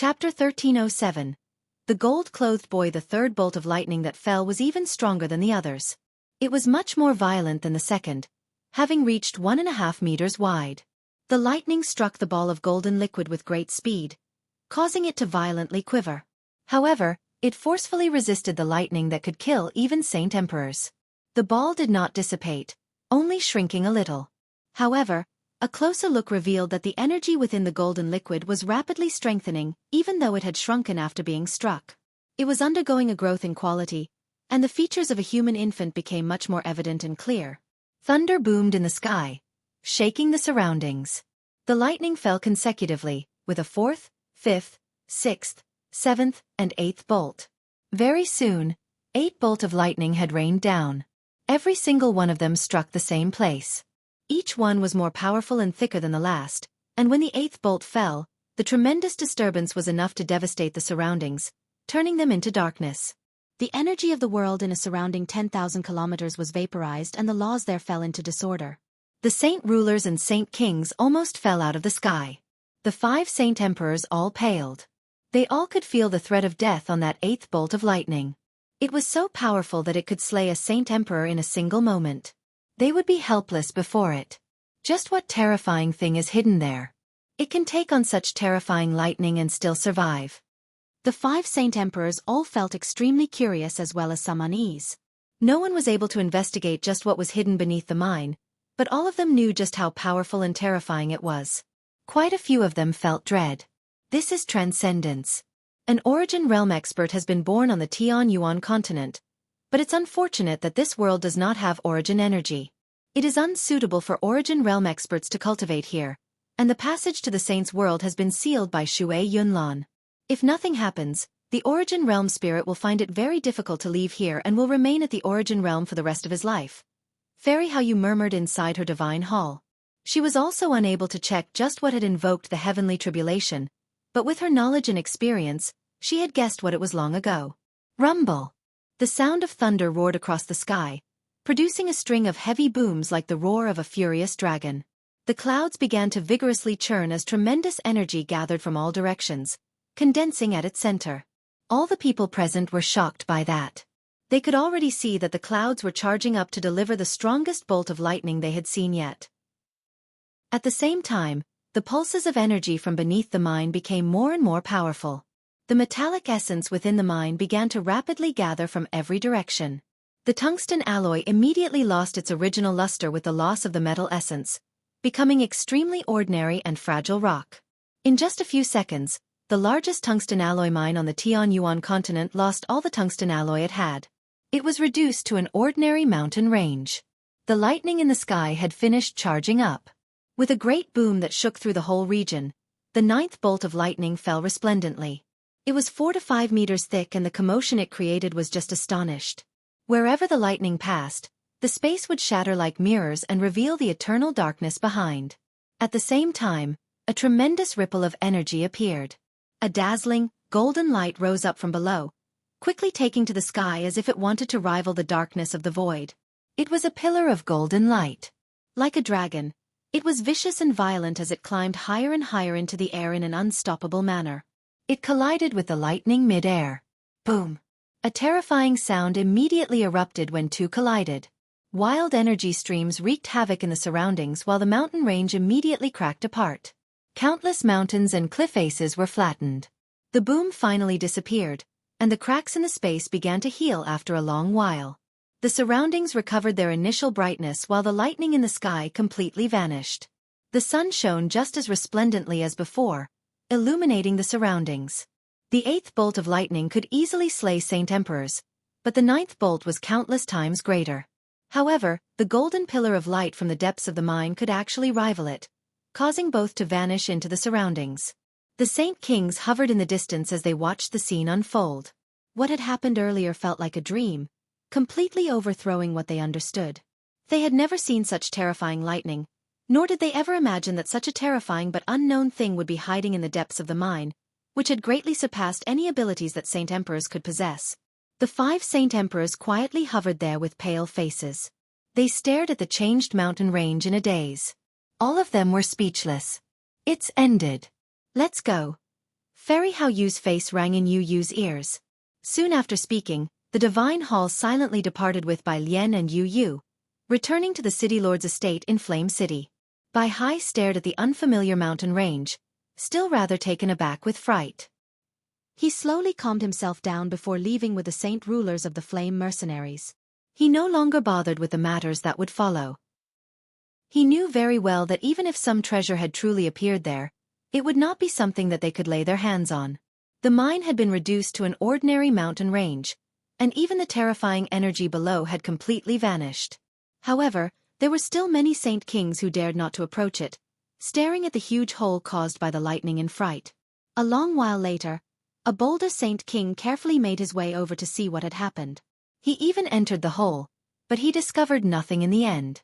Chapter 1307. The gold-clothed boy. The third bolt of lightning that fell was even stronger than the others. It was much more violent than the second, having reached 1.5 meters wide. The lightning struck the ball of golden liquid with great speed, causing it to violently quiver. However, it forcefully resisted the lightning that could kill even Saint Emperors. The ball did not dissipate, only shrinking a little. However, a closer look revealed that the energy within the golden liquid was rapidly strengthening, even though it had shrunken after being struck. It was undergoing a growth in quality, and the features of a human infant became much more evident and clear. Thunder boomed in the sky, shaking the surroundings. The lightning fell consecutively, with a fourth, fifth, sixth, seventh, and eighth bolt. Very soon, 8 bolts of lightning had rained down. Every single one of them struck the same place. Each one was more powerful and thicker than the last, and when the 8th bolt fell, the tremendous disturbance was enough to devastate the surroundings, turning them into darkness. The energy of the world in a surrounding 10,000 kilometers was vaporized, and the laws there fell into disorder. The saint rulers and saint kings almost fell out of the sky. The 5 saint emperors all paled. They all could feel the threat of death on that 8th bolt of lightning. It was so powerful that it could slay a saint emperor in a single moment. They would be helpless before it. Just what terrifying thing is hidden there? It can take on such terrifying lightning and still survive. The 5 saint emperors all felt extremely curious as well as some unease. No one was able to investigate just what was hidden beneath the mine, but all of them knew just how powerful and terrifying it was. Quite a few of them felt dread. This is transcendence. An origin realm expert has been born on the Tianyuan continent, but it's unfortunate that this world does not have origin energy. It is unsuitable for origin realm experts to cultivate here, and the passage to the saints' world has been sealed by Shui Yunlan. If nothing happens, the origin realm spirit will find it very difficult to leave here and will remain at the origin realm for the rest of his life. Fairy Hao Yu murmured inside her divine hall. She was also unable to check just what had invoked the heavenly tribulation, but with her knowledge and experience, she had guessed what it was long ago. Rumble! The sound of thunder roared across the sky, producing a string of heavy booms like the roar of a furious dragon. The clouds began to vigorously churn as tremendous energy gathered from all directions, condensing at its center. All the people present were shocked by that. They could already see that the clouds were charging up to deliver the strongest bolt of lightning they had seen yet. At the same time, the pulses of energy from beneath the mine became more and more powerful. The metallic essence within the mine began to rapidly gather from every direction. The tungsten alloy immediately lost its original luster with the loss of the metal essence, becoming extremely ordinary and fragile rock. In just a few seconds, the largest tungsten alloy mine on the Tianyuan continent lost all the tungsten alloy it had. It was reduced to an ordinary mountain range. The lightning in the sky had finished charging up. With a great boom that shook through the whole region, the 9th bolt of lightning fell resplendently. It was 4 to 5 meters thick, and the commotion it created was just astonished. Wherever the lightning passed, the space would shatter like mirrors and reveal the eternal darkness behind. At the same time, a tremendous ripple of energy appeared. A dazzling, golden light rose up from below, quickly taking to the sky as if it wanted to rival the darkness of the void. It was a pillar of golden light. Like a dragon, it was vicious and violent as it climbed higher and higher into the air in an unstoppable manner. It collided with the lightning mid-air. Boom! A terrifying sound immediately erupted when two collided. Wild energy streams wreaked havoc in the surroundings while the mountain range immediately cracked apart. Countless mountains and cliff faces were flattened. The boom finally disappeared, and the cracks in the space began to heal after a long while. The surroundings recovered their initial brightness while the lightning in the sky completely vanished. The sun shone just as resplendently as before, illuminating the surroundings. The 8th bolt of lightning could easily slay Saint Emperors, but the 9th bolt was countless times greater. However, the golden pillar of light from the depths of the mine could actually rival it, causing both to vanish into the surroundings. The Saint Kings hovered in the distance as they watched the scene unfold. What had happened earlier felt like a dream, completely overthrowing what they understood. They had never seen such terrifying lightning, nor did they ever imagine that such a terrifying but unknown thing would be hiding in the depths of the mine, which had greatly surpassed any abilities that Saint Emperors could possess. The 5 Saint Emperors quietly hovered there with pale faces. They stared at the changed mountain range in a daze. All of them were speechless. It's ended. Let's go. Fairy Hao Yu's face rang in Yu Yu's ears. Soon after speaking, the divine hall silently departed with Bai Lian and Yu Yu, returning to the city lord's estate in Flame City. Bai Hai stared at the unfamiliar mountain range, still rather taken aback with fright. He slowly calmed himself down before leaving with the saint rulers of the Flame mercenaries. He no longer bothered with the matters that would follow. He knew very well that even if some treasure had truly appeared there, it would not be something that they could lay their hands on. The mine had been reduced to an ordinary mountain range, and even the terrifying energy below had completely vanished. However, there were still many Saint Kings who dared not to approach it, staring at the huge hole caused by the lightning in fright. A long while later, a bolder Saint King carefully made his way over to see what had happened. He even entered the hole, but he discovered nothing in the end.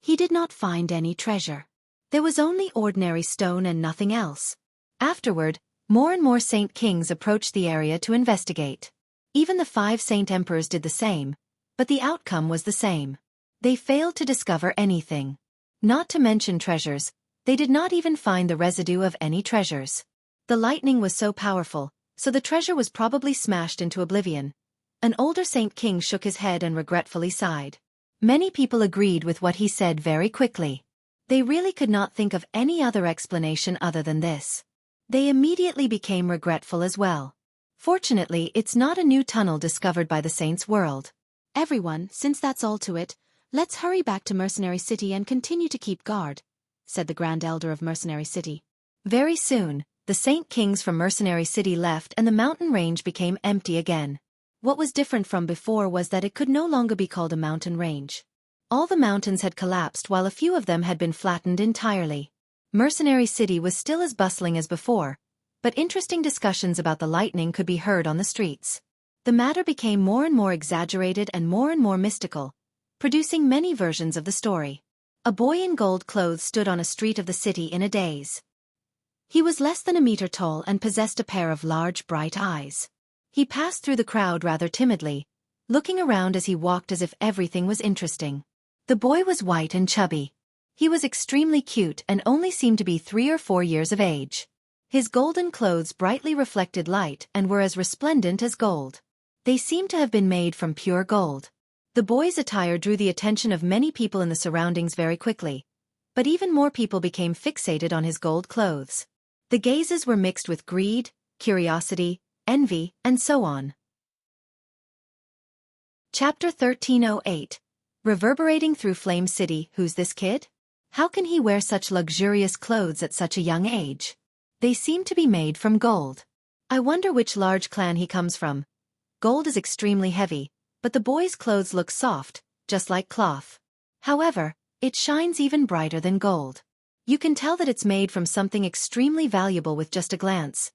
He did not find any treasure. There was only ordinary stone and nothing else. Afterward, more and more Saint Kings approached the area to investigate. Even the 5 Saint Emperors did the same, but the outcome was the same. They failed to discover anything. Not to mention treasures, they did not even find the residue of any treasures. The lightning was so powerful, so the treasure was probably smashed into oblivion. An older Saint King shook his head and regretfully sighed. Many people agreed with what he said very quickly. They really could not think of any other explanation other than this. They immediately became regretful as well. Fortunately, it's not a new tunnel discovered by the Saints' world. Everyone, since that's all to it, let's hurry back to Mercenary City and continue to keep guard, said the Grand Elder of Mercenary City. Very soon, the Saint Kings from Mercenary City left and the mountain range became empty again. What was different from before was that it could no longer be called a mountain range. All the mountains had collapsed while a few of them had been flattened entirely. Mercenary City was still as bustling as before, but interesting discussions about the lightning could be heard on the streets. The matter became more and more exaggerated and more mystical, producing many versions of the story. A boy in gold clothes stood on a street of the city in a daze. He was less than a meter tall and possessed a pair of large, bright eyes. He passed through the crowd rather timidly, looking around as he walked as if everything was interesting. The boy was white and chubby. He was extremely cute and only seemed to be 3 or 4 years of age. His golden clothes brightly reflected light and were as resplendent as gold. They seemed to have been made from pure gold. The boy's attire drew the attention of many people in the surroundings very quickly, but even more people became fixated on his gold clothes. The gazes were mixed with greed, curiosity, envy, and so on. Chapter 1308. Reverberating through Flame City. Who's this kid? How can he wear such luxurious clothes at such a young age? They seem to be made from gold. I wonder which large clan he comes from. Gold is extremely heavy, but the boy's clothes look soft, just like cloth. However, it shines even brighter than gold. You can tell that it's made from something extremely valuable with just a glance.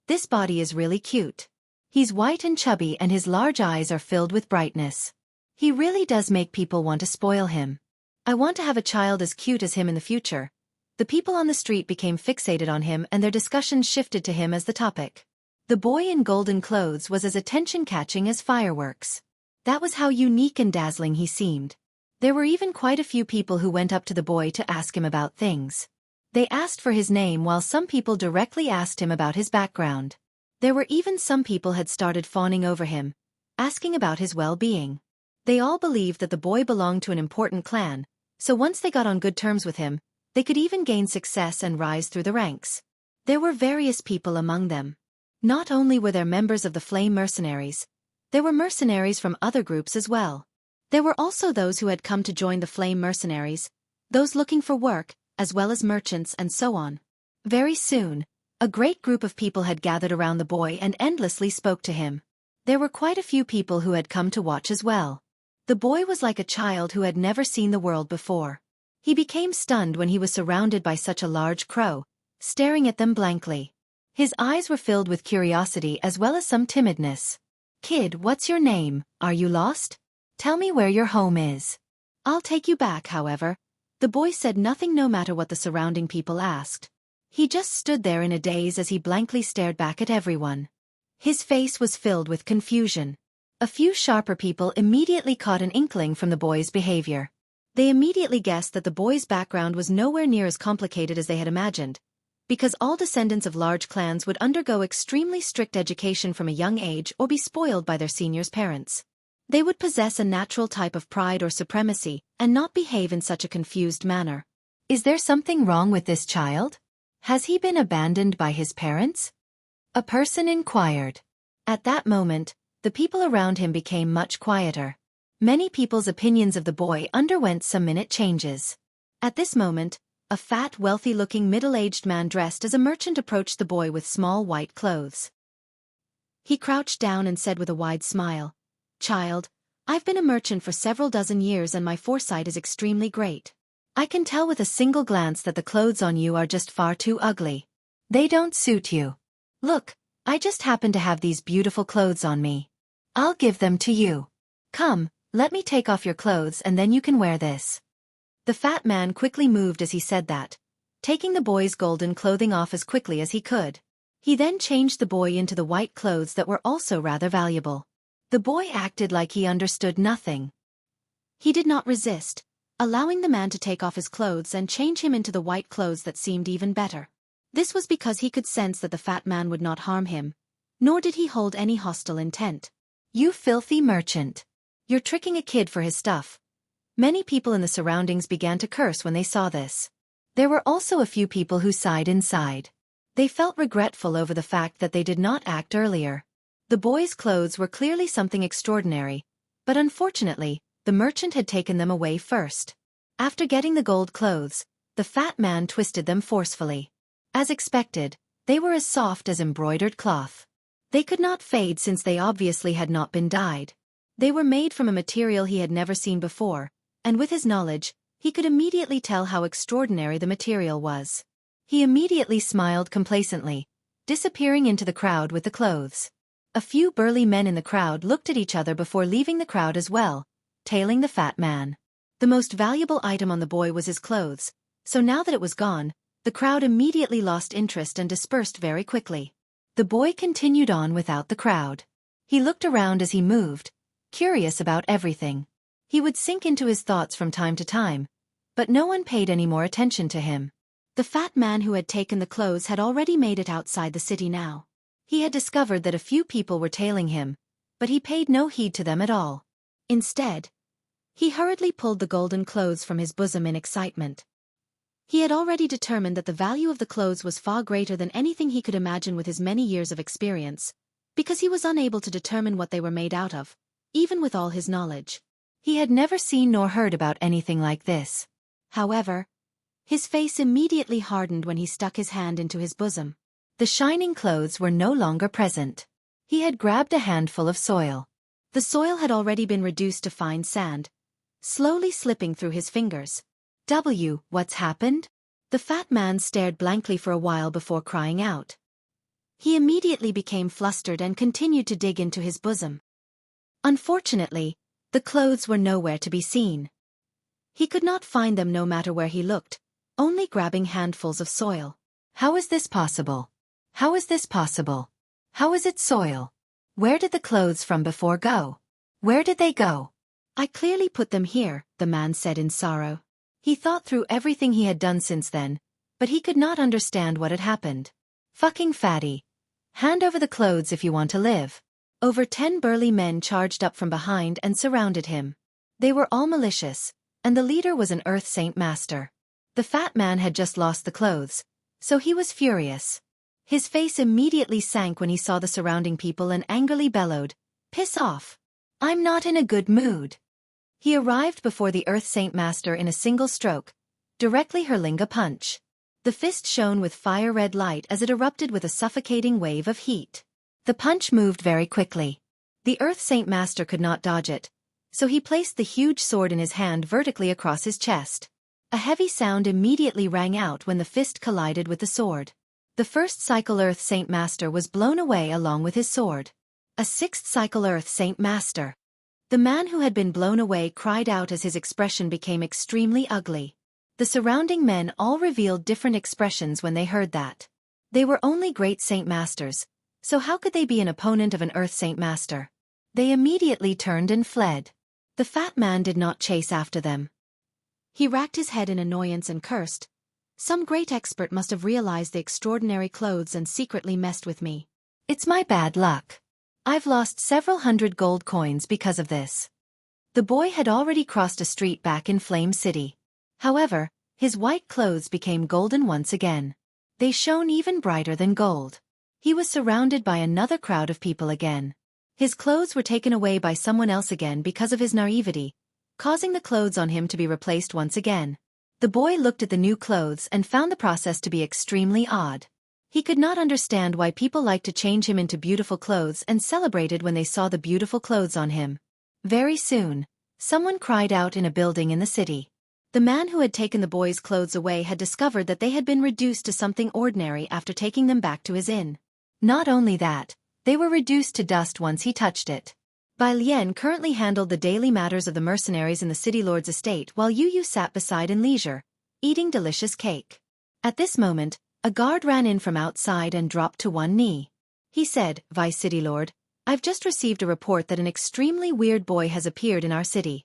This body is really cute. He's white and chubby and his large eyes are filled with brightness. He really does make people want to spoil him. I want to have a child as cute as him in the future. The people on the street became fixated on him and their discussions shifted to him as the topic. The boy in golden clothes was as attention-catching as fireworks. That was how unique and dazzling he seemed. There were even quite a few people who went up to the boy to ask him about things. They asked for his name while some people directly asked him about his background. There were even some people had started fawning over him, asking about his well-being. They all believed that the boy belonged to an important clan, so once they got on good terms with him, they could even gain success and rise through the ranks. There were various people among them. Not only were there members of the Flame mercenaries, there were mercenaries from other groups as well. There were also those who had come to join the Flame mercenaries, those looking for work, as well as merchants and so on. Very soon, a great group of people had gathered around the boy and endlessly spoke to him. There were quite a few people who had come to watch as well. The boy was like a child who had never seen the world before. He became stunned when he was surrounded by such a large crow, staring at them blankly. His eyes were filled with curiosity as well as some timidness. "Kid, what's your name? Are you lost? Tell me where your home is. I'll take you back." However, the boy said nothing no matter what the surrounding people asked. He just stood there in a daze as he blankly stared back at everyone. His face was filled with confusion. A few sharper people immediately caught an inkling from the boy's behavior. They immediately guessed that the boy's background was nowhere near as complicated as they had imagined, because all descendants of large clans would undergo extremely strict education from a young age or be spoiled by their seniors' parents. They would possess a natural type of pride or supremacy, and not behave in such a confused manner. Is there something wrong with this child? Has he been abandoned by his parents? A person inquired. At that moment, the people around him became much quieter. Many people's opinions of the boy underwent some minute changes. At this moment, a fat, wealthy-looking middle-aged man dressed as a merchant approached the boy with small white clothes. He crouched down and said with a wide smile, "Child, I've been a merchant for several dozen years and my foresight is extremely great. I can tell with a single glance that the clothes on you are just far too ugly. They don't suit you. Look, I just happen to have these beautiful clothes on me. I'll give them to you. Come, let me take off your clothes and then you can wear this." The fat man quickly moved as he said that, taking the boy's golden clothing off as quickly as he could. He then changed the boy into the white clothes that were also rather valuable. The boy acted like he understood nothing. He did not resist, allowing the man to take off his clothes and change him into the white clothes that seemed even better. This was because he could sense that the fat man would not harm him, nor did he hold any hostile intent. "You filthy merchant. You're tricking a kid for his stuff." Many people in the surroundings began to curse when they saw this. There were also a few people who sighed inside. They felt regretful over the fact that they did not act earlier. The boy's clothes were clearly something extraordinary, but unfortunately, the merchant had taken them away first. After getting the gold clothes, the fat man twisted them forcefully. As expected, they were as soft as embroidered cloth. They could not fade since they obviously had not been dyed. They were made from a material he had never seen before, and with his knowledge, he could immediately tell how extraordinary the material was. He immediately smiled complacently, disappearing into the crowd with the clothes. A few burly men in the crowd looked at each other before leaving the crowd as well, tailing the fat man. The most valuable item on the boy was his clothes, so now that it was gone, the crowd immediately lost interest and dispersed very quickly. The boy continued on without the crowd. He looked around as he moved, curious about everything. He would sink into his thoughts from time to time, but no one paid any more attention to him. The fat man who had taken the clothes had already made it outside the city now. He had discovered that a few people were tailing him, but he paid no heed to them at all. Instead, he hurriedly pulled the golden clothes from his bosom in excitement. He had already determined that the value of the clothes was far greater than anything he could imagine with his many years of experience, because he was unable to determine what they were made out of, even with all his knowledge. He had never seen nor heard about anything like this. However, his face immediately hardened when he stuck his hand into his bosom. The shining clothes were no longer present. He had grabbed a handful of soil. The soil had already been reduced to fine sand, slowly slipping through his fingers. What's happened?" The fat man stared blankly for a while before crying out. He immediately became flustered and continued to dig into his bosom. Unfortunately, the clothes were nowhere to be seen. He could not find them no matter where he looked, only grabbing handfuls of soil. How is this possible? How is this possible? How is it soil? Where did the clothes from before go? Where did they go? "I clearly put them here," the man said in sorrow. He thought through everything he had done since then, but he could not understand what had happened. "Fucking fatty. Hand over the clothes if you want to live." Over 10 burly men charged up from behind and surrounded him. They were all malicious, and the leader was an Earth Saint Master. The fat man had just lost the clothes, so he was furious. His face immediately sank when he saw the surrounding people and angrily bellowed, "Piss off. I'm not in a good mood." He arrived before the Earth Saint Master in a single stroke, directly hurling a punch. The fist shone with fire-red light as it erupted with a suffocating wave of heat. The punch moved very quickly. The Earth Saint Master could not dodge it, so he placed the huge sword in his hand vertically across his chest. A heavy sound immediately rang out when the fist collided with the sword. The first cycle Earth Saint Master was blown away along with his sword. A sixth cycle Earth Saint Master. The man who had been blown away cried out as his expression became extremely ugly. The surrounding men all revealed different expressions when they heard that. They were only great Saint Masters, so how could they be an opponent of an Earth Saint Master? They immediately turned and fled. The fat man did not chase after them. He racked his head in annoyance and cursed, Some great expert must have realized the extraordinary clothes and secretly messed with me. It's my bad luck. I've lost several hundred gold coins because of this. The boy had already crossed a street back in Flame City. However, his white clothes became golden once again. They shone even brighter than gold. He was surrounded by another crowd of people again. His clothes were taken away by someone else again because of his naivety, causing the clothes on him to be replaced once again. The boy looked at the new clothes and found the process to be extremely odd. He could not understand why people liked to change him into beautiful clothes and celebrated when they saw the beautiful clothes on him. Very soon, someone cried out in a building in the city. The man who had taken the boy's clothes away had discovered that they had been reduced to something ordinary after taking them back to his inn. Not only that, they were reduced to dust once he touched it. Bai Lian currently handled the daily matters of the mercenaries in the city lord's estate while Yu Yu sat beside in leisure, eating delicious cake. At this moment, a guard ran in from outside and dropped to one knee. He said, "Vice City Lord, I've just received a report that an extremely weird boy has appeared in our city.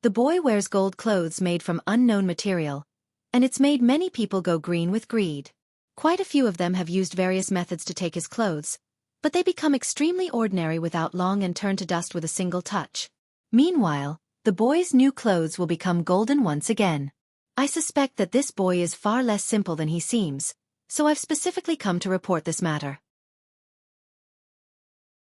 The boy wears gold clothes made from unknown material, and it's made many people go green with greed. Quite a few of them have used various methods to take his clothes, but they become extremely ordinary without long and turn to dust with a single touch. Meanwhile, the boy's new clothes will become golden once again. I suspect that this boy is far less simple than he seems, so I've specifically come to report this matter."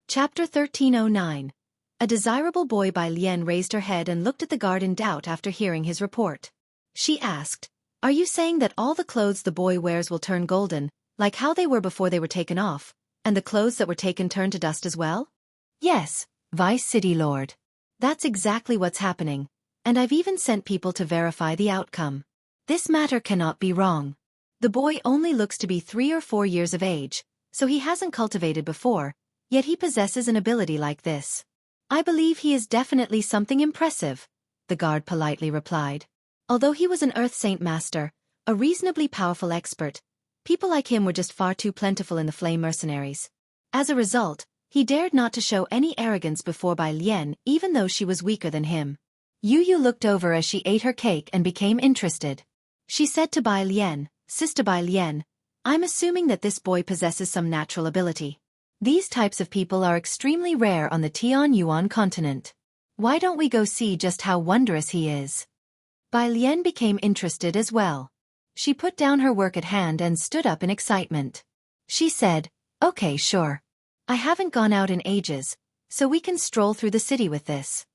Chapter 1309. A desirable boy. Bai Lian raised her head and looked at the guard in doubt after hearing his report. She asked, "Are you saying that all the clothes the boy wears will turn golden, like how they were before they were taken off, and the clothes that were taken turn to dust as well?" "Yes, Vice City Lord. That's exactly what's happening, and I've even sent people to verify the outcome. This matter cannot be wrong. The boy only looks to be 3 or 4 years of age, so he hasn't cultivated before, yet he possesses an ability like this. I believe he is definitely something impressive," the guard politely replied. Although he was an Earth Saint Master, a reasonably powerful expert, people like him were just far too plentiful in the Flame Mercenaries. As a result, he dared not to show any arrogance before Bai Lian even though she was weaker than him. Yu Yu looked over as she ate her cake and became interested. She said to Bai Lian, "Sister Bai Lian, I'm assuming that this boy possesses some natural ability. These types of people are extremely rare on the Tian Yuan continent. Why don't we go see just how wondrous he is?" Bai Lian became interested as well. She put down her work at hand and stood up in excitement. She said, "Okay, sure. I haven't gone out in ages, so we can stroll through the city with this."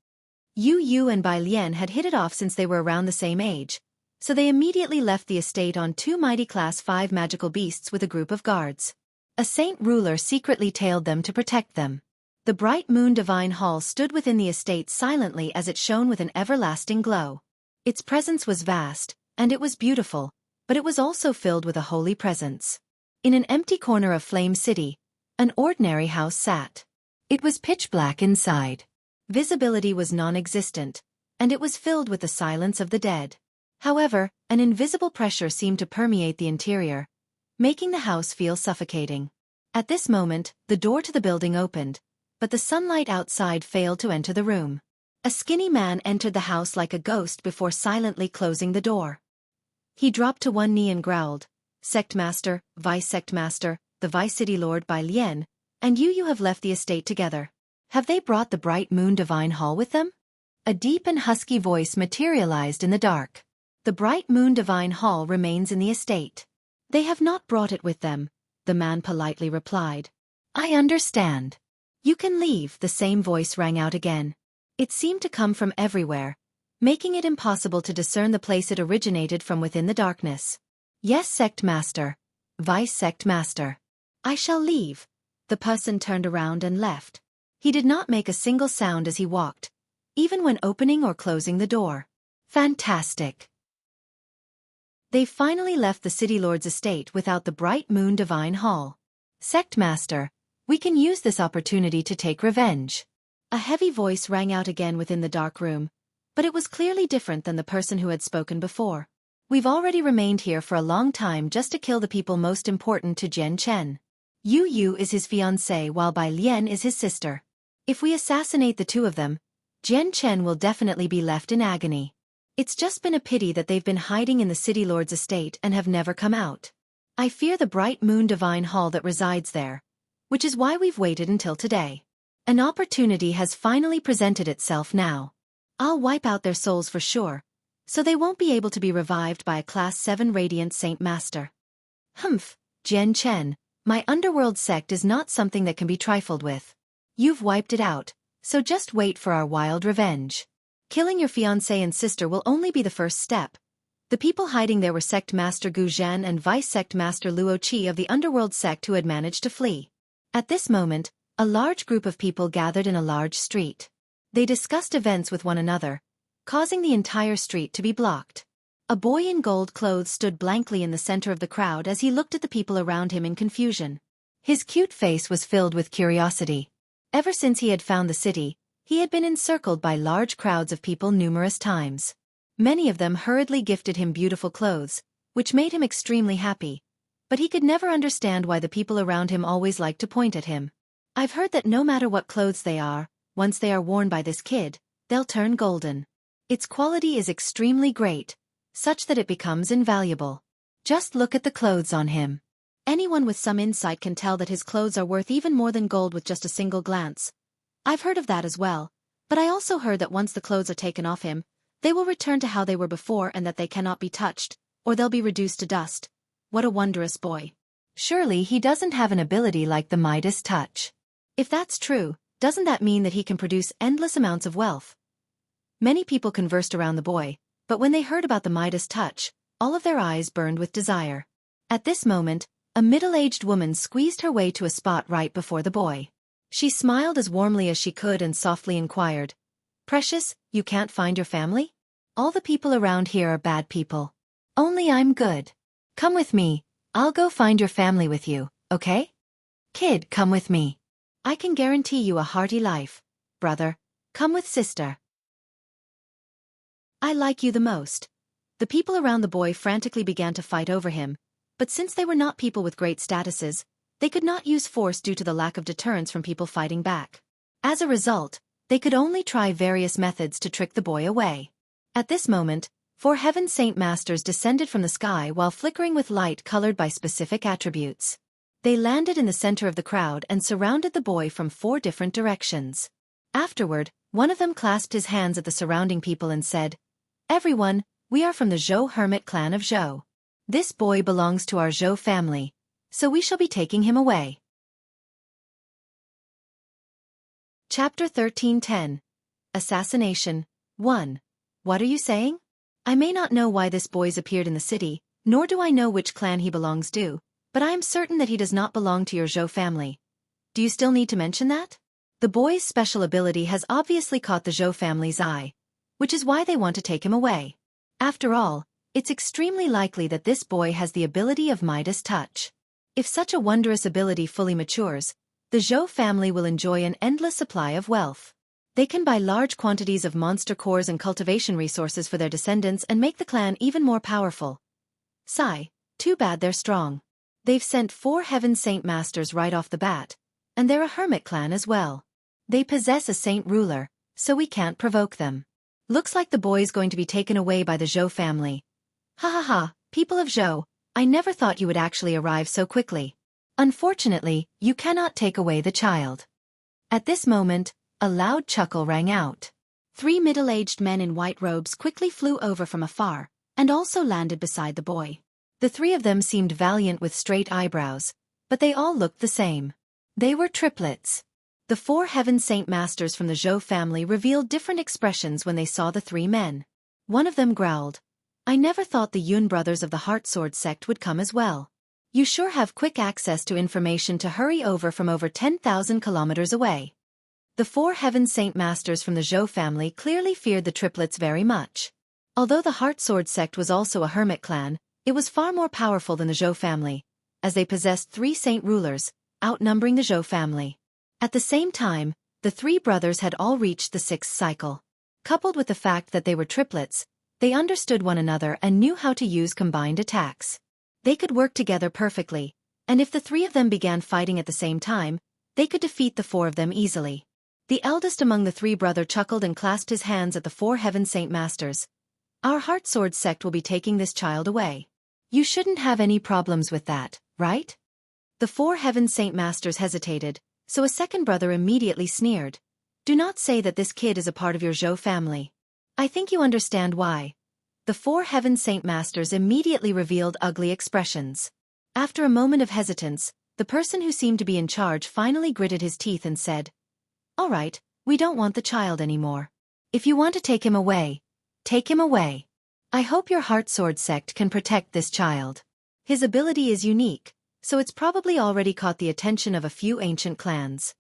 Yu Yu and Bai Lian had hit it off since they were around the same age, so they immediately left the estate on 2 mighty Class 5 magical beasts with a group of guards. A saint ruler secretly tailed them to protect them. The bright moon divine hall stood within the estate silently as it shone with an everlasting glow. Its presence was vast, and it was beautiful, but it was also filled with a holy presence. In an empty corner of Flame City, an ordinary house sat. It was pitch black inside. Visibility was non-existent, and it was filled with the silence of the dead. However, an invisible pressure seemed to permeate the interior, making the house feel suffocating. At this moment, the door to the building opened, but the sunlight outside failed to enter the room. A skinny man entered the house like a ghost before silently closing the door. He dropped to one knee and growled, "Sect Master, Vice Sect Master, the Vice City Lord Bai Lian, and you have left the estate together. Have they brought the bright moon divine hall with them?" A deep and husky voice materialized in the dark. "The bright moon divine hall remains in the estate. They have not brought it with them," the man politely replied. "I understand. You can leave," the same voice rang out again. It seemed to come from everywhere, making it impossible to discern the place it originated from within the darkness. "Yes, Sect Master. Vice Sect Master. I shall leave." The person turned around and left. He did not make a single sound as he walked, even when opening or closing the door. Fantastic. They finally left the City Lord's estate without the bright moon divine hall. "Sect Master, we can use this opportunity to take revenge." A heavy voice rang out again within the dark room, but it was clearly different than the person who had spoken before. "We've already remained here for a long time just to kill the people most important to Jian Chen. Yu Yu is his fiancée while Bai Lian is his sister. If we assassinate the two of them, Jian Chen will definitely be left in agony. It's just been a pity that they've been hiding in the city lord's estate and have never come out. I fear the bright moon divine hall that resides there, which is why we've waited until today. An opportunity has finally presented itself now. I'll wipe out their souls for sure, so they won't be able to be revived by a Class 7 Radiant Saint Master. Humph, Jian Chen, my underworld sect is not something that can be trifled with. You've wiped it out, so just wait for our wild revenge. Killing your fiancé and sister will only be the first step. The people hiding there were Sect Master Gu Zhan and Vice Sect Master Luo Qi of the underworld sect who had managed to flee. At this moment, a large group of people gathered in a large street. They discussed events with one another, causing the entire street to be blocked. A boy in gold clothes stood blankly in the center of the crowd as he looked at the people around him in confusion. His cute face was filled with curiosity. Ever since he had found the city, he had been encircled by large crowds of people numerous times. Many of them hurriedly gifted him beautiful clothes, which made him extremely happy. But he could never understand why the people around him always liked to point at him. I've heard that no matter what clothes they are, once they are worn by this kid, they'll turn golden. Its quality is extremely great, such that it becomes invaluable. Just look at the clothes on him. Anyone with some insight can tell that his clothes are worth even more than gold with just a single glance. I've heard of that as well, but I also heard that once the clothes are taken off him, they will return to how they were before and that they cannot be touched, or they'll be reduced to dust. What a wondrous boy. Surely he doesn't have an ability like the Midas touch. If that's true, doesn't that mean that he can produce endless amounts of wealth? Many people conversed around the boy, but when they heard about the Midas touch, all of their eyes burned with desire. At this moment, a middle-aged woman squeezed her way to a spot right before the boy. She smiled as warmly as she could and softly inquired, "Precious, you can't find your family? All the people around here are bad people. Only I'm good. Come with me, I'll go find your family with you, okay? Kid, come with me. I can guarantee you a hearty life. Brother, come with sister. I like you the most." The people around the boy frantically began to fight over him, but since they were not people with great statuses, they could not use force due to the lack of deterrence from people fighting back. As a result, they could only try various methods to trick the boy away. At this moment, 4 Heaven Saint Masters descended from the sky while flickering with light colored by specific attributes. They landed in the center of the crowd and surrounded the boy from 4 different directions. Afterward, one of them clasped his hands at the surrounding people and said, "Everyone, we are from the Zhou Hermit clan of Zhou. This boy belongs to our Zhou family, so we shall be taking him away." Chapter 13:10. Assassination. 1. What are you saying? I may not know why this boy's appeared in the city, nor do I know which clan he belongs to, but I am certain that he does not belong to your Zhou family. Do you still need to mention that? The boy's special ability has obviously caught the Zhou family's eye, which is why they want to take him away. After all, it's extremely likely that this boy has the ability of Midas touch. If such a wondrous ability fully matures, the Zhou family will enjoy an endless supply of wealth. They can buy large quantities of monster cores and cultivation resources for their descendants and make the clan even more powerful. Sigh, too bad they're strong. They've sent 4 Heaven Saint Masters right off the bat, and they're a hermit clan as well. They possess a saint ruler, so we can't provoke them. Looks like the boy's going to be taken away by the Zhou family. Ha ha ha, people of Zhou, I never thought you would actually arrive so quickly. Unfortunately, you cannot take away the child. At this moment, a loud chuckle rang out. 3 middle-aged men in white robes quickly flew over from afar, and also landed beside the boy. The 3 of them seemed valiant with straight eyebrows, but they all looked the same. They were triplets. The 4 Heaven Saint Masters from the Zhou family revealed different expressions when they saw the 3 men. One of them growled, "I never thought the Yun brothers of the Heart Sword sect would come as well. You sure have quick access to information to hurry over from over 10,000 kilometers away." The 4 Heaven Saint Masters from the Zhou family clearly feared the triplets very much. Although the Heart Sword sect was also a hermit clan, it was far more powerful than the Zhou family, as they possessed 3 saint rulers, outnumbering the Zhou family. At the same time, the 3 brothers had all reached the 6th cycle. Coupled with the fact that they were triplets, they understood one another and knew how to use combined attacks. They could work together perfectly, and if the 3 of them began fighting at the same time, they could defeat the 4 of them easily. The eldest among the 3 brothers chuckled and clasped his hands at the 4 Heaven Saint Masters. Our Heart Sword sect will be taking this child away. You shouldn't have any problems with that, right? The 4 Heaven Saint Masters hesitated, so a second brother immediately sneered. Do not say that this kid is a part of your Zhou family. I think you understand why. The 4 Heaven Saint Masters immediately revealed ugly expressions. After a moment of hesitance, the person who seemed to be in charge finally gritted his teeth and said, "All right, we don't want the child anymore. If you want to take him away, take him away. I hope your Heart Sword sect can protect this child. His ability is unique, so it's probably already caught the attention of a few ancient clans."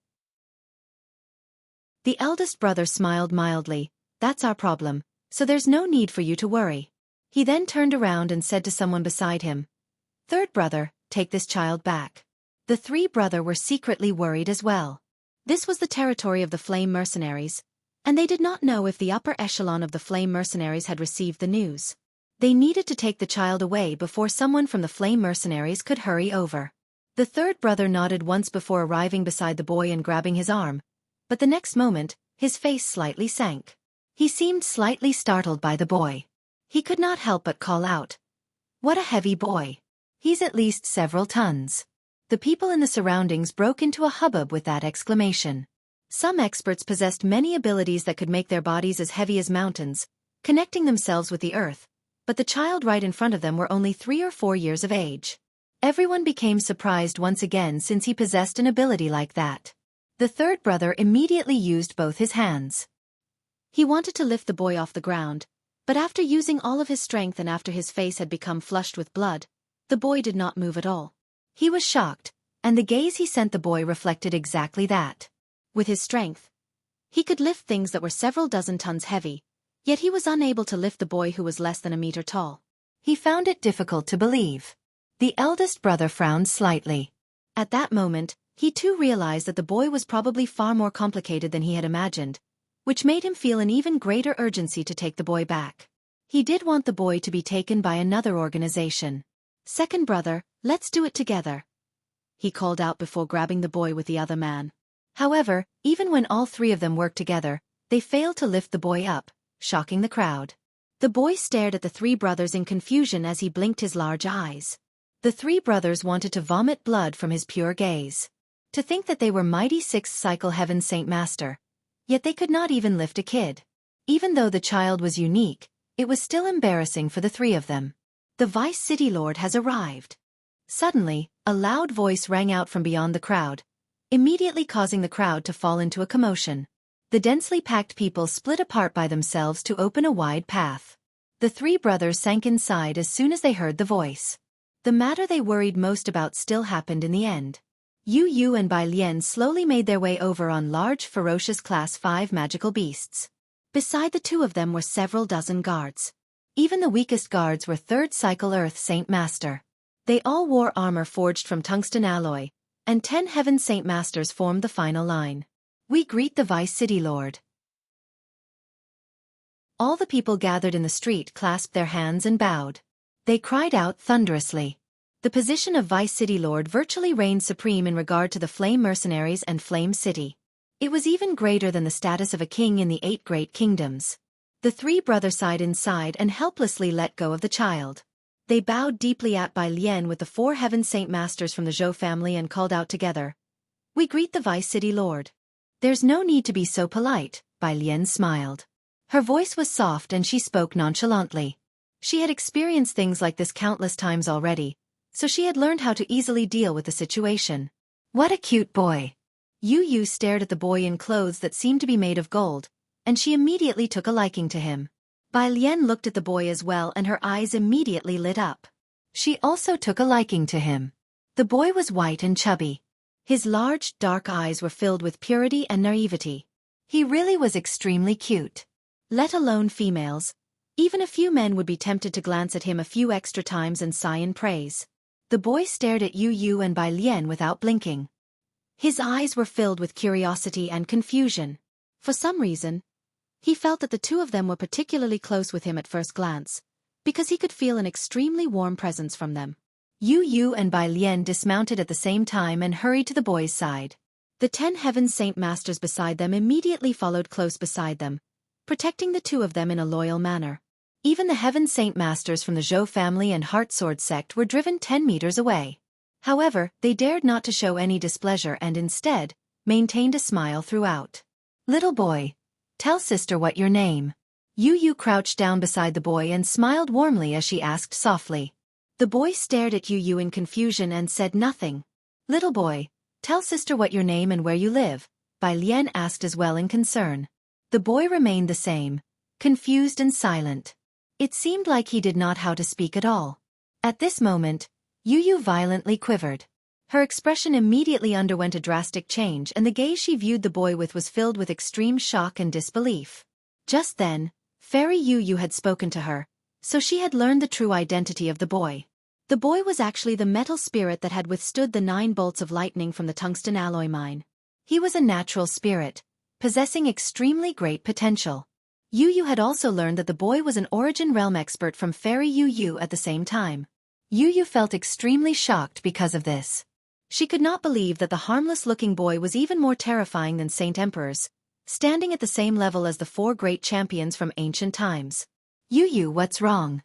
The eldest brother smiled mildly. "That's our problem, so there's no need for you to worry." He then turned around and said to someone beside him, "Third brother, take this child back." The 3 brothers were secretly worried as well. This was the territory of the Flame Mercenaries, and they did not know if the upper echelon of the Flame Mercenaries had received the news. They needed to take the child away before someone from the Flame Mercenaries could hurry over. The 3rd brother nodded once before arriving beside the boy and grabbing his arm, but the next moment, his face slightly sank. He seemed slightly startled by the boy. He could not help but call out, "What a heavy boy. He's at least several tons." The people in the surroundings broke into a hubbub with that exclamation. Some experts possessed many abilities that could make their bodies as heavy as mountains, connecting themselves with the earth, but the child right in front of them were only 3 or 4 years of age. Everyone became surprised once again since he possessed an ability like that. The 3rd brother immediately used both his hands. He wanted to lift the boy off the ground, but after using all of his strength and after his face had become flushed with blood, the boy did not move at all. He was shocked, and the gaze he sent the boy reflected exactly that. With his strength, he could lift things that were several dozen tons heavy, yet he was unable to lift the boy who was less than a meter tall. He found it difficult to believe. The eldest brother frowned slightly. At that moment, he too realized that the boy was probably far more complicated than he had imagined, which made him feel an even greater urgency to take the boy back. He did want the boy to be taken by another organization. "Second brother, let's do it together," he called out before grabbing the boy with the other man. However, even when all 3 of them worked together, they failed to lift the boy up, shocking the crowd. The boy stared at the 3 brothers in confusion as he blinked his large eyes. The 3 brothers wanted to vomit blood from his pure gaze. To think that they were mighty 6th cycle Heaven Saint Master, yet they could not even lift a kid. Even though the child was unique, it was still embarrassing for the 3 of them. "The Vice City Lord has arrived." Suddenly, a loud voice rang out from beyond the crowd, immediately causing the crowd to fall into a commotion. The densely packed people split apart by themselves to open a wide path. The 3 brothers sank inside as soon as they heard the voice. The matter they worried most about still happened in the end. Yu and Bai Lian slowly made their way over on large ferocious Class 5 magical beasts. Beside the 2 of them were several dozen guards. Even the weakest guards were 3rd cycle Earth Saint Master. They all wore armor forged from tungsten alloy, and 10 Heaven Saint Masters formed the final line. "We greet the Vice City Lord." All the people gathered in the street clasped their hands and bowed. They cried out thunderously. The position of Vice City Lord virtually reigned supreme in regard to the Flame Mercenaries and Flame City. It was even greater than the status of a king in the 8 Great Kingdoms. The 3 brothers sighed inside and helplessly let go of the child. They bowed deeply at Bai Lian with the 4 Heaven Saint Masters from the Zhou family and called out together, "We greet the Vice City Lord." "There's no need to be so polite," Bai Lian smiled. Her voice was soft and she spoke nonchalantly. She had experienced things like this countless times already, so she had learned how to easily deal with the situation. "What a cute boy." Yu stared at the boy in clothes that seemed to be made of gold, and she immediately took a liking to him. Bai Lian looked at the boy as well and her eyes immediately lit up. She also took a liking to him. The boy was white and chubby. His large, dark eyes were filled with purity and naivety. He really was extremely cute. Let alone females, even a few men would be tempted to glance at him a few extra times and sigh in praise. The boy stared at Yu and Bai Lian without blinking. His eyes were filled with curiosity and confusion. For some reason, he felt that the 2 of them were particularly close with him at first glance, because he could feel an extremely warm presence from them. Yu and Bai Lian dismounted at the same time and hurried to the boy's side. The 10 Heaven Saint Masters beside them immediately followed close beside them, protecting the 2 of them in a loyal manner. Even the Heaven Saint Masters from the Zhou family and Heartsword sect were driven 10 meters away. However, they dared not to show any displeasure and instead maintained a smile throughout. "Little boy, tell sister what your name." Yu Yu crouched down beside the boy and smiled warmly as she asked softly. The boy stared at Yu Yu in confusion and said nothing. "Little boy, tell sister what your name and where you live," Bai Lian asked as well in concern. The boy remained the same, confused and silent. It seemed like he did not know how to speak at all. At this moment, Yu Yu violently quivered. Her expression immediately underwent a drastic change and the gaze she viewed the boy with was filled with extreme shock and disbelief. Just then, Fairy Yu Yu had spoken to her, so she had learned the true identity of the boy. The boy was actually the metal spirit that had withstood the 9 bolts of lightning from the tungsten alloy mine. He was a natural spirit, possessing extremely great potential. Yu Yu had also learned that the boy was an Origin Realm expert from Fairy Yu Yu at the same time. Yu Yu felt extremely shocked because of this. She could not believe that the harmless-looking boy was even more terrifying than Saint Emperors, standing at the same level as the 4 great champions from ancient times. "Yu Yu, what's wrong?"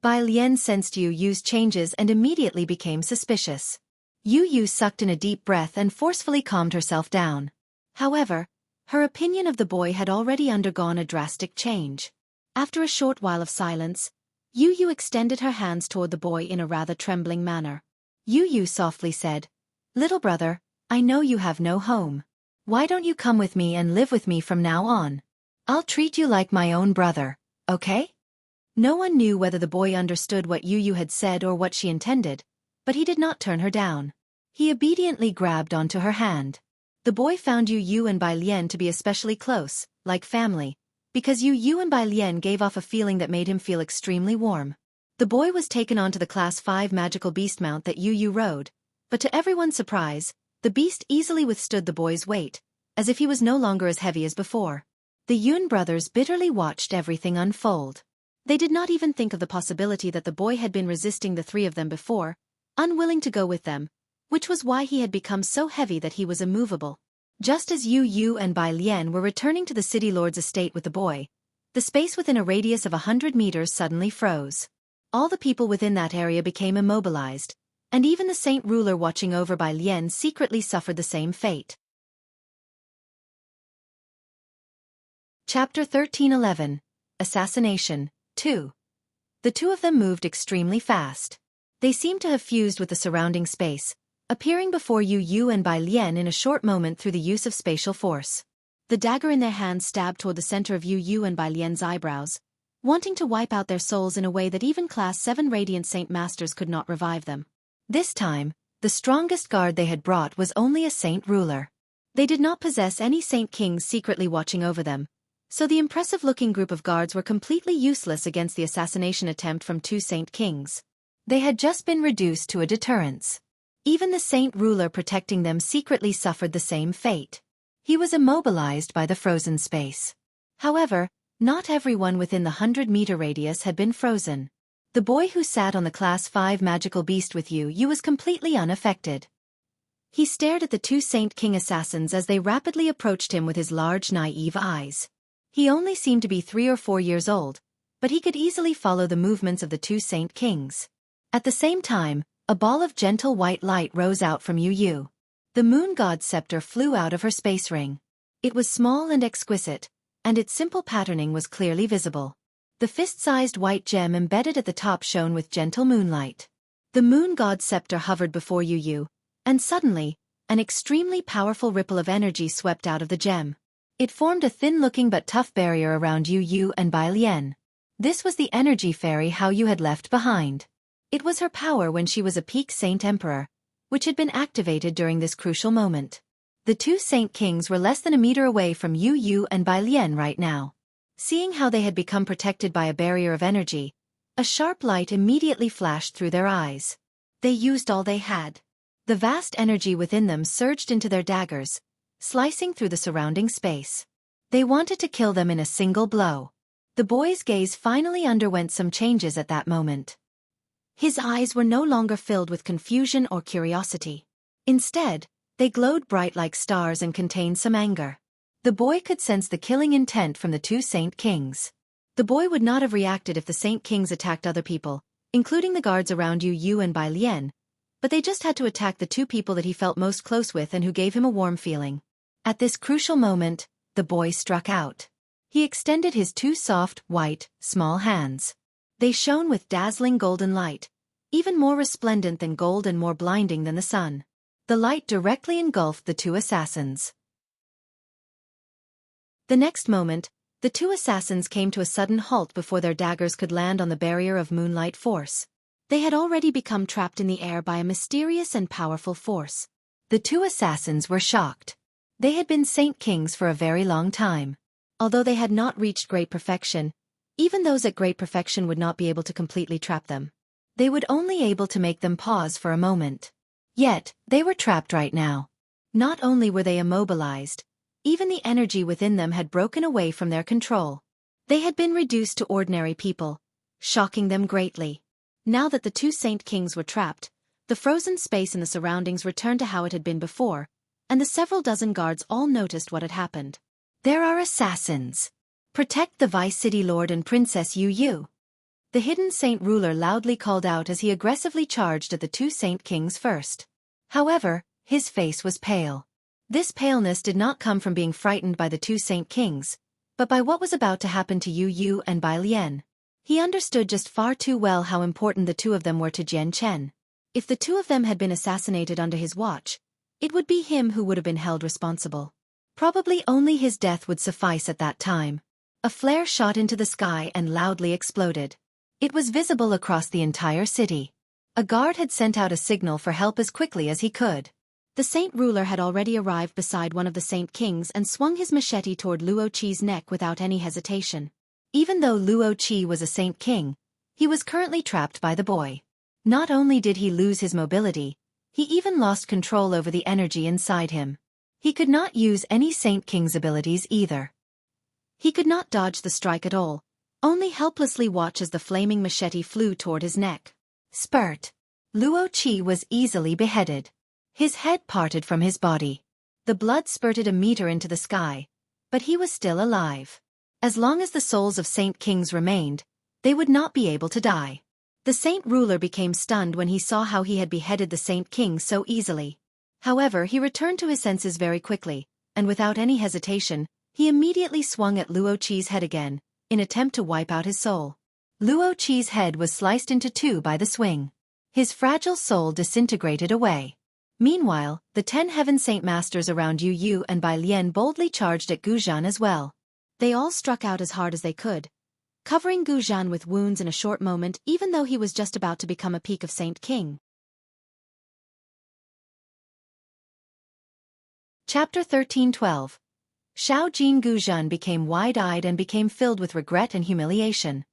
Bai Lian sensed Yu Yu's changes and immediately became suspicious. Yu Yu sucked in a deep breath and forcefully calmed herself down. However, her opinion of the boy had already undergone a drastic change. After a short while of silence, Yu Yu extended her hands toward the boy in a rather trembling manner. Yu Yu softly said, "Little brother, I know you have no home. Why don't you come with me and live with me from now on? I'll treat you like my own brother, okay?" No one knew whether the boy understood what Yu Yu had said or what she intended, but he did not turn her down. He obediently grabbed onto her hand. The boy found Yu Yu and Bai Lian to be especially close, like family, because Yu Yu and Bai Lian gave off a feeling that made him feel extremely warm. The boy was taken onto the Class 5 magical beast mount that Yu Yu rode, but to everyone's surprise, the beast easily withstood the boy's weight, as if he was no longer as heavy as before. The Yun brothers bitterly watched everything unfold. They did not even think of the possibility that the boy had been resisting the 3 of them before, unwilling to go with them, which was why he had become so heavy that he was immovable. Just as Yu Yu and Bai Lian were returning to the city lord's estate with the boy, the space within a radius of 100 meters suddenly froze. All the people within that area became immobilized, and even the saint ruler watching over Bai Lian secretly suffered the same fate. Chapter 1311. Assassination, 2. The 2 of them moved extremely fast. They seemed to have fused with the surrounding space, appearing before Yu Yu and Bai Lian in a short moment through the use of spatial force. The dagger in their hands stabbed toward the center of Yu Yu and Bai Lian's eyebrows, wanting to wipe out their souls in a way that even Class 7 Radiant Saint Masters could not revive them. This time, the strongest guard they had brought was only a saint ruler. They did not possess any saint kings secretly watching over them, so the impressive-looking group of guards were completely useless against the assassination attempt from 2 saint kings. They had just been reduced to a deterrence. Even the saint ruler protecting them secretly suffered the same fate. He was immobilized by the frozen space. However, not everyone within the 100-meter radius had been frozen. The boy who sat on the Class 5 magical beast with Yu Yu was completely unaffected. He stared at the 2 Saint King assassins as they rapidly approached him with his large naive eyes. He only seemed to be 3 or 4 years old, but he could easily follow the movements of the 2 Saint Kings. At the same time, a ball of gentle white light rose out from Yu Yu. The moon god's scepter flew out of her space ring. It was small and exquisite, and its simple patterning was clearly visible. The fist-sized white gem embedded at the top shone with gentle moonlight. The moon god's scepter hovered before Yu Yu, and suddenly, an extremely powerful ripple of energy swept out of the gem. It formed a thin-looking but tough barrier around Yu Yu and Bai Lian. This was the energy fairy Hao Yu had left behind. It was her power when she was a peak Saint Emperor, which had been activated during this crucial moment. The 2 Saint Kings were less than a meter away from Yu Yu and Bai Lian right now. Seeing how they had become protected by a barrier of energy, a sharp light immediately flashed through their eyes. They used all they had. The vast energy within them surged into their daggers, slicing through the surrounding space. They wanted to kill them in a single blow. The boy's gaze finally underwent some changes at that moment. His eyes were no longer filled with confusion or curiosity. Instead, they glowed bright like stars and contained some anger. The boy could sense the killing intent from the 2 Saint Kings. The boy would not have reacted if the Saint Kings attacked other people, including the guards around Yu and Bai Lian, but they just had to attack the two people that he felt most close with and who gave him a warm feeling. At this crucial moment, the boy struck out. He extended his two soft, white, small hands. They shone with dazzling golden light, even more resplendent than gold and more blinding than the sun. The light directly engulfed the two assassins. The next moment, the two assassins came to a sudden halt before their daggers could land on the barrier of moonlight force. They had already become trapped in the air by a mysterious and powerful force. The two assassins were shocked. They had been Saint Kings for a very long time. Although they had not reached great perfection, even those at great perfection would not be able to completely trap them. They would only able to make them pause for a moment. Yet, they were trapped right now. Not only were they immobilized, even the energy within them had broken away from their control. They had been reduced to ordinary people, shocking them greatly. Now that the two Saint Kings were trapped, the frozen space in the surroundings returned to how it had been before, and the several dozen guards all noticed what had happened. There are assassins. Protect the Vice City Lord and Princess Yu. The hidden Saint ruler loudly called out as he aggressively charged at the two Saint Kings first. However, his face was pale. This paleness did not come from being frightened by the two Saint Kings, but by what was about to happen to Yu and Bai Lian. He understood just far too well how important the two of them were to Jian Chen. If the two of them had been assassinated under his watch, it would be him who would have been held responsible. Probably only his death would suffice at that time. A flare shot into the sky and loudly exploded. It was visible across the entire city. A guard had sent out a signal for help as quickly as he could. The Saint ruler had already arrived beside one of the Saint Kings and swung his machete toward Luo Qi's neck without any hesitation. Even though Luo Qi was a Saint King, he was currently trapped by the boy. Not only did he lose his mobility, he even lost control over the energy inside him. He could not use any Saint King's abilities either. He could not dodge the strike at all, only helplessly watch as the flaming machete flew toward his neck. Spurt. Luo Qi was easily beheaded. His head parted from his body. The blood spurted a meter into the sky, but he was still alive. As long as the souls of Saint Kings remained, they would not be able to die. The Saint ruler became stunned when he saw how he had beheaded the Saint King so easily. However, he returned to his senses very quickly, and without any hesitation, he immediately swung at Luo Qi's head again, in attempt to wipe out his soul. Luo Qi's head was sliced into two by the swing. His fragile soul disintegrated away. Meanwhile, the 10 Heaven Saint Masters around Yu and Bai Lian boldly charged at Guzhan as well. They all struck out as hard as they could, covering Guzhan with wounds in a short moment even though he was just about to become a peak of Saint King. Chapter 13:12. Shao Jin Guzhan became wide-eyed and became filled with regret and humiliation.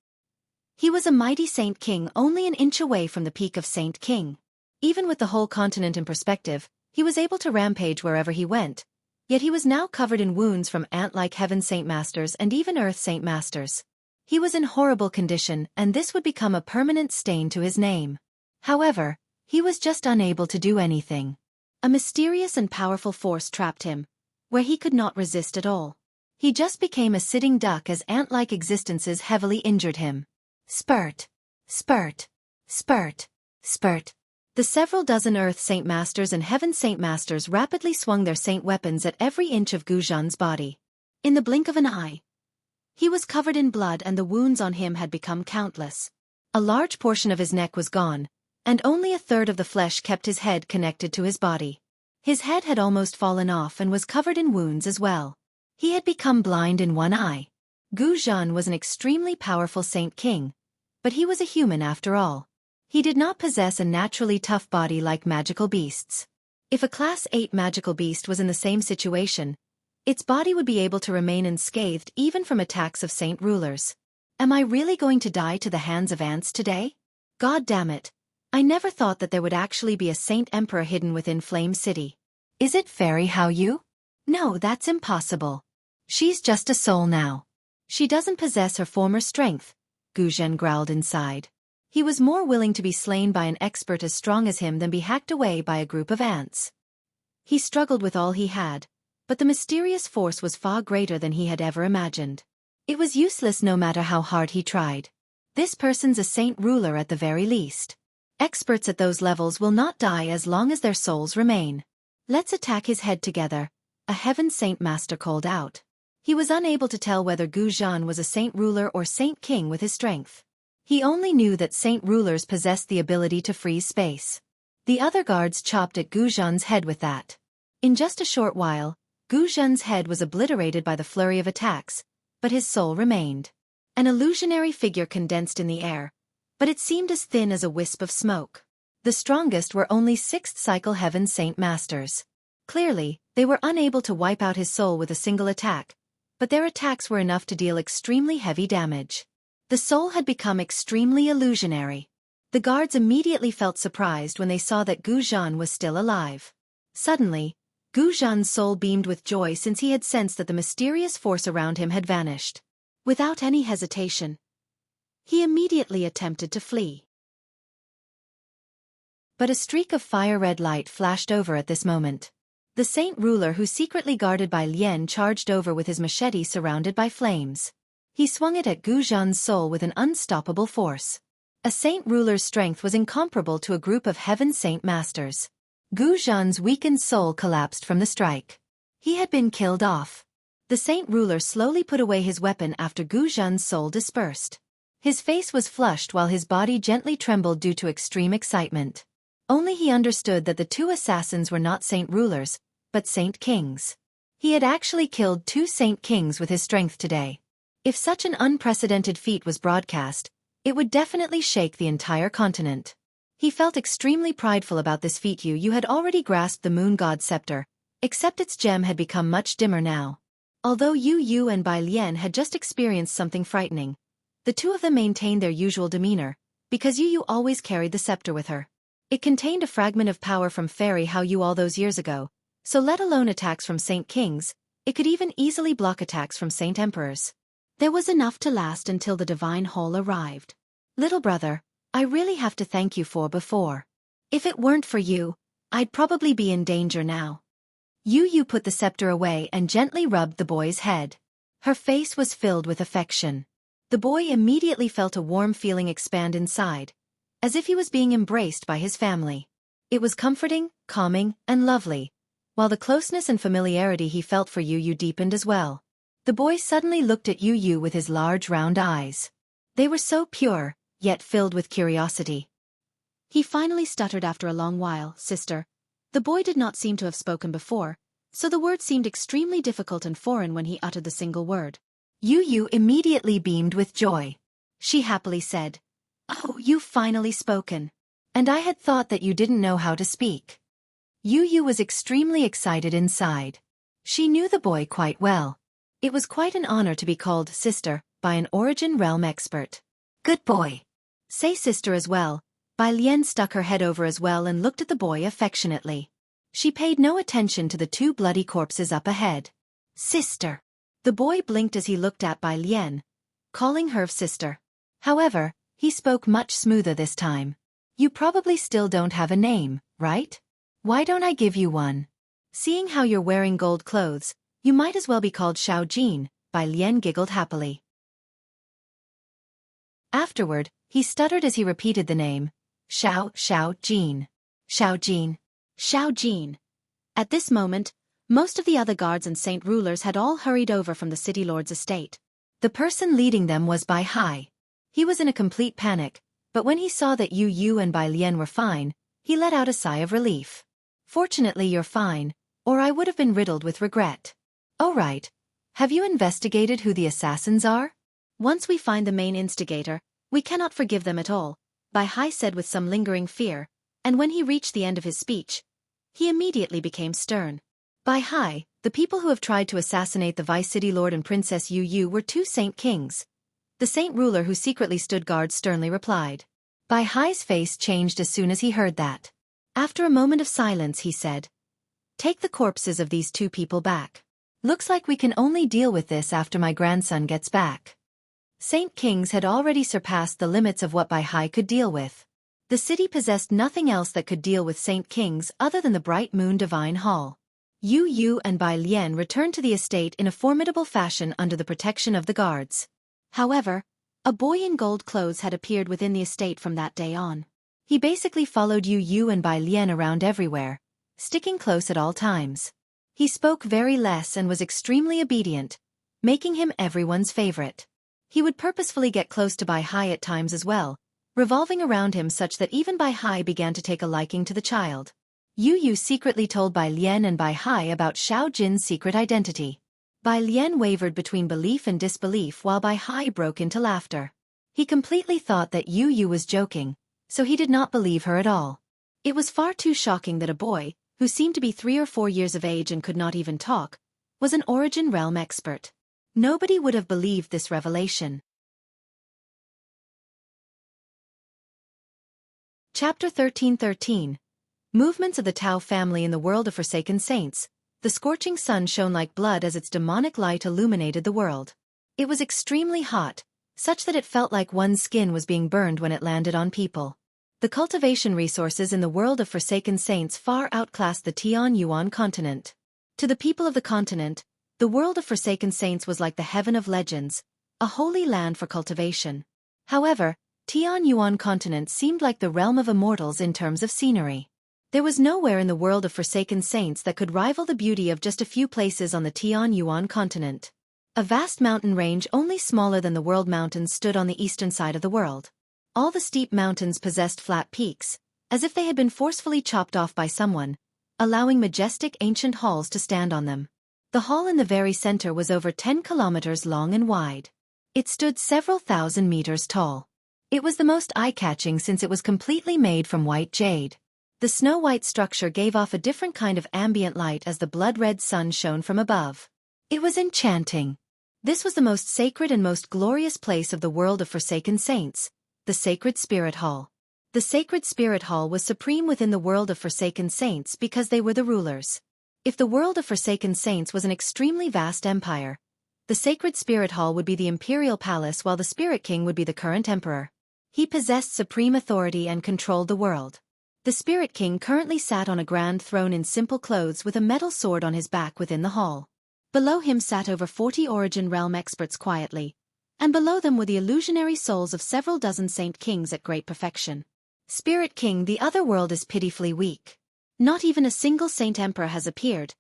He was a mighty Saint King only an inch away from the peak of Saint King. Even with the whole continent in perspective, he was able to rampage wherever he went, yet he was now covered in wounds from ant-like Heaven Saint Masters and even Earth Saint Masters. He was in horrible condition and this would become a permanent stain to his name. However, he was just unable to do anything. A mysterious and powerful force trapped him, where he could not resist at all. He just became a sitting duck as ant-like existences heavily injured him. Spurt. Spurt. Spurt. Spurt. The several dozen Earth Saint Masters and Heaven Saint Masters rapidly swung their saint weapons at every inch of Guzhan's body. In the blink of an eye, he was covered in blood and the wounds on him had become countless. A large portion of his neck was gone, and only a third of the flesh kept his head connected to his body. His head had almost fallen off and was covered in wounds as well. He had become blind in one eye. Guzhan was an extremely powerful Saint King, but he was a human after all. He did not possess a naturally tough body like magical beasts. If a Class 8 magical beast was in the same situation, its body would be able to remain unscathed even from attacks of saint rulers. Am I really going to die to the hands of ants today? God damn it. I never thought that there would actually be a saint emperor hidden within Flame City. Is it Fairy Hao Yu? No, that's impossible. She's just a soul now. She doesn't possess her former strength, Guzhan growled inside. He was more willing to be slain by an expert as strong as him than be hacked away by a group of ants. He struggled with all he had, but the mysterious force was far greater than he had ever imagined. It was useless no matter how hard he tried. This person's a saint ruler at the very least. Experts at those levels will not die as long as their souls remain. Let's attack his head together, a heaven saint master called out. He was unable to tell whether Gu Zhan was a saint ruler or saint king with his strength. He only knew that saint rulers possessed the ability to freeze space. The other guards chopped at Gu Zhan's head with that. In just a short while, Gu Zhan's head was obliterated by the flurry of attacks, but his soul remained. An illusionary figure condensed in the air, but it seemed as thin as a wisp of smoke. The strongest were only sixth cycle heaven saint masters. Clearly, they were unable to wipe out his soul with a single attack, but their attacks were enough to deal extremely heavy damage. The soul had become extremely illusionary. The guards immediately felt surprised when they saw that Gu Zhan was still alive. Suddenly, Gu Zhan's soul beamed with joy since he had sensed that the mysterious force around him had vanished. Without any hesitation, he immediately attempted to flee. But a streak of fire-red light flashed over at this moment. The saint ruler who secretly guarded Bai Lian charged over with his machete surrounded by flames. He swung it at Gu Zhan's soul with an unstoppable force. A saint ruler's strength was incomparable to a group of heaven saint masters. Gu Zhan's weakened soul collapsed from the strike. He had been killed off. The saint ruler slowly put away his weapon after Gu Zhan's soul dispersed. His face was flushed while his body gently trembled due to extreme excitement. Only he understood that the two assassins were not saint rulers, but saint kings. He had actually killed two saint kings with his strength today. If such an unprecedented feat was broadcast, it would definitely shake the entire continent. He felt extremely prideful about this feat. You had already grasped the moon god's scepter, except its gem had become much dimmer now. Although Yu and Bai Lian had just experienced something frightening, the two of them maintained their usual demeanor, because Yu always carried the scepter with her. It contained a fragment of power from Fairy Hao Yu all those years ago, so let alone attacks from saint kings, it could even easily block attacks from saint emperors. There was enough to last until the divine hall arrived. Little brother, I really have to thank you for before. If it weren't for you, I'd probably be in danger now. Yu put the scepter away and gently rubbed the boy's head. Her face was filled with affection. The boy immediately felt a warm feeling expand inside, as if he was being embraced by his family. It was comforting, calming, and lovely, while the closeness and familiarity he felt for Yu deepened as well. The boy suddenly looked at Yu with his large round eyes. They were so pure, yet filled with curiosity. He finally stuttered after a long while, "Sister." The boy did not seem to have spoken before, so the word seemed extremely difficult and foreign when he uttered the single word. Yu immediately beamed with joy. She happily said, "Oh, you've finally spoken. And I had thought that you didn't know how to speak." Yu was extremely excited inside. She knew the boy quite well. It was quite an honor to be called sister by an Origin Realm expert. "Good boy. Say sister as well." Bai Lian stuck her head over as well and looked at the boy affectionately. She paid no attention to the two bloody corpses up ahead. "Sister." The boy blinked as he looked at Bai Lian, calling her sister. However, he spoke much smoother this time. "You probably still don't have a name, right? Why don't I give you one? Seeing how you're wearing gold clothes, you might as well be called Xiao Jin." Bai Lian giggled happily. Afterward, he stuttered as he repeated the name. Xiao Jin. Xiao Jin. Xiao Jin. At this moment, most of the other guards and saint rulers had all hurried over from the city lord's estate. The person leading them was Bai Hai. He was in a complete panic, but when he saw that Yu and Bai Lian were fine, he let out a sigh of relief. "Fortunately you're fine, or I would have been riddled with regret." "Oh right. Have you investigated who the assassins are?" "Once we find the main instigator, we cannot forgive them at all," Bai Hai said with some lingering fear, and when he reached the end of his speech, he immediately became stern. "Bai Hai, the people who have tried to assassinate the Vice City Lord and Princess Yu were two saint kings." The saint ruler who secretly stood guard sternly replied. Bai Hai's face changed as soon as he heard that. After a moment of silence he said, "Take the corpses of these two people back. Looks like we can only deal with this after my grandson gets back." Saint Kings had already surpassed the limits of what Bai Hai could deal with. The city possessed nothing else that could deal with Saint Kings other than the Bright Moon Divine Hall. Yu Yu and Bai Lian returned to the estate in a formidable fashion under the protection of the guards. However, a boy in gold clothes had appeared within the estate from that day on. He basically followed Yu Yu and Bai Lian around everywhere, sticking close at all times. He spoke very less and was extremely obedient, making him everyone's favorite. He would purposefully get close to Bai Hai at times as well, revolving around him such that even Bai Hai began to take a liking to the child. Yu Yu secretly told Bai Lian and Bai Hai about Xiao Jin's secret identity. Bai Lian wavered between belief and disbelief while Bai Hai broke into laughter. He completely thought that Yu Yu was joking, so he did not believe her at all. It was far too shocking that a boy, who seemed to be 3 or 4 years of age and could not even talk, was an Origin Realm expert. Nobody would have believed this revelation. Chapter 13:13. Movements of the Tao family in the world of Forsaken Saints. The scorching sun shone like blood as its demonic light illuminated the world. It was extremely hot, such that it felt like one's skin was being burned when it landed on people. The cultivation resources in the world of Forsaken Saints far outclassed the Tian Yuan continent. To the people of the continent, the world of Forsaken Saints was like the heaven of legends, a holy land for cultivation. However, Tian Yuan continent seemed like the realm of immortals in terms of scenery. There was nowhere in the world of Forsaken Saints that could rival the beauty of just a few places on the Tian Yuan continent. A vast mountain range only smaller than the World Mountains stood on the eastern side of the world. All the steep mountains possessed flat peaks, as if they had been forcefully chopped off by someone, allowing majestic ancient halls to stand on them. The hall in the very center was over 10 kilometers long and wide. It stood several thousand meters tall. It was the most eye-catching since it was completely made from white jade. The snow-white structure gave off a different kind of ambient light as the blood-red sun shone from above. It was enchanting. This was the most sacred and most glorious place of the world of Forsaken Saints, the Sacred Spirit Hall. The Sacred Spirit Hall was supreme within the world of Forsaken Saints because they were the rulers. If the world of Forsaken Saints was an extremely vast empire, the Sacred Spirit Hall would be the imperial palace while the Spirit King would be the current emperor. He possessed supreme authority and controlled the world. The Spirit King currently sat on a grand throne in simple clothes with a metal sword on his back within the hall. Below him sat over 40 Origin Realm experts quietly, and below them were the illusionary souls of several dozen Saint Kings at great perfection. Spirit King, the other world is pitifully weak. Not even a single Saint Emperor has appeared.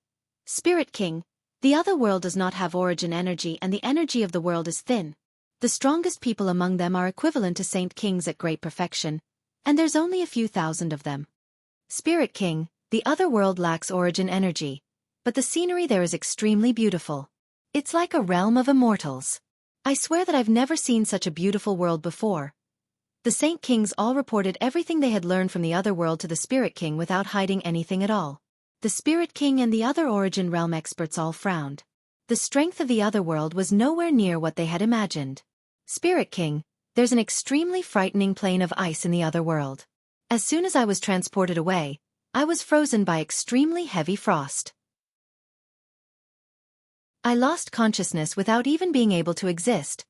Spirit King, the other world does not have origin energy and the energy of the world is thin. The strongest people among them are equivalent to Saint Kings at great perfection, and there's only a few thousand of them. Spirit King, the other world lacks origin energy, but the scenery there is extremely beautiful. It's like a realm of immortals. I swear that I've never seen such a beautiful world before. The Saint Kings all reported everything they had learned from the other world to the Spirit King without hiding anything at all. The Spirit King and the other Origin Realm experts all frowned. The strength of the other world was nowhere near what they had imagined. Spirit King, there's an extremely frightening plane of ice in the other world. As soon as I was transported away, I was frozen by extremely heavy frost. I lost consciousness without even being able to exist.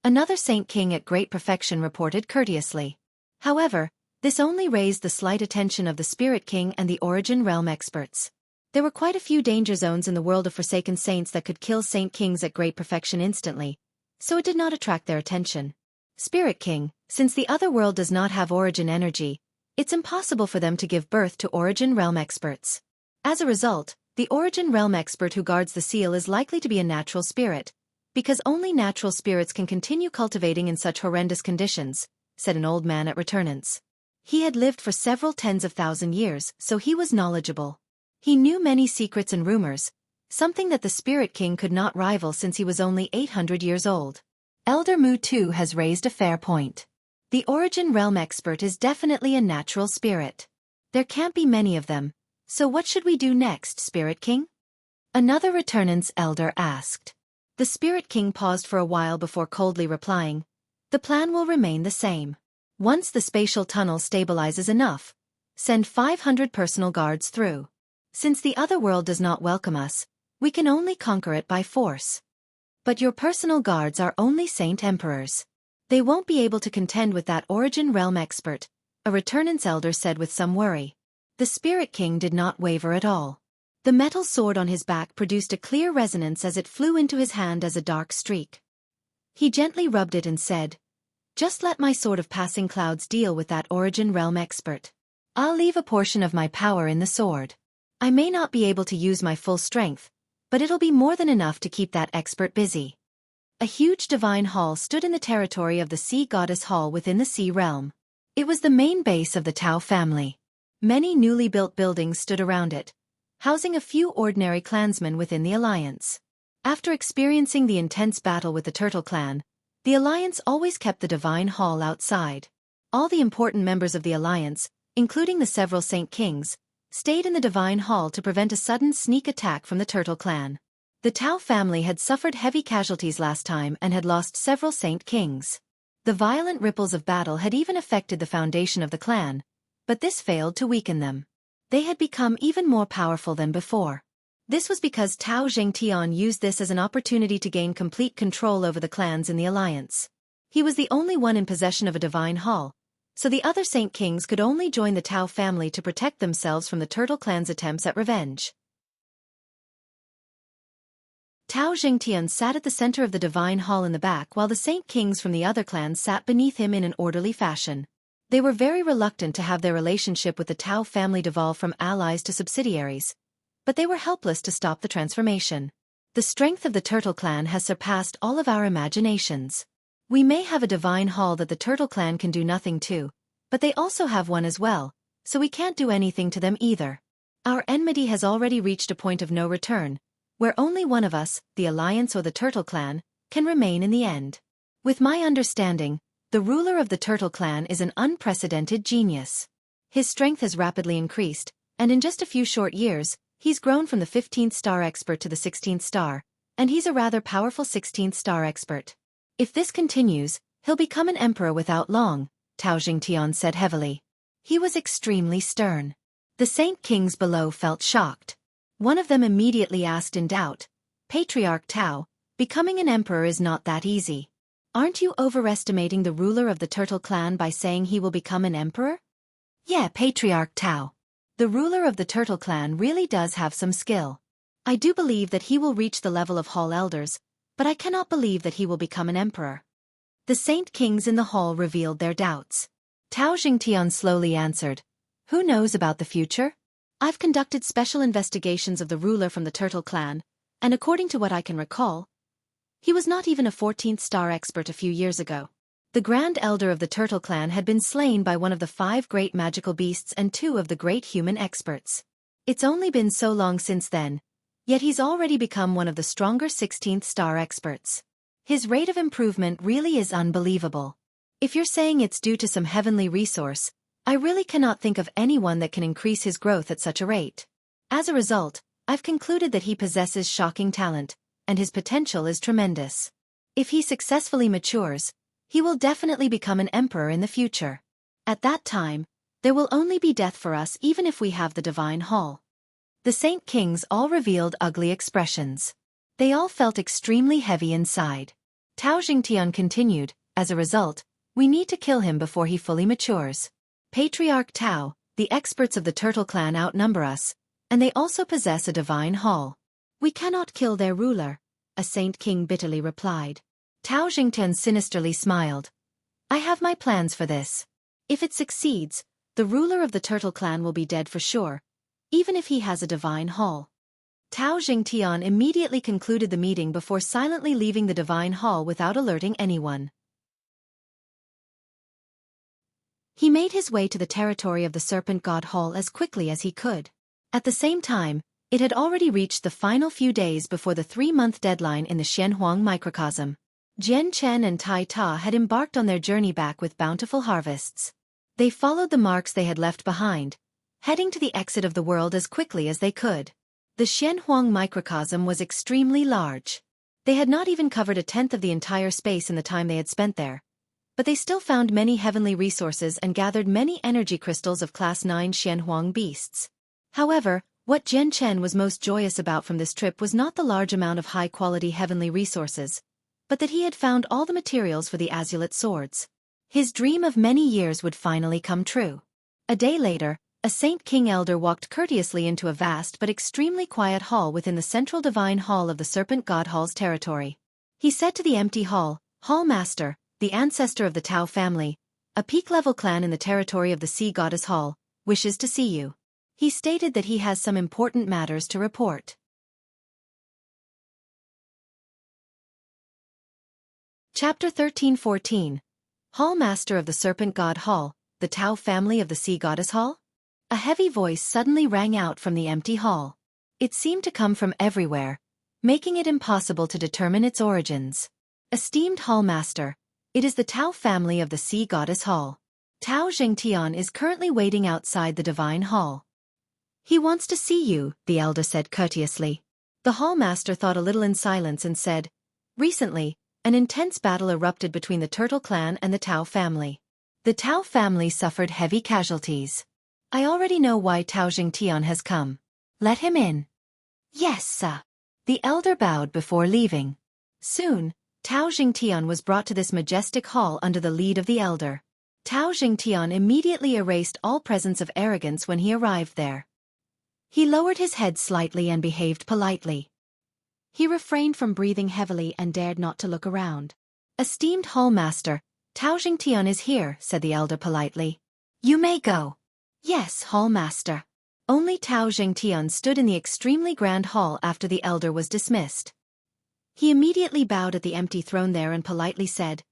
Another Saint King at great perfection reported courteously. However, this only raised the slight attention of the Spirit King and the Origin Realm experts. There were quite a few danger zones in the world of Forsaken Saints that could kill Saint Kings at great perfection instantly, so it did not attract their attention. Spirit King, since the other world does not have origin energy, it's impossible for them to give birth to Origin Realm experts. As a result, the Origin Realm expert who guards the seal is likely to be a natural spirit, because only natural spirits can continue cultivating in such horrendous conditions, said an old man at returnance. He had lived for several tens of thousand years, so he was knowledgeable. He knew many secrets and rumors, something that the Spirit King could not rival since he was only 800 years old. Elder Mu too has raised a fair point. The Origin Realm expert is definitely a natural spirit. There can't be many of them, so what should we do next, Spirit King? Another returnance elder asked. The Spirit King paused for a while before coldly replying, "The plan will remain the same. Once the spatial tunnel stabilizes enough, send 500 personal guards through. Since the other world does not welcome us, we can only conquer it by force. But your personal guards are only Saint Emperors. They won't be able to contend with that Origin Realm expert," a returnance elder said with some worry. The Spirit King did not waver at all. The metal sword on his back produced a clear resonance as it flew into his hand as a dark streak. He gently rubbed it and said, "Just let my sword of passing clouds deal with that origin realm expert. I'll leave a portion of my power in the sword. I may not be able to use my full strength, but it'll be more than enough to keep that expert busy." A huge divine hall stood in the territory of the sea goddess hall within the sea realm. It was the main base of the Tao family. Many newly built buildings stood around it, housing a few ordinary clansmen within the alliance. After experiencing the intense battle with the Turtle Clan, the alliance always kept the divine hall outside. All the important members of the alliance, including the several Saint Kings, stayed in the divine hall to prevent a sudden sneak attack from the Turtle Clan. The Tao family had suffered heavy casualties last time and had lost several Saint Kings. The violent ripples of battle had even affected the foundation of the clan, but this failed to weaken them. They had become even more powerful than before. This was because Tao Zhengtian used this as an opportunity to gain complete control over the clans in the alliance. He was the only one in possession of a divine hall, so the other Saint Kings could only join the Tao family to protect themselves from the Turtle Clan's attempts at revenge. Tao Zhengtian sat at the center of the divine hall in the back while the Saint Kings from the other clans sat beneath him in an orderly fashion. They were very reluctant to have their relationship with the Tao family devolve from allies to subsidiaries, but they were helpless to stop the transformation. The strength of the Turtle Clan has surpassed all of our imaginations. We may have a divine hall that the Turtle Clan can do nothing to, but they also have one as well, so we can't do anything to them either. Our enmity has already reached a point of no return, where only one of us, the Alliance or the Turtle Clan, can remain in the end. With my understanding, the ruler of the Turtle Clan is an unprecedented genius. His strength has rapidly increased, and in just a few short years, he's grown from the 15th star expert to the 16th star, and he's a rather powerful 16th star expert. If this continues, he'll become an emperor without long, Tao Jingtian said heavily. He was extremely stern. The Saint Kings below felt shocked. One of them immediately asked in doubt, "Patriarch Tao, becoming an emperor is not that easy. Aren't you overestimating the ruler of the Turtle Clan by saying he will become an emperor?" "Yeah, Patriarch Tao. The ruler of the Turtle Clan really does have some skill. I do believe that he will reach the level of Hall Elders, but I cannot believe that he will become an emperor." The Saint Kings in the hall revealed their doubts. Tao Jingtian slowly answered, "Who knows about the future? I've conducted special investigations of the ruler from the Turtle Clan, and according to what I can recall, he was not even a 14th star expert a few years ago. The Grand Elder of the Turtle Clan had been slain by one of the 5 great magical beasts and 2 of the great human experts. It's only been so long since then, yet he's already become one of the stronger 16th star experts. His rate of improvement really is unbelievable. If you're saying it's due to some heavenly resource, I really cannot think of anyone that can increase his growth at such a rate. As a result, I've concluded that he possesses shocking talent, and his potential is tremendous. If he successfully matures, he will definitely become an emperor in the future. At that time, there will only be death for us even if we have the divine hall." The Saint Kings all revealed ugly expressions. They all felt extremely heavy inside. Tao Jingtian continued, "As a result, we need to kill him before he fully matures. Patriarch Tao, the experts of the Turtle Clan outnumber us, and they also possess a divine hall. We cannot kill their ruler," a Saint King bitterly replied. Tao Jingtian sinisterly smiled. "I have my plans for this. If it succeeds, the ruler of the Turtle Clan will be dead for sure, even if he has a divine hall." Tao Jingtian immediately concluded the meeting before silently leaving the divine hall without alerting anyone. He made his way to the territory of the Serpent God Hall as quickly as he could. At the same time, it had already reached the final few days before the 3-month deadline in the Xianhuang microcosm. Jian Chen and Tai Ta had embarked on their journey back with bountiful harvests. They followed the marks they had left behind, heading to the exit of the world as quickly as they could. The Xianhuang microcosm was extremely large. They had not even covered a tenth of the entire space in the time they had spent there, but they still found many heavenly resources and gathered many energy crystals of Class 9 Xianhuang beasts. However, what Jian Chen was most joyous about from this trip was not the large amount of high-quality heavenly resources, but that he had found all the materials for the azulate swords. His dream of many years would finally come true. A day later, A Saint King elder walked courteously into a vast but extremely quiet hall within the central divine hall of the Serpent God Hall's territory. He said to the empty hall, "Hall Master, the ancestor of the Tao family, a peak-level clan in the territory of the Sea Goddess Hall, wishes to see you." He stated that he has some important matters to report. Chapter 13-14. Hall Master of the Serpent God Hall, the Tao family of the Sea Goddess Hall? A heavy voice suddenly rang out from the empty hall. It seemed to come from everywhere, making it impossible to determine its origins. Esteemed Hall Master, it is the Tao family of the Sea Goddess Hall. Tao Zhengtian is currently waiting outside the divine hall. He wants to see you, the elder said courteously. The Hall Master thought a little in silence and said, "Recently, an intense battle erupted between the Turtle Clan and the Tao family. The Tao family suffered heavy casualties. I already know why Tao Zhengtian has come. Let him in." "Yes, sir." The elder bowed before leaving. Soon, Tao Zhengtian was brought to this majestic hall under the lead of the elder. Tao Zhengtian immediately erased all presence of arrogance when he arrived there. He lowered his head slightly and behaved politely. He refrained from breathing heavily and dared not to look around. "Esteemed Hall Master, Tao Zhengtian is here," said the elder politely. "You may go." "Yes, Hall Master." Only Tao Zhengtian stood in the extremely grand hall after the elder was dismissed. He immediately bowed at the empty throne there and politely said,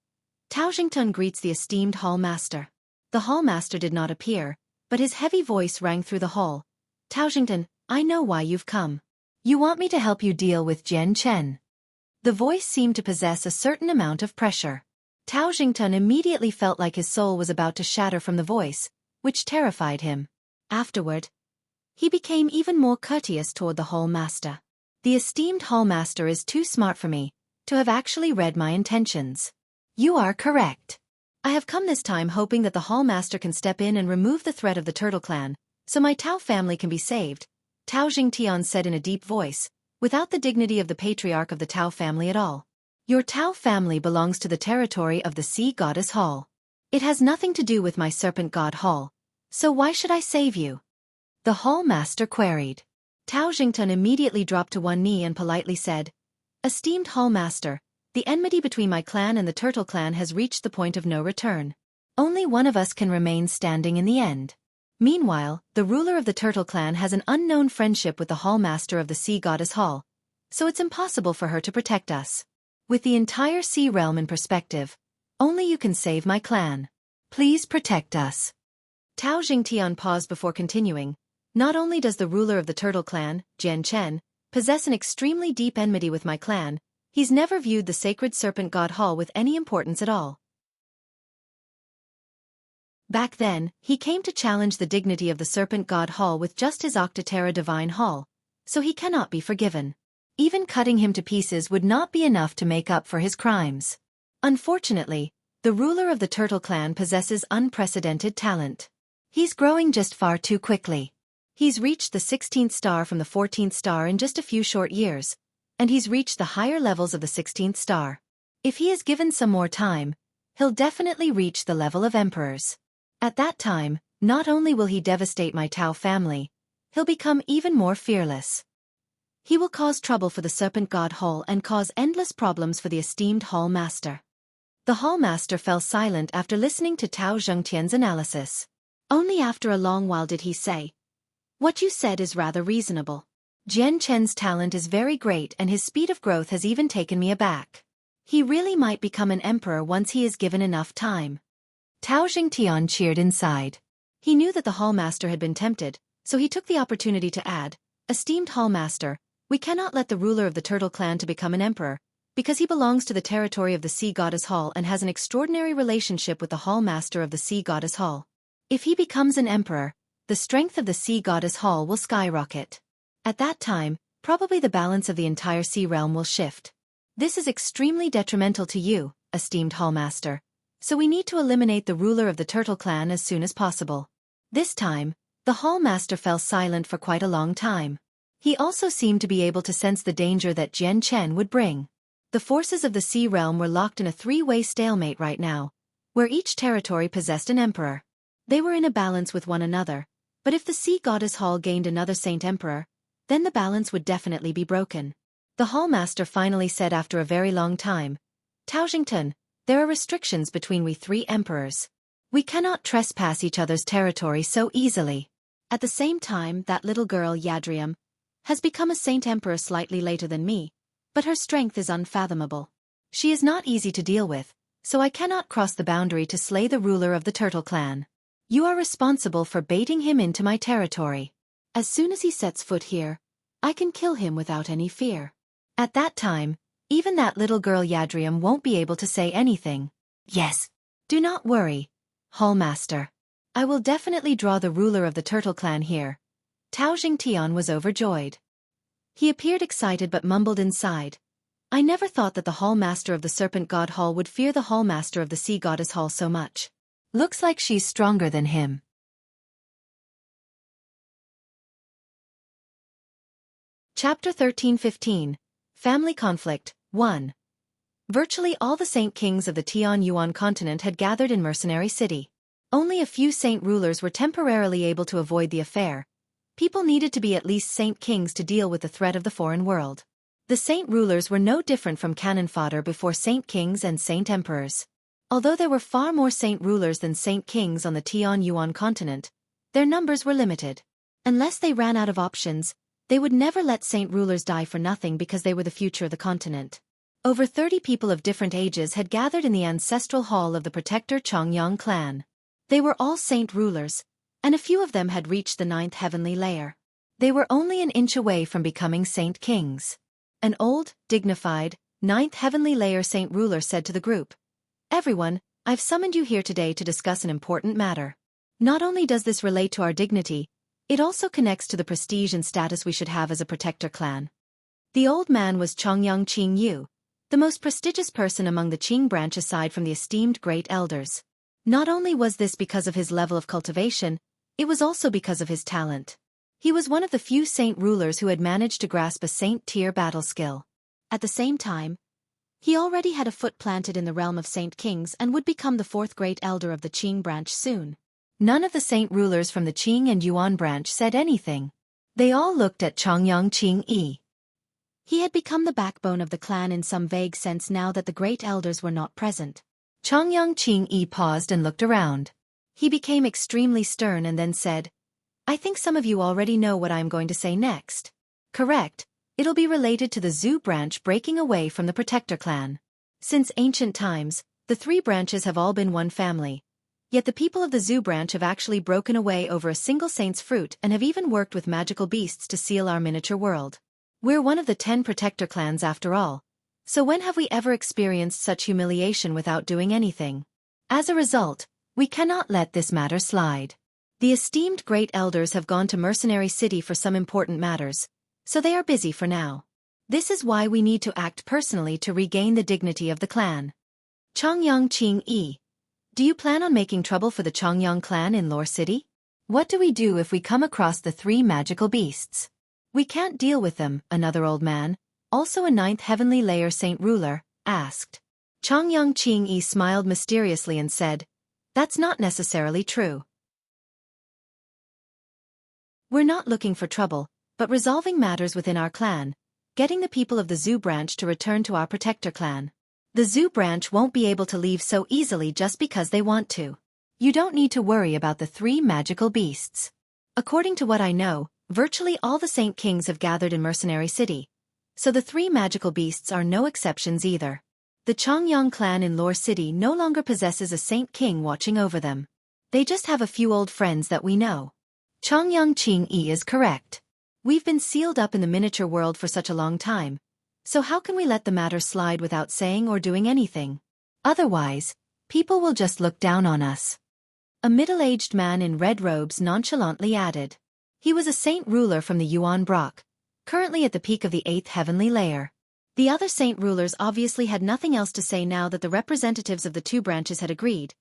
"Tao Zhengtian greets the esteemed Hall Master." The Hall Master did not appear, but his heavy voice rang through the hall. "Tao Zhengtian, I know why you've come. You want me to help you deal with Jian Chen." The voice seemed to possess a certain amount of pressure. Tao Zhengtian immediately felt like his soul was about to shatter from the voice, which terrified him. Afterward, he became even more courteous toward the Hall Master. "The esteemed Hall Master is too smart for me to have actually read my intentions." "You are correct. I have come this time hoping that the Hall Master can step in and remove the threat of the Turtle Clan, so my Tao family can be saved," Tao Zhengtian said in a deep voice, without the dignity of the patriarch of the Tao family at all. "Your Tao family belongs to the territory of the Sea Goddess Hall. It has nothing to do with my Serpent God Hall, so why should I save you?" The Hall Master queried. Tao Zhengtian immediately dropped to one knee and politely said, "Esteemed Hall Master, the enmity between my clan and the Turtle Clan has reached the point of no return. Only one of us can remain standing in the end. Meanwhile, the ruler of the Turtle Clan has an unknown friendship with the Hall Master of the Sea Goddess Hall, so it's impossible for her to protect us. With the entire sea realm in perspective, only you can save my clan. Please protect us." Tao Zhengtian paused before continuing. "Not only does the ruler of the Turtle Clan, Jian Chen, possess an extremely deep enmity with my clan, he's never viewed the sacred Serpent God Hall with any importance at all. Back then, he came to challenge the dignity of the Serpent God Hall with just his Octaterra Divine Hall, so he cannot be forgiven. Even cutting him to pieces would not be enough to make up for his crimes. Unfortunately, the ruler of the Turtle Clan possesses unprecedented talent. He's growing just far too quickly. He's reached the 16th star from the 14th star in just a few short years, and he's reached the higher levels of the 16th star. If he is given some more time, he'll definitely reach the level of emperors. At that time, not only will he devastate my Tao family, he'll become even more fearless. He will cause trouble for the Serpent God Hall and cause endless problems for the esteemed Hall Master." The Hall Master fell silent after listening to Tao Zhengtian's analysis. Only after a long while did he say, "What you said is rather reasonable. Jian Chen's talent is very great and his speed of growth has even taken me aback. He really might become an emperor once he is given enough time." Tao Zhengtian cheered inside. He knew that the Hall Master had been tempted, so he took the opportunity to add, "Esteemed Hall Master, we cannot let the ruler of the Turtle Clan to become an emperor, because he belongs to the territory of the Sea Goddess Hall and has an extraordinary relationship with the Hall Master of the Sea Goddess Hall. If he becomes an emperor, the strength of the Sea Goddess Hall will skyrocket. At that time, probably the balance of the entire sea realm will shift. This is extremely detrimental to you, esteemed Hall Master, so we need to eliminate the ruler of the Turtle Clan as soon as possible." This time, the Hall Master fell silent for quite a long time. He also seemed to be able to sense the danger that Jian Chen would bring. The forces of the sea realm were locked in a three-way stalemate right now, where each territory possessed an emperor. They were in a balance with one another, But if the sea goddess hall gained another saint emperor, then the balance would definitely be broken. The hallmaster finally said after a very long time, Taoxington, there are restrictions between we three emperors. We cannot trespass each other's territory so easily. At the same time, that little girl Yadrium has become a saint emperor slightly later than me, but her strength is unfathomable. She is not easy to deal with, so I cannot cross the boundary to slay the ruler of the turtle clan. You are responsible for baiting him into my territory. As soon as he sets foot here, I can kill him without any fear. At that time, even that little girl Yadrium won't be able to say anything. Yes. Do not worry, Hallmaster. I will definitely draw the ruler of the turtle clan here. Tao Jingtian was overjoyed. He appeared excited but mumbled inside. I never thought that the hallmaster of the serpent god hall would fear the hallmaster of the sea goddess hall so much. Looks like she's stronger than him. Chapter 13-15. Family Conflict, 1. Virtually all the saint kings of the Tian-Yuan continent had gathered in Mercenary City. Only a few saint rulers were temporarily able to avoid the affair. People needed to be at least saint kings to deal with the threat of the foreign world. The saint rulers were no different from cannon fodder before saint kings and saint emperors. Although there were far more saint rulers than saint kings on the Tian-Yuan continent, their numbers were limited. Unless they ran out of options, they would never let saint rulers die for nothing because they were the future of the continent. Over 30 people of different ages had gathered in the ancestral hall of the protector Chongyang clan. They were all saint rulers, and a few of them had reached the 9th heavenly layer. They were only an inch away from becoming saint kings. An old, dignified, 9th heavenly layer saint ruler said to the group, "Everyone, I've summoned you here today to discuss an important matter. Not only does this relate to our dignity, it also connects to the prestige and status we should have as a protector clan." The old man was Chongyang Qing Yu, the most prestigious person among the Qing branch aside from the esteemed great elders. Not only was this because of his level of cultivation, it was also because of his talent. He was one of the few saint rulers who had managed to grasp a saint-tier battle skill. At the same time, he already had a foot planted in the realm of saint kings and would become the 4th great elder of the Qing branch soon. None of the saint rulers from the Qing and Yuan branch said anything. They all looked at Chongyang Qing Yi. He had become the backbone of the clan in some vague sense now that the great elders were not present. Chongyang Qing Yi paused and looked around. He became extremely stern and then said, "I think some of you already know what I am going to say next. Correct, it'll be related to the Zhu branch breaking away from the protector clan. Since ancient times, the 3 branches have all been one family. Yet the people of the Zhu branch have actually broken away over a single saint's fruit and have even worked with magical beasts to seal our miniature world. We're one of the 10 protector clans after all. So when have we ever experienced such humiliation without doing anything? As a result, we cannot let this matter slide. The esteemed great elders have gone to Mercenary City for some important matters, so they are busy for now. This is why we need to act personally to regain the dignity of the clan." Chongyang Qing Yi. Do you plan on making trouble for the Chongyang clan in Lore City? What do we do if we come across the 3 magical beasts? We can't deal with them, another old man, also a 9th heavenly layer saint ruler, asked. Chongyang Qing Yi smiled mysteriously and said, "That's not necessarily true. We're not looking for trouble, but resolving matters within our clan, getting the people of the Zhu branch to return to our protector clan. The Zhu branch won't be able to leave so easily just because they want to. You don't need to worry about the 3 magical beasts. According to what I know, virtually all the saint kings have gathered in Mercenary City, so the 3 magical beasts are no exceptions either. The Chongyang clan in Lore City no longer possesses a saint king watching over them. They just have a few old friends that we know." Chongyang Qing Yi is correct. We've been sealed up in the miniature world for such a long time, so how can we let the matter slide without saying or doing anything? Otherwise, people will just look down on us. A middle-aged man in red robes nonchalantly added. He was a saint ruler from the Yuan Brock, currently at the peak of the 8th heavenly layer. The other saint rulers obviously had nothing else to say now that the representatives of the 2 branches had agreed,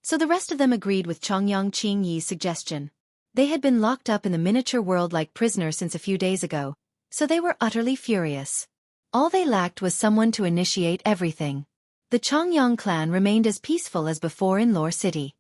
so the rest of them agreed with Chongyang Qing Yi's suggestion. They had been locked up in the miniature world like prisoners since a few days ago, so they were utterly furious. All they lacked was someone to initiate everything. The Chongyang clan remained as peaceful as before in Lore City.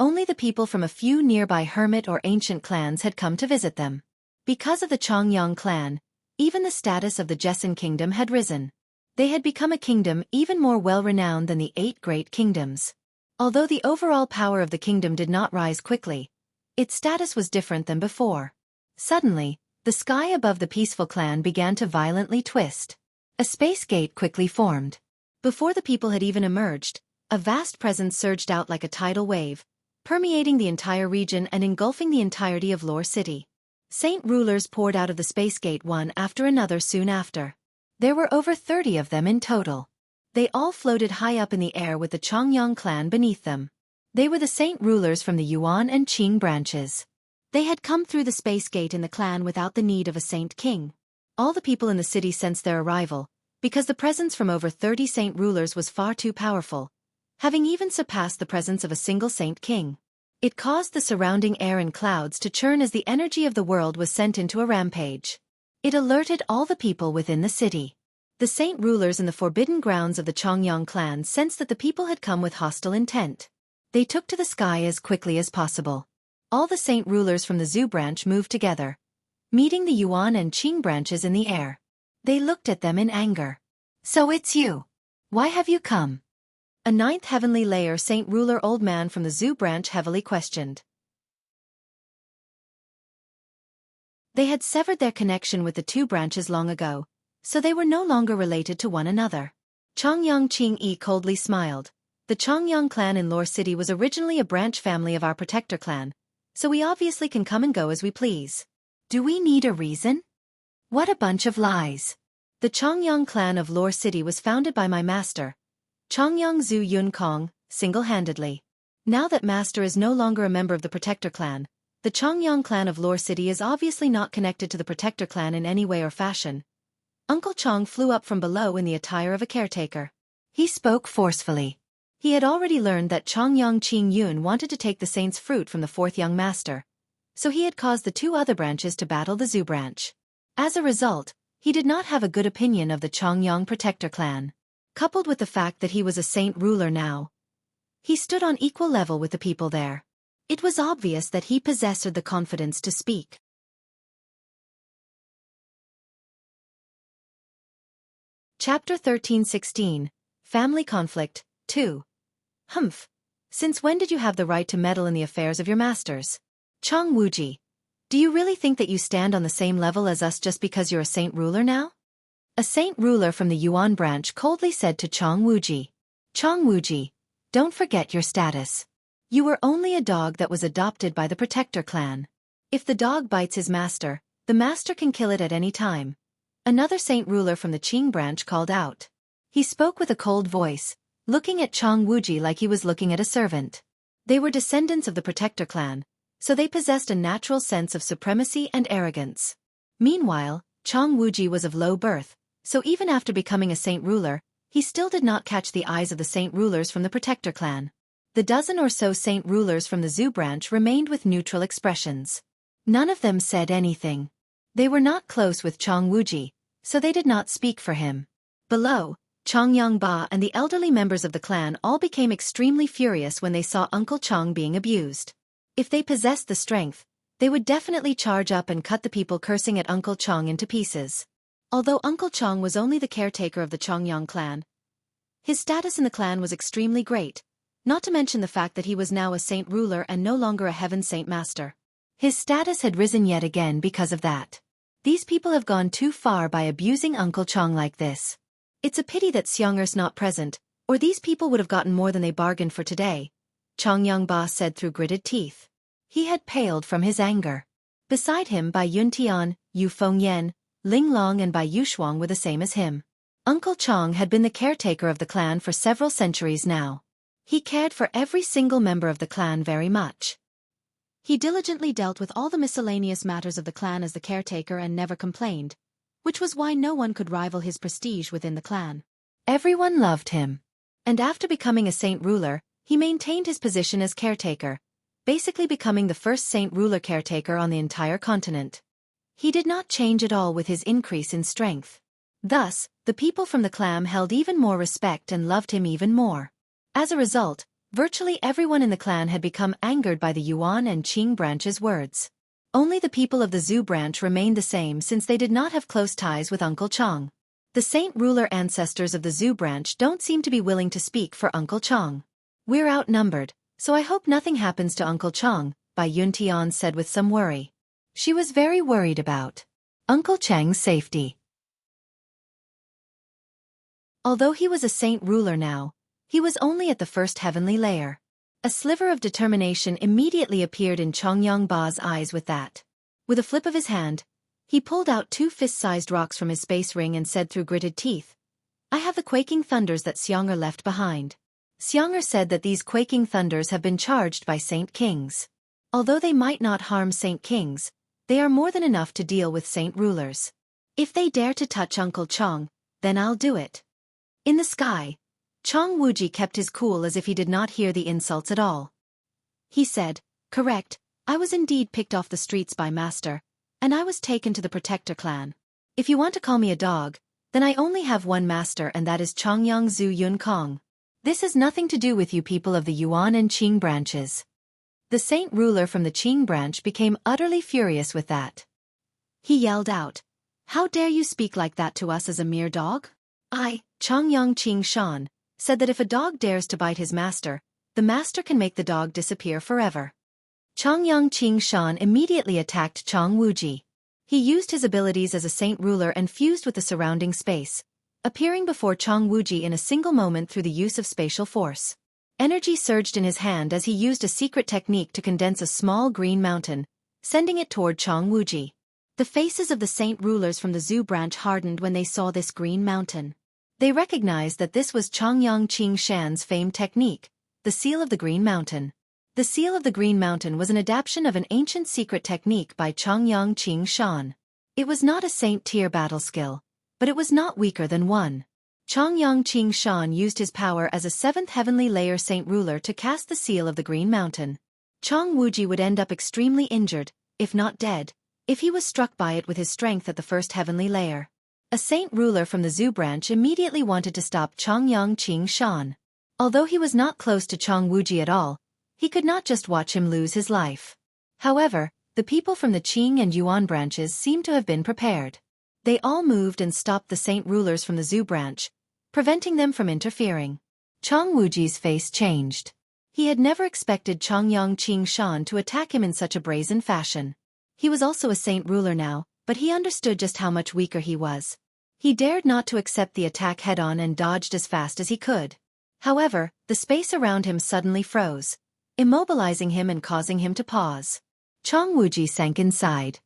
Only the people from a few nearby hermit or ancient clans had come to visit them. Because of the Chongyang clan, even the status of the Jessen kingdom had risen. They had become a kingdom even more well-renowned than the 8 great kingdoms. Although the overall power of the kingdom did not rise quickly, its status was different than before. Suddenly, the sky above the peaceful clan began to violently twist. A space gate quickly formed. Before the people had even emerged, a vast presence surged out like a tidal wave, permeating the entire region and engulfing the entirety of Lore City. Saint rulers poured out of the space gate one after another soon after. There were over 30 of them in total. They all floated high up in the air with the Chongyang clan beneath them. They were the saint rulers from the Yuan and Qing branches. They had come through the space gate in the clan without the need of a saint king. All the people in the city sensed their arrival, because the presence from over 30 saint rulers was far too powerful, having even surpassed the presence of a single saint king. It caused the surrounding air and clouds to churn as the energy of the world was sent into a rampage. It alerted all the people within the city. The saint rulers in the forbidden grounds of the Chongyang clan sensed that the people had come with hostile intent. They took to the sky as quickly as possible. All the saint rulers from the Zhu branch moved together, meeting the Yuan and Qing branches in the air. They looked at them in anger. "So it's you. Why have you come?" A 9th heavenly layer saint ruler old man from the Zhu branch heavily questioned. They had severed their connection with the 2 branches long ago, so they were no longer related to one another. Chongyang Qing coldly smiled. The Chongyang clan in Lore City was originally a branch family of our protector clan, so we obviously can come and go as we please. Do we need a reason? What a bunch of lies. The Chongyang clan of Lore City was founded by my master, Chongyang Zhu Yun Kong, single-handedly. Now that master is no longer a member of the protector clan, the Chongyang clan of Lore City is obviously not connected to the protector clan in any way or fashion. Uncle Chong flew up from below in the attire of a caretaker. He spoke forcefully. He had already learned that Chongyang Qing Yun wanted to take the saint's fruit from the 4th young master, so he had caused the 2 other branches to battle the Zhu branch. As a result, he did not have a good opinion of the Chongyang protector clan. Coupled with the fact that he was a saint ruler now, he stood on equal level with the people there. It was obvious that he possessed the confidence to speak. Chapter 13-16, Family Conflict, 2. Humph. Since when did you have the right to meddle in the affairs of your masters? Chong Wuji. Do you really think that you stand on the same level as us just because you're a saint ruler now? A saint ruler from the Yuan branch coldly said to Chong Wuji. Chong Wuji, don't forget your status. You were only a dog that was adopted by the protector clan. If the dog bites his master, the master can kill it at any time. Another saint ruler from the Qing branch called out. He spoke with a cold voice, looking at Chong Wuji like he was looking at a servant. They were descendants of the protector clan, so they possessed a natural sense of supremacy and arrogance. Meanwhile, Chong Wuji was of low birth, so even after becoming a saint ruler, he still did not catch the eyes of the saint rulers from the protector clan. The dozen or so saint rulers from the Zhu branch remained with neutral expressions. None of them said anything. They were not close with Chong Wuji, so they did not speak for him. Below, Chongyang Ba and the elderly members of the clan all became extremely furious when they saw Uncle Chong being abused. If they possessed the strength, they would definitely charge up and cut the people cursing at Uncle Chong into pieces. Although Uncle Chong was only the caretaker of the Chongyang clan, his status in the clan was extremely great, not to mention the fact that he was now a saint ruler and no longer a heaven saint master. His status had risen yet again because of that. These people have gone too far by abusing Uncle Chong like this. It's a pity that Xiang'er's not present, or these people would have gotten more than they bargained for today, Chongyang Ba said through gritted teeth. He had paled from his anger. Beside him Bai Yuntian, Yu Fengyan, Ling Long and Bai Yushuang were the same as him. Uncle Chong had been the caretaker of the clan for several centuries now. He cared for every single member of the clan very much. He diligently dealt with all the miscellaneous matters of the clan as the caretaker and never complained, which was why no one could rival his prestige within the clan. Everyone loved him. And after becoming a saint ruler, he maintained his position as caretaker, basically becoming the first saint ruler caretaker on the entire continent. He did not change at all with his increase in strength. Thus, the people from the clan held even more respect and loved him even more. As a result, Virtually everyone in the clan had become angered by the Yuan and Qing branch's words. Only the people of the Zhu branch remained the same since they did not have close ties with Uncle Chong. The saint ruler ancestors of the Zhu branch don't seem to be willing to speak for Uncle Chong. We're outnumbered, so I hope nothing happens to Uncle Chong, Bai Yuntian said with some worry. She was very worried about Uncle Chang's safety. Although he was a saint ruler now, he was only at the first heavenly layer. A sliver of determination immediately appeared in Chongyang Ba's eyes with that. With a flip of his hand, he pulled out 2 fist-sized rocks from his space ring and said through gritted teeth, "I have the quaking thunders that Xiang'er left behind." Xiang'er said that these quaking thunders have been charged by Saint Kings. Although they might not harm Saint Kings, they are more than enough to deal with saint rulers. If they dare to touch Uncle Chong, then I'll do it. In the sky, Chong Wuji kept his cool as if he did not hear the insults at all. He said, "Correct, I was indeed picked off the streets by Master, and I was taken to the Protector clan. If you want to call me a dog, then I only have one master and that is Chongyang Zhu Yun Kong. This has nothing to do with you people of the Yuan and Qing branches." The saint ruler from the Qing branch became utterly furious with that. He yelled out, "How dare you speak like that to us as a mere dog? I, Chongyang Qing Shan, said that if a dog dares to bite his master, the master can make the dog disappear forever." Chongyang Qing Shan immediately attacked Chong Wuji. He used his abilities as a saint ruler and fused with the surrounding space, appearing before Chong Wuji in a single moment through the use of spatial force. Energy surged in his hand as he used a secret technique to condense a small green mountain, sending it toward Chong Wuji. The faces of the saint rulers from the Zhu branch hardened when they saw this green mountain. They recognized that this was Chongyang Qing Shan's famed technique, the Seal of the Green Mountain. The Seal of the Green Mountain was an adaptation of an ancient secret technique by Chongyang Qing Shan. It was not a saint-tier battle skill, but it was not weaker than one. Chongyang Qing Shan used his power as a 7th heavenly layer saint ruler to cast the Seal of the Green Mountain. Chong Wuji would end up extremely injured, if not dead, if he was struck by it with his strength at the 1st heavenly layer. A saint ruler from the Zhu branch immediately wanted to stop Chongyang Qing Shan. Although he was not close to Chong Wuji at all, he could not just watch him lose his life. However, the people from the Qing and Yuan branches seemed to have been prepared. They all moved and stopped the saint rulers from the Zhu branch, preventing them from interfering. Chong Wuji's face changed. He had never expected Chongyang Qing Shan to attack him in such a brazen fashion. He was also a saint ruler now, but he understood just how much weaker he was. He dared not to accept the attack head-on and dodged as fast as he could. However, the space around him suddenly froze, immobilizing him and causing him to pause. Chong Wuji sank inside.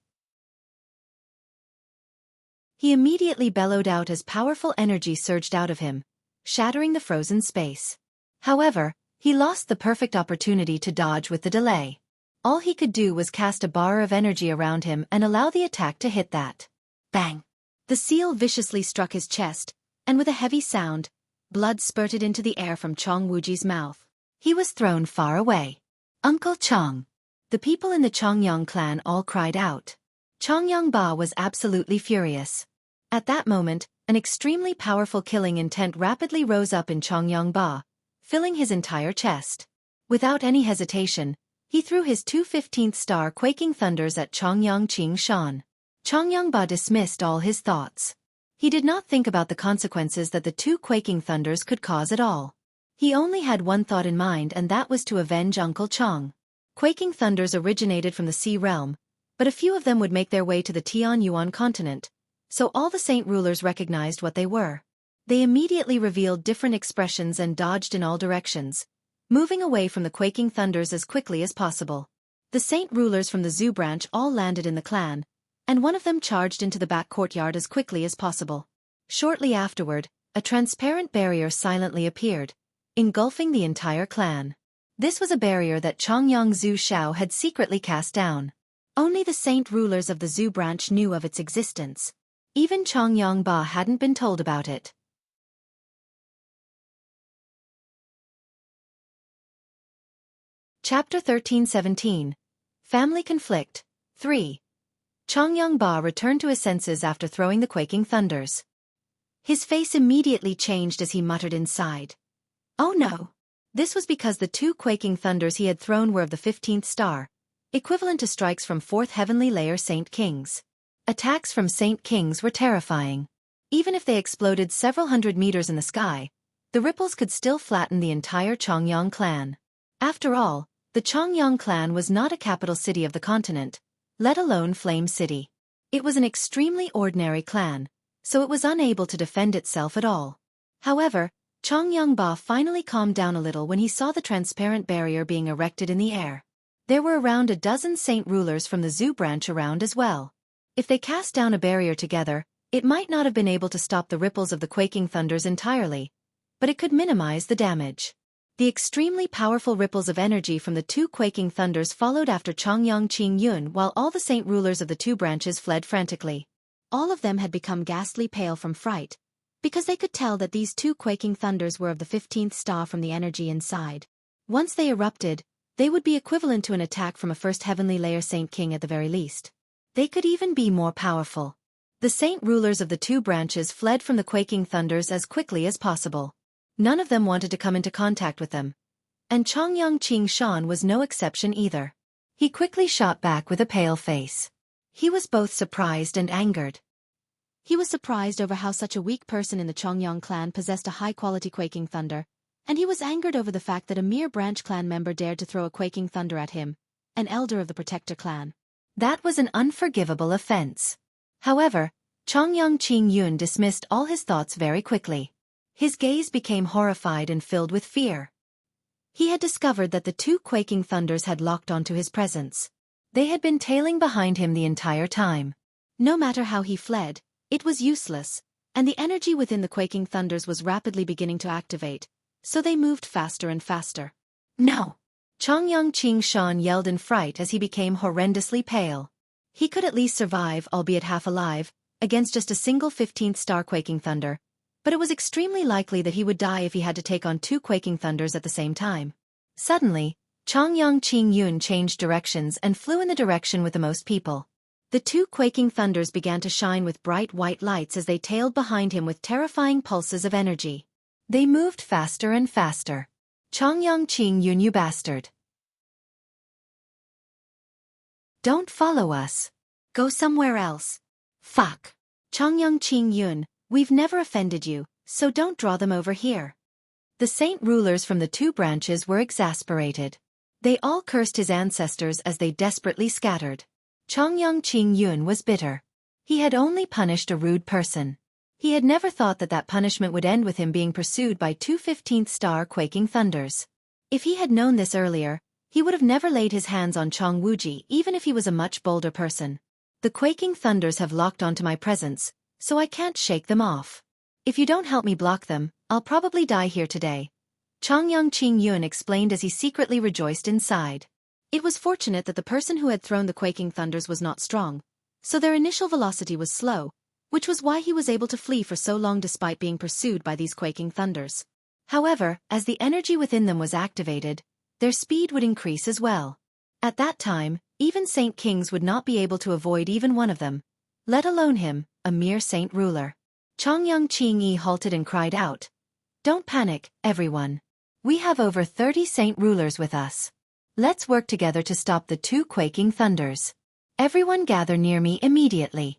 He immediately bellowed out as powerful energy surged out of him, shattering the frozen space. However, he lost the perfect opportunity to dodge with the delay. All he could do was cast a bar of energy around him and allow the attack to hit that. Bang! The seal viciously struck his chest, and with a heavy sound, blood spurted into the air from Chong Wuji's mouth. He was thrown far away. "Uncle Chong!" The people in the Chongyang clan all cried out. Chongyang Ba was absolutely furious. At that moment, an extremely powerful killing intent rapidly rose up in Chongyang Ba, filling his entire chest. Without any hesitation, he threw his 2 15th star quaking thunders at Chongyang Qing Shan. Chongyang Ba dismissed all his thoughts. He did not think about the consequences that the 2 quaking thunders could cause at all. He only had one thought in mind, and that was to avenge Uncle Chong. Quaking thunders originated from the Sea realm, but a few of them would make their way to the Tian-Yuan continent, so all the saint rulers recognized what they were. They immediately revealed different expressions and dodged in all directions, moving away from the quaking thunders as quickly as possible. The saint rulers from the Zhu branch all landed in the clan, and one of them charged into the back courtyard as quickly as possible. Shortly afterward, a transparent barrier silently appeared, engulfing the entire clan. This was a barrier that Chongyang Zhu Shao had secretly cast down. Only the saint rulers of the Zhu branch knew of its existence. Even Chongyang Ba hadn't been told about it. Chapter 13-17. Family Conflict. 3. Chongyang Ba returned to his senses after throwing the quaking thunders. His face immediately changed as he muttered inside. "Oh no! This was because the 2 quaking thunders he had thrown were of the 15th star, equivalent to strikes from 4th heavenly layer Saint Kings. Attacks from Saint Kings were terrifying. Even if they exploded several hundred meters in the sky, the ripples could still flatten the entire Chongyang clan. After all, the Chongyang clan was not a capital city of the continent, let alone Flame City. It was an extremely ordinary clan, so it was unable to defend itself at all. However, Chongyang Ba finally calmed down a little when he saw the transparent barrier being erected in the air. There were around a dozen saint rulers from the zoo branch around as well. If they cast down a barrier together, it might not have been able to stop the ripples of the quaking thunders entirely, but it could minimize the damage. The extremely powerful ripples of energy from the 2 quaking thunders followed after Chongyang Qingyun while all the saint rulers of the 2 branches fled frantically. All of them had become ghastly pale from fright, because they could tell that these 2 quaking thunders were of the 15th star from the energy inside. Once they erupted, they would be equivalent to an attack from a 1st heavenly layer Saint King at the very least. They could even be more powerful. The saint rulers of the 2 branches fled from the quaking thunders as quickly as possible. None of them wanted to come into contact with them. And Chongyang Qingshan was no exception either. He quickly shot back with a pale face. He was both surprised and angered. He was surprised over how such a weak person in the Chongyang clan possessed a high-quality quaking thunder, and he was angered over the fact that a mere branch clan member dared to throw a quaking thunder at him, an elder of the Protector clan. That was an unforgivable offense. However, Chongyang Qingyun dismissed all his thoughts very quickly. His gaze became horrified and filled with fear. He had discovered that the 2 quaking thunders had locked onto his presence. They had been tailing behind him the entire time. No matter how he fled, it was useless, and the energy within the quaking thunders was rapidly beginning to activate, so they moved faster and faster. No! Chongyang Qingshan yelled in fright as he became horrendously pale. He could at least survive, albeit half alive, against just a single 15th star quaking thunder, but it was extremely likely that he would die if he had to take on 2 quaking thunders at the same time. Suddenly, Chongyang Qingyun changed directions and flew in the direction with the most people. The 2 quaking thunders began to shine with bright white lights as they tailed behind him with terrifying pulses of energy. They moved faster and faster. Chongyang Qingyun, you bastard. Don't follow us. Go somewhere else. Fuck. Chongyang Qingyun, we've never offended you, so don't draw them over here. The saint rulers from the 2 branches were exasperated. They all cursed his ancestors as they desperately scattered. Chongyang Qingyun was bitter. He had only punished a rude person. He had never thought that that punishment would end with him being pursued by 2 15th star quaking thunders. If he had known this earlier, he would have never laid his hands on Chong Wuji even if he was a much bolder person. The quaking thunders have locked onto my presence, so I can't shake them off. If you don't help me block them, I'll probably die here today. Chongyang Qingyun explained as he secretly rejoiced inside. It was fortunate that the person who had thrown the quaking thunders was not strong, so their initial velocity was slow, which was why he was able to flee for so long despite being pursued by these quaking thunders. However, as the energy within them was activated, their speed would increase as well. At that time, even Saint Kings would not be able to avoid even one of them, let alone him, a mere saint ruler. Chongyang Qingyi halted and cried out, "Don't panic, everyone. We have over 30 saint rulers with us. Let's work together to stop the 2 quaking thunders. Everyone gather near me immediately."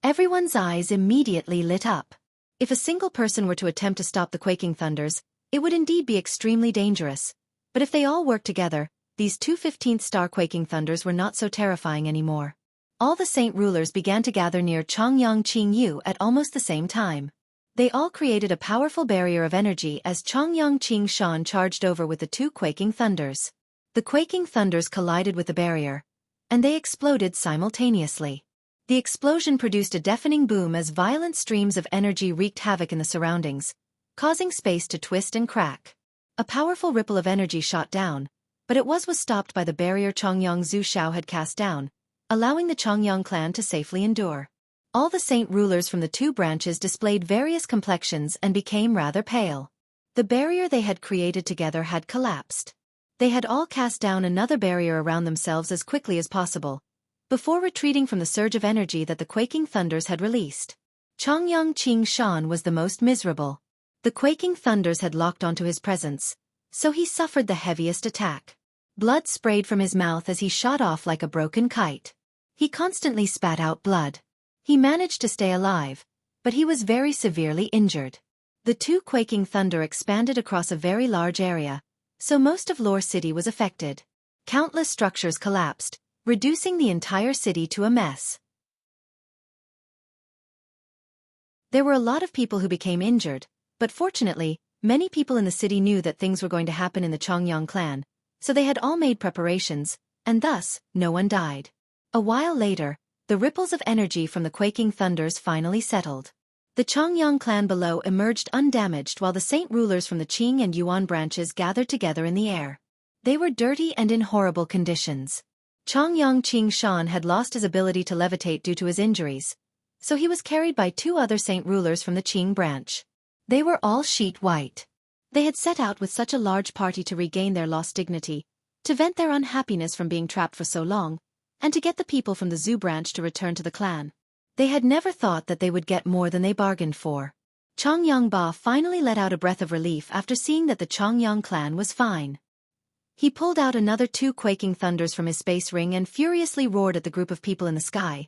Everyone's eyes immediately lit up. If a single person were to attempt to stop the quaking thunders, it would indeed be extremely dangerous. But if they all worked together, these 2 15th star quaking thunders were not so terrifying anymore. All the saint rulers began to gather near Chongyang Qingyu at almost the same time. They all created a powerful barrier of energy as Chongyang Qingshan charged over with the 2 quaking thunders. The quaking thunders collided with the barrier, and they exploded simultaneously. The explosion produced a deafening boom as violent streams of energy wreaked havoc in the surroundings, causing space to twist and crack. A powerful ripple of energy shot down, but it was stopped by the barrier Chongyang Zushao had cast down, allowing the Chongyang clan to safely endure. All the saint rulers from the 2 branches displayed various complexions and became rather pale. The barrier they had created together had collapsed. They had all cast down another barrier around themselves as quickly as possible, before retreating from the surge of energy that the quaking thunders had released. Chongyang Qingshan was the most miserable. The quaking thunders had locked onto his presence, so he suffered the heaviest attack. Blood sprayed from his mouth as he shot off like a broken kite. He constantly spat out blood. He managed to stay alive, but he was very severely injured. The two quaking thunder expanded across a very large area, so most of Lore City was affected. Countless structures collapsed, reducing the entire city to a mess. There were a lot of people who became injured, but fortunately, many people in the city knew that things were going to happen in the Chongyang clan, so they had all made preparations, and thus, no one died. A while later, the ripples of energy from the quaking thunders finally settled. The Chongyang clan below emerged undamaged while the saint rulers from the Qing and Yuan branches gathered together in the air. They were dirty and in horrible conditions. Chongyang Qing Shan had lost his ability to levitate due to his injuries, so he was carried by two other saint rulers from the Qing branch. They were all sheet white. They had set out with such a large party to regain their lost dignity, to vent their unhappiness from being trapped for so long, and to get the people from the Zhu branch to return to the clan. They had never thought that they would get more than they bargained for. Chongyang Ba finally let out a breath of relief after seeing that the Chongyang clan was fine. He pulled out another two quaking thunders from his space ring and furiously roared at the group of people in the sky.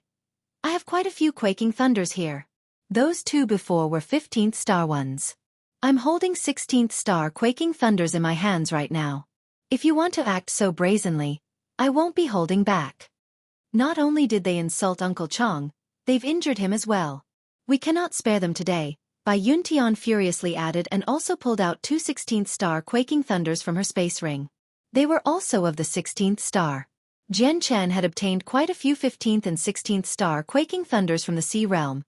I have quite a few quaking thunders here. Those two before were 15th star ones. I'm holding 16th star quaking thunders in my hands right now. If you want to act so brazenly, I won't be holding back. Not only did they insult Uncle Chong, they've injured him as well. We cannot spare them today, Bai Yuntian furiously added and also pulled out two 16th star quaking thunders from her space ring. They were also of the 16th star. Jian Chen had obtained quite a few 15th and 16th star quaking thunders from the Sea Realm,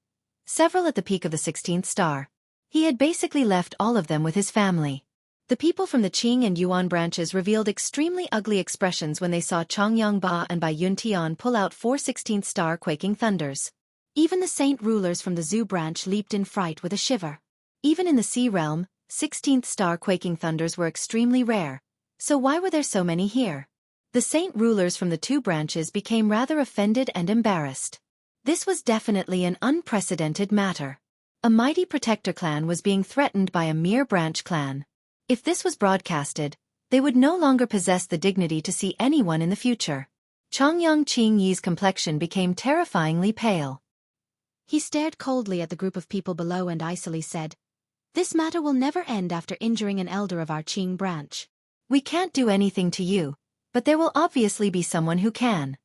several at the peak of the 16th star. He had basically left all of them with his family. The people from the Qing and Yuan branches revealed extremely ugly expressions when they saw Chongyang Ba and Bai Yuntian pull out four 16th star quaking thunders. Even the saint rulers from the Zhu branch leaped in fright with a shiver. Even in the Sea Realm, 16th star quaking thunders were extremely rare, so why were there so many here? The saint rulers from the two branches became rather offended and embarrassed. This was definitely an unprecedented matter. A mighty protector clan was being threatened by a mere branch clan. If this was broadcasted, they would no longer possess the dignity to see anyone in the future. Chongyang Qing Yi's complexion became terrifyingly pale. He stared coldly at the group of people below and icily said, "This matter will never end after injuring an elder of our Qing branch. We can't do anything to you, but there will obviously be someone who can."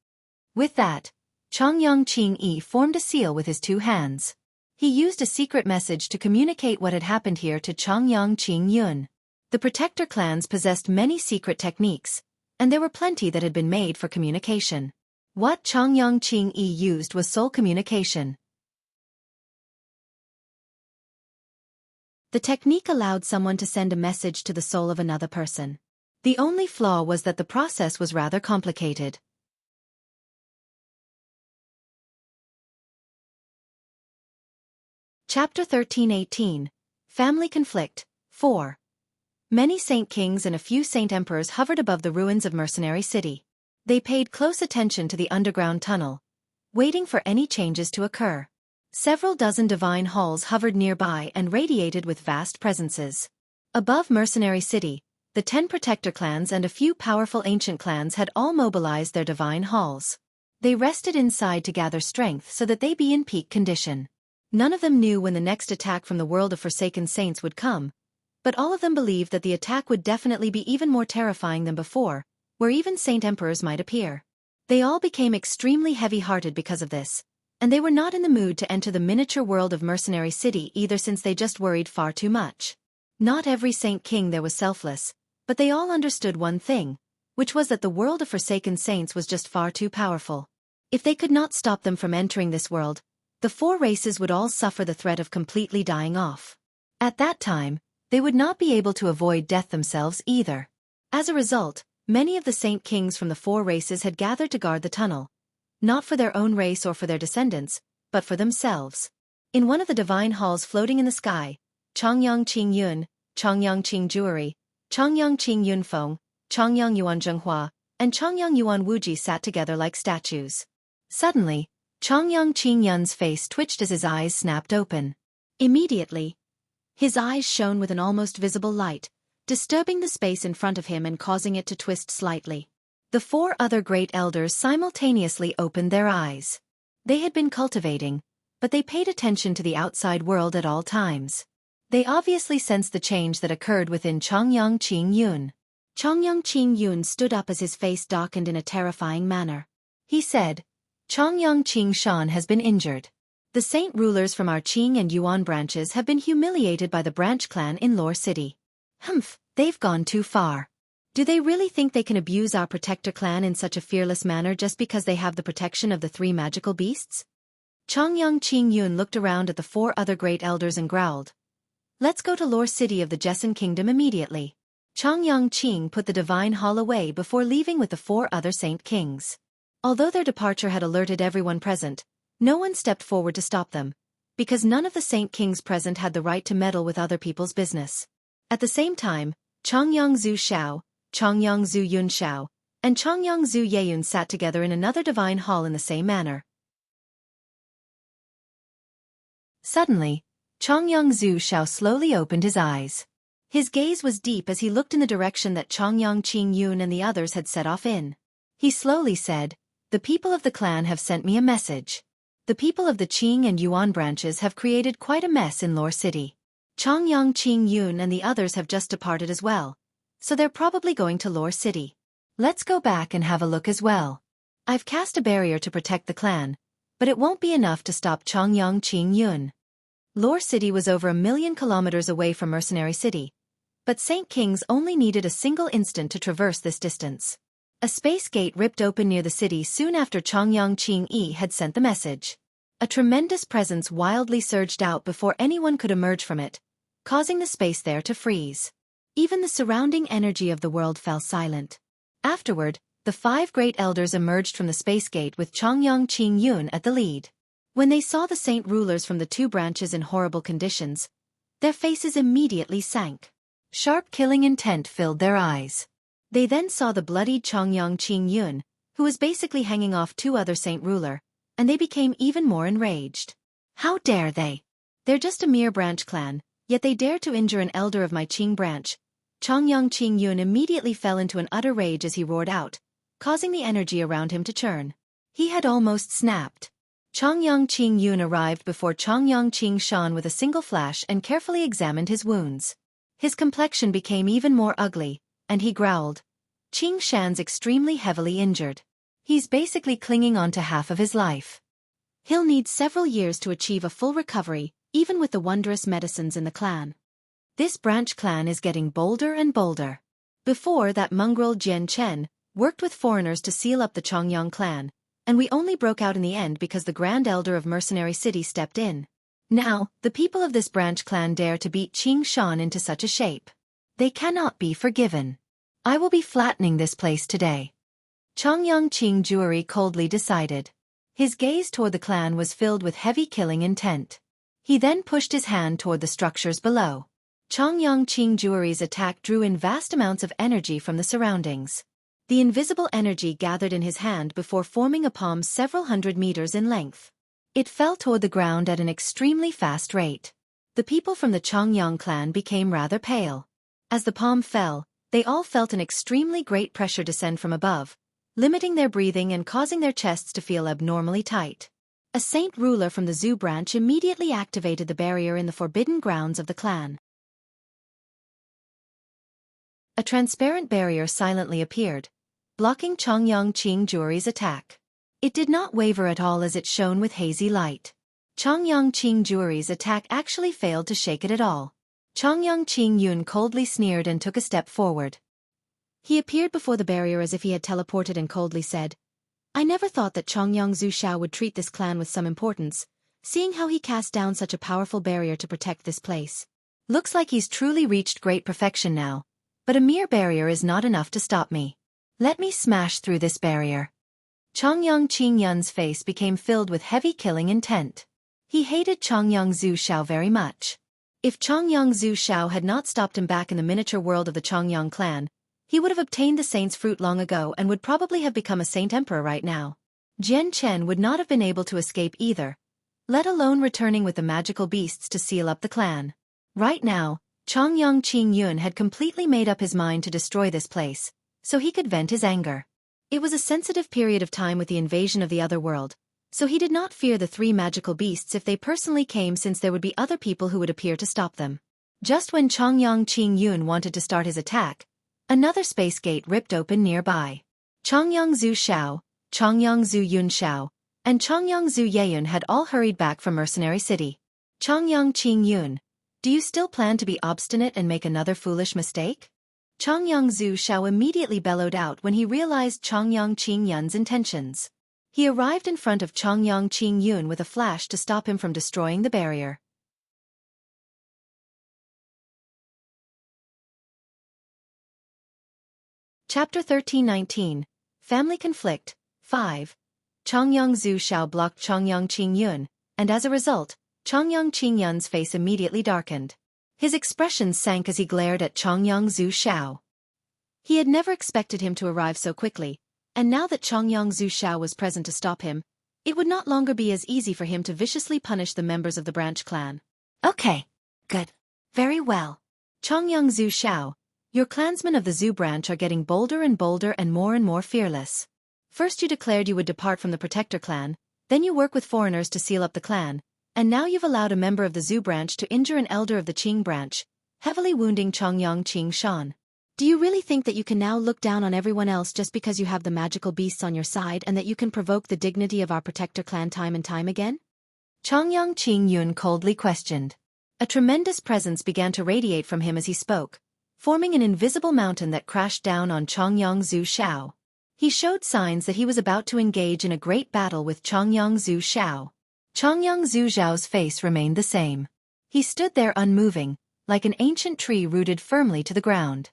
With that, Chongyang Qing Yi formed a seal with his two hands. He used a secret message to communicate what had happened here to Chongyang Qing Yun. The protector clans possessed many secret techniques, and there were plenty that had been made for communication. What Chongyang Qing Yi used was soul communication. The technique allowed someone to send a message to the soul of another person. The only flaw was that the process was rather complicated. Chapter 13:18 Family Conflict 4. Many saint kings and a few saint emperors hovered above the ruins of Mercenary City. They paid close attention to the underground tunnel, waiting for any changes to occur. Several dozen divine halls hovered nearby and radiated with vast presences. Above Mercenary City, the 10 protector clans and a few powerful ancient clans had all mobilized their divine halls. They rested inside to gather strength so that they be in peak condition. None of them knew when the next attack from the world of Forsaken Saints would come, but all of them believed that the attack would definitely be even more terrifying than before, where even saint emperors might appear. They all became extremely heavy-hearted because of this, and they were not in the mood to enter the miniature world of Mercenary City either, since they just worried far too much. Not every saint king there was selfless, but they all understood one thing, which was that the world of Forsaken Saints was just far too powerful. If they could not stop them from entering this world, the 4 races would all suffer the threat of completely dying off. At that time, they would not be able to avoid death themselves either. As a result, many of the saint kings from the 4 races had gathered to guard the tunnel, not for their own race or for their descendants, but for themselves. In one of the divine halls floating in the sky, Chongyang Qing Yun, Chongyang Qing Jueri, Chongyang Qing Yunfeng, Chongyang Yuan Zhenghua, and Chongyang Yuan Wuji sat together like statues. Suddenly, Chongyang Qing Yun's face twitched as his eyes snapped open. Immediately, his eyes shone with an almost visible light, disturbing the space in front of him and causing it to twist slightly. The 4 other great elders simultaneously opened their eyes. They had been cultivating, but they paid attention to the outside world at all times. They obviously sensed the change that occurred within Chongyang Qingyun. Chongyang Qingyun stood up as his face darkened in a terrifying manner. He said, "Chongyang Qingshan has been injured. The saint rulers from our Qing and Yuan branches have been humiliated by the branch clan in Lore City. Humph, they've gone too far. Do they really think they can abuse our protector clan in such a fearless manner just because they have the protection of the 3 magical beasts?" Chongyang Qingyun looked around at the 4 other great elders and growled, "Let's go to Lore City of the Jessen Kingdom immediately." Chongyang Qing put the divine hall away before leaving with the 4 other saint kings. Although their departure had alerted everyone present, no one stepped forward to stop them, because none of the saint kings present had the right to meddle with other people's business. At the same time, Chongyang Zhu Xiao, Chongyang Zhu Yun Xiao, and Chongyang Zhu Yeyun sat together in another divine hall in the same manner. Suddenly, Chongyang Zhu Xiao slowly opened his eyes. His gaze was deep as he looked in the direction that Chongyang Qingyun and the others had set off in. He slowly said, "The people of the clan have sent me a message. The people of the Qing and Yuan branches have created quite a mess in Lore City. Chongyang Qingyun and the others have just departed as well, so they're probably going to Lore City. Let's go back and have a look as well. I've cast a barrier to protect the clan, but it won't be enough to stop Chongyang Qingyun." Lore City was over 1,000,000 kilometers away from Mercenary City, but Saint Kings only needed a single instant to traverse this distance. A space gate ripped open near the city soon after Chongyang Qingyi had sent the message. A tremendous presence wildly surged out before anyone could emerge from it, causing the space there to freeze. Even the surrounding energy of the world fell silent. Afterward, the 5 great elders emerged from the space gate with Chongyang Qingyun at the lead. When they saw the saint rulers from the 2 branches in horrible conditions, their faces immediately sank. Sharp killing intent filled their eyes. They then saw the bloodied Chongyang Qingyun, who was basically hanging off 2 other saint ruler, and they became even more enraged. How dare they? They're just a mere branch clan, yet they dare to injure an elder of my Qing branch. Chongyang Qingyun immediately fell into an utter rage as he roared out, causing the energy around him to churn. He had almost snapped. Chongyang Qingyun arrived before Chongyang Qingshan with a single flash and carefully examined his wounds. His complexion became even more ugly, and he growled, "Qingshan's extremely heavily injured. He's basically clinging on to half of his life. He'll need several years to achieve a full recovery, even with the wondrous medicines in the clan. This branch clan is getting bolder and bolder. Before that mongrel Jian Chen worked with foreigners to seal up the Chongyang clan, and we only broke out in the end because the Grand Elder of Mercenary City stepped in. Now, the people of this branch clan dare to beat Qingshan into such a shape. They cannot be forgiven. I will be flattening this place today." Chongyang Qingjuri coldly decided. His gaze toward the clan was filled with heavy killing intent. He then pushed his hand toward the structures below. Chongyang Qingjuri's attack drew in vast amounts of energy from the surroundings. The invisible energy gathered in his hand before forming a palm several hundred meters in length. It fell toward the ground at an extremely fast rate. The people from the Chongyang clan became rather pale. As the palm fell, they all felt an extremely great pressure descend from above, limiting their breathing and causing their chests to feel abnormally tight. A saint ruler from the Zhu branch immediately activated the barrier in the forbidden grounds of the clan. A transparent barrier silently appeared, blocking Chongyang Qingjuri's attack. It did not waver at all as it shone with hazy light. Chongyang Qingjuri's attack actually failed to shake it at all. Chongyang Qingyun coldly sneered and took a step forward. He appeared before the barrier as if he had teleported and coldly said, "I never thought that Chongyang Zhu Xiao would treat this clan with some importance, seeing how he cast down such a powerful barrier to protect this place. Looks like he's truly reached great perfection now, but a mere barrier is not enough to stop me. Let me smash through this barrier." Chongyang Qingyun's face became filled with heavy killing intent. He hated Chongyang Zhu Xiao very much. If Chongyang Zhu Xiao had not stopped him back in the miniature world of the Chongyang clan, he would have obtained the saint's fruit long ago and would probably have become a saint emperor right now. Jian Chen would not have been able to escape either, let alone returning with the magical beasts to seal up the clan. Right now, Chongyang Qingyun had completely made up his mind to destroy this place, so he could vent his anger. It was a sensitive period of time with the invasion of the other world, so he did not fear the three magical beasts if they personally came, since there would be other people who would appear to stop them. Just when Chongyang Qingyun wanted to start his attack, another space gate ripped open nearby. Chongyang Zhu Xiao, Chongyang Zhu Yun Xiao, and Chongyang Zhu Yeyun had all hurried back from Mercenary City. Chongyang Qingyun, do you still plan to be obstinate and make another foolish mistake? Chongyang Zhu Xiao immediately bellowed out when he realized Chongyang Qingyun's intentions. He arrived in front of Chongyang Qingyun with a flash to stop him from destroying the barrier. Chapter 13-19, Family Conflict, 5. Chongyang Zhu Xiao blocked Chongyang Qingyun, and as a result, Chongyang Qingyun's face immediately darkened. His expression sank as he glared at Chongyang Zhu Xiao. He had never expected him to arrive so quickly, and now that Chongyang Zhu Xiao was present to stop him, it would not longer be as easy for him to viciously punish the members of the branch clan. Okay. Good. Very well. Chongyang Zhu Xiao, your clansmen of the Zhu branch are getting bolder and more fearless. First you declared you would depart from the Protector clan, then you work with foreigners to seal up the clan, and now you've allowed a member of the Zhu branch to injure an elder of the Qing branch, heavily wounding Chongyang Qingshan. Do you really think that you can now look down on everyone else just because you have the magical beasts on your side and that you can provoke the dignity of our Protector clan time and time again? Chongyang Qingyun coldly questioned. A tremendous presence began to radiate from him as he spoke, forming an invisible mountain that crashed down on Chongyang Zhu Xiao. He showed signs that he was about to engage in a great battle with Chongyang Zhu Xiao. Chongyang Zhu Xiao's face remained the same. He stood there unmoving, like an ancient tree rooted firmly to the ground.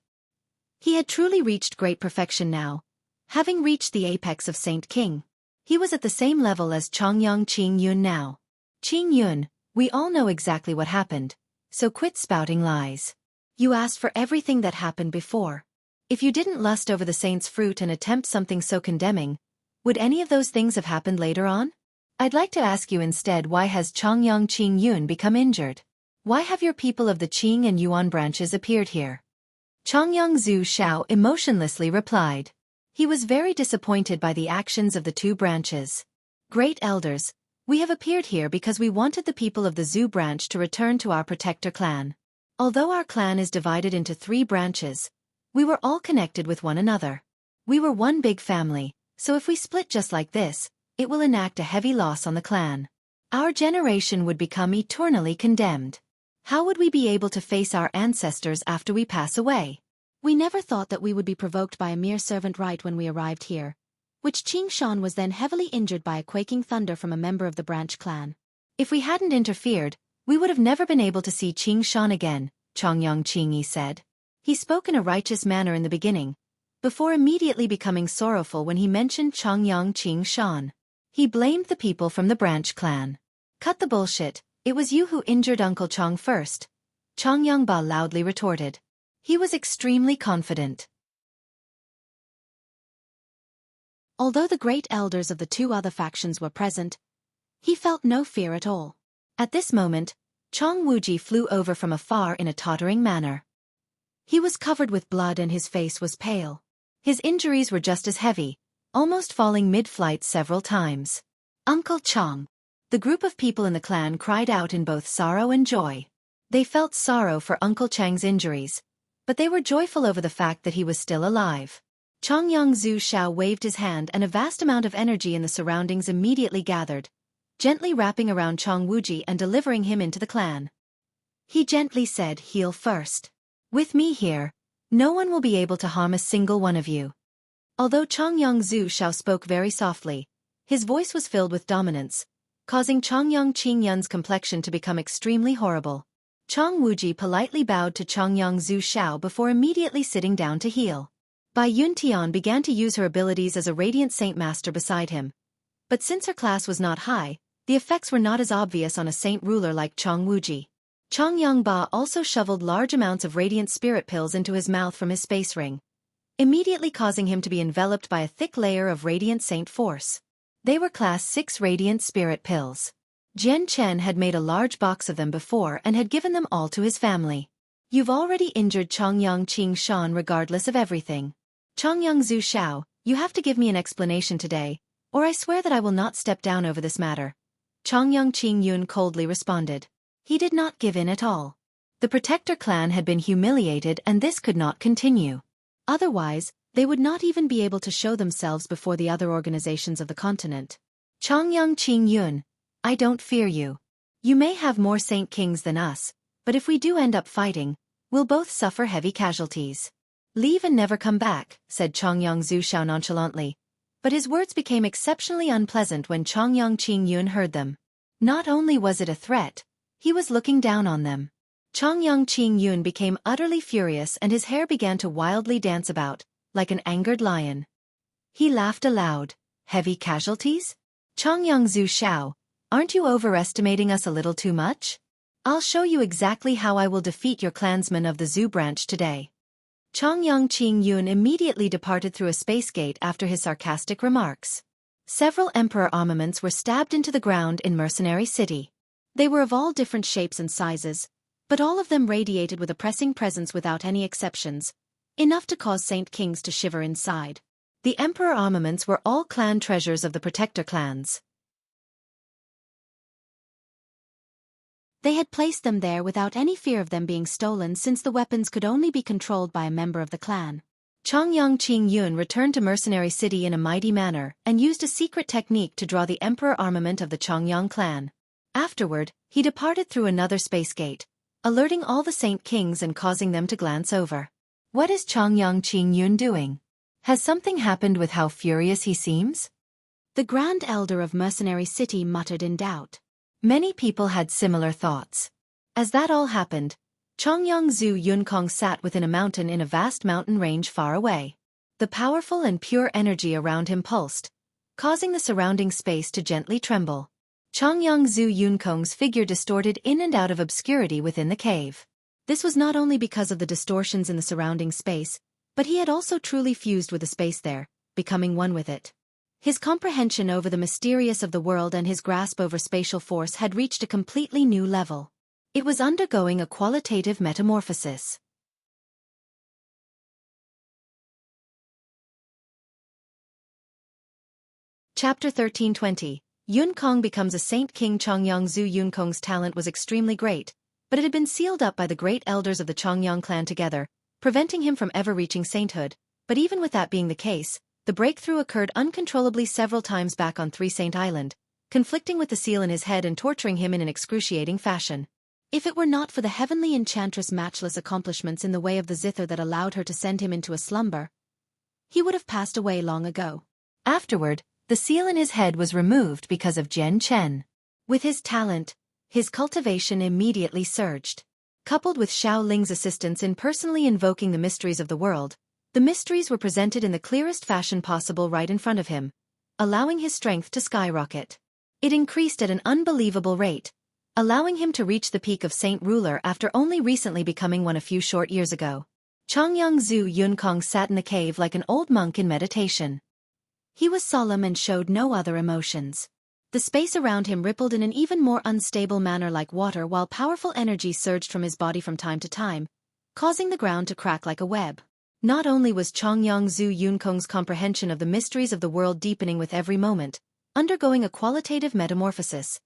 He had truly reached great perfection now, having reached the apex of Saint King. He was at the same level as Chongyang Qingyun now. Qingyun, we all know exactly what happened, so quit spouting lies. You asked for everything that happened before. If you didn't lust over the saint's fruit and attempt something so condemning, would any of those things have happened later on? I'd like to ask you instead, why has Chongyang Qingyun become injured? Why have your people of the Qing and Yuan branches appeared here? Chongyang Zhu Xiao emotionlessly replied. He was very disappointed by the actions of the two branches. Great elders, we have appeared here because we wanted the people of the Zhu branch to return to our Protector clan. Although our clan is divided into 3 branches, we were all connected with one another. We were one big family, so if we split just like this, it will enact a heavy loss on the clan. Our generation would become eternally condemned. How would we be able to face our ancestors after we pass away? We never thought that we would be provoked by a mere servant right when we arrived here, which Qingshan was then heavily injured by a quaking thunder from a member of the branch clan. If we hadn't interfered, we would have never been able to see Qingshan again, Chongyang Qingyi said. He spoke in a righteous manner in the beginning, before immediately becoming sorrowful when he mentioned Chongyang Qingshan. He blamed the people from the branch clan. Cut the bullshit, it was you who injured Uncle Chong first, Chongyang Ba loudly retorted. He was extremely confident. Although the great elders of the 2 other factions were present, he felt no fear at all. At this moment, Chong Wuji flew over from afar in a tottering manner. He was covered with blood and his face was pale. His injuries were just as heavy, almost falling mid-flight several times. Uncle Chong. The group of people in the clan cried out in both sorrow and joy. They felt sorrow for Uncle Chang's injuries, but they were joyful over the fact that he was still alive. Chongyang Zhu Xiao waved his hand and a vast amount of energy in the surroundings immediately gathered, gently wrapping around Chong Wuji and delivering him into the clan. He gently said, "Heal first. With me here, no one will be able to harm a single one of you." Although Chongyang Zhu Xiao spoke very softly, his voice was filled with dominance, causing Chongyang Qingyun's complexion to become extremely horrible. Chong Wuji politely bowed to Chongyang Zhu Xiao before immediately sitting down to heal. Bai Yuntian began to use her abilities as a radiant saint master beside him, but since her class was not high, the effects were not as obvious on a saint ruler like Chong Wuji. Chongyang Ba also shoveled large amounts of radiant spirit pills into his mouth from his space ring, immediately causing him to be enveloped by a thick layer of radiant saint force. They were class 6 radiant spirit pills. Jian Chen had made a large box of them before and had given them all to his family. You've already injured Chongyang Qing Shan regardless of everything. Chongyang Zhu Xiao, you have to give me an explanation today, or I swear that I will not step down over this matter. Chongyang Qing Yun coldly responded. He did not give in at all. The Protector clan had been humiliated and this could not continue. Otherwise, they would not even be able to show themselves before the other organizations of the continent. Chongyang Qing Yun, I don't fear you. You may have more Saint Kings than us, but if we do end up fighting, we'll both suffer heavy casualties. Leave and never come back, said Chongyang Zhu Xiao nonchalantly. But his words became exceptionally unpleasant when Chongyang Qing Yun heard them. Not only was it a threat, he was looking down on them. Chongyang Qing Yun became utterly furious and his hair began to wildly dance about, like an angered lion. He laughed aloud. Heavy casualties? Chongyang Zhu Xiao, aren't you overestimating us a little too much? I'll show you exactly how I will defeat your clansmen of the Zhu branch today. Chongyang Qing Yun immediately departed through a space gate after his sarcastic remarks. Several emperor armaments were stabbed into the ground in Mercenary City. They were of all different shapes and sizes, but all of them radiated with a pressing presence without any exceptions, enough to cause Saint Kings to shiver inside. The emperor armaments were all clan treasures of the Protector clans. They had placed them there without any fear of them being stolen since the weapons could only be controlled by a member of the clan. Chongyang Qing Yun returned to Mercenary City in a mighty manner and used a secret technique to draw the emperor armament of the Chongyang clan. Afterward, he departed through another space gate, alerting all the Saint Kings and causing them to glance over. What is Chongyang Qing Yun doing? Has something happened with how furious he seems? The Grand Elder of Mercenary City muttered in doubt. Many people had similar thoughts. As that all happened, Chongyang Zhu Yunkong sat within a mountain in a vast mountain range far away. The powerful and pure energy around him pulsed, causing the surrounding space to gently tremble. Chongyang Zhu Yunkong's figure distorted in and out of obscurity within the cave. This was not only because of the distortions in the surrounding space, but he had also truly fused with the space there, becoming one with it. His comprehension over the mysterious of the world and his grasp over spatial force had reached a completely new level. It was undergoing a qualitative metamorphosis. Chapter 1320. Yunkong becomes a Saint King. Chongyang Zhu Yunkong's talent was extremely great, but it had been sealed up by the great elders of the Chongyang clan together, preventing him from ever reaching sainthood. But even with that being the case, the breakthrough occurred uncontrollably several times back on Three Saint Island, conflicting with the seal in his head and torturing him in an excruciating fashion. If it were not for the heavenly enchantress' matchless accomplishments in the way of the zither that allowed her to send him into a slumber, he would have passed away long ago. Afterward, the seal in his head was removed because of Jian Chen. With his talent, his cultivation immediately surged. Coupled with Xiao Ling's assistance in personally invoking the mysteries of the world, the mysteries were presented in the clearest fashion possible right in front of him, allowing his strength to skyrocket. It increased at an unbelievable rate, allowing him to reach the peak of Saint Ruler after only recently becoming one a few short years ago. Chongyang Zhu Yunkong sat in the cave like an old monk in meditation. He was solemn and showed no other emotions. The space around him rippled in an even more unstable manner like water while powerful energy surged from his body from time to time, causing the ground to crack like a web. Not only was Chongyang Zhu Yunkong's comprehension of the mysteries of the world deepening with every moment, undergoing a qualitative metamorphosis,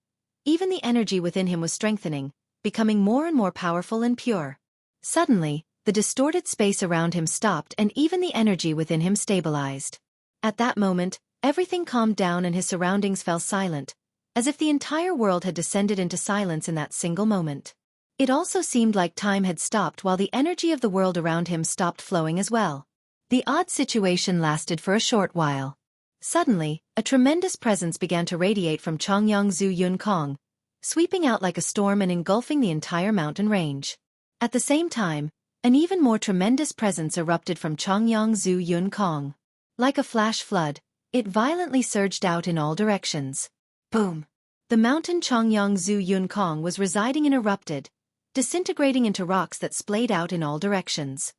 even the energy within him was strengthening, becoming more and more powerful and pure. Suddenly, the distorted space around him stopped and even the energy within him stabilized. At that moment, everything calmed down and his surroundings fell silent, as if the entire world had descended into silence in that single moment. It also seemed like time had stopped while the energy of the world around him stopped flowing as well. The odd situation lasted for a short while. Suddenly, a tremendous presence began to radiate from Chongyang Zhu Yunkong, sweeping out like a storm and engulfing the entire mountain range. At the same time, an even more tremendous presence erupted from Chongyang Zhu Yunkong. Like a flash flood, it violently surged out in all directions. Boom! The mountain Chongyang Zhu Yunkong was residing in erupted, disintegrating into rocks that splayed out in all directions.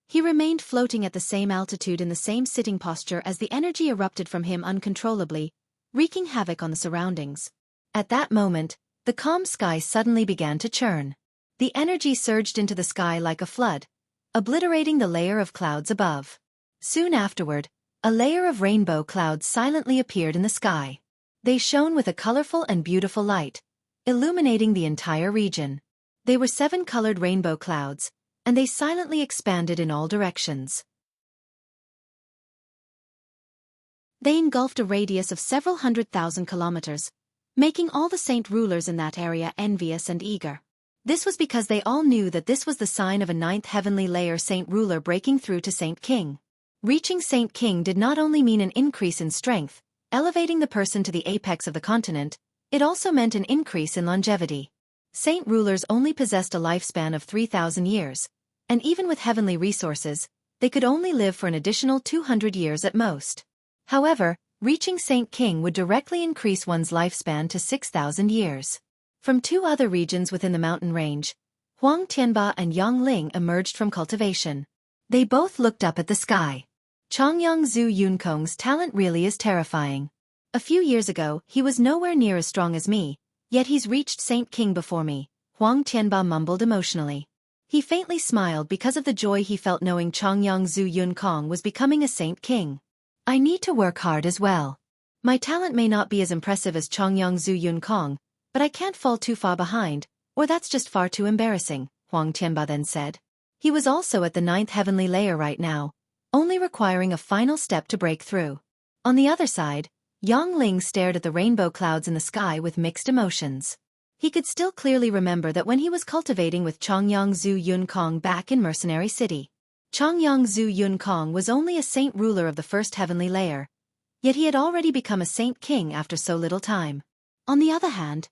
He remained floating at the same altitude in the same sitting posture as the energy erupted from him uncontrollably, wreaking havoc on the surroundings. At that moment, the calm sky suddenly began to churn. The energy surged into the sky like a flood, obliterating the layer of clouds above. Soon afterward, a layer of rainbow clouds silently appeared in the sky. They shone with a colorful and beautiful light, illuminating the entire region. They were 7-colored rainbow clouds, and they silently expanded in all directions. They engulfed a radius of several 100,000 kilometers, making all the saint rulers in that area envious and eager. This was because they all knew that this was the sign of a 9th heavenly layer saint ruler breaking through to Saint King. Reaching Saint King did not only mean an increase in strength, elevating the person to the apex of the continent, it also meant an increase in longevity. Saint rulers only possessed a lifespan of 3,000 years, and even with heavenly resources, they could only live for an additional 200 years at most. However, reaching Saint King would directly increase one's lifespan to 6,000 years. From 2 other regions within the mountain range, Huang Tianba and Yang Ling emerged from cultivation. They both looked up at the sky. Chongyang Zhu Yunkong's talent really is terrifying. A few years ago, he was nowhere near as strong as me, yet he's reached Saint King before me, Huang Tianba mumbled emotionally. He faintly smiled because of the joy he felt knowing Chongyang Zhu Yunkong was becoming a Saint King. I need to work hard as well. My talent may not be as impressive as Chongyang Zhu Yunkong, but I can't fall too far behind, or that's just far too embarrassing, Huang Tianba then said. He was also at the 9th heavenly layer right now, only requiring a final step to break through. On the other side, Yang Ling stared at the rainbow clouds in the sky with mixed emotions. He could still clearly remember that when he was cultivating with Chongyang Zhu Yunkong back in Mercenary City. Chongyang Zhu Yunkong was only a saint ruler of the 1st heavenly layer, yet he had already become a Saint King after so little time. On the other hand,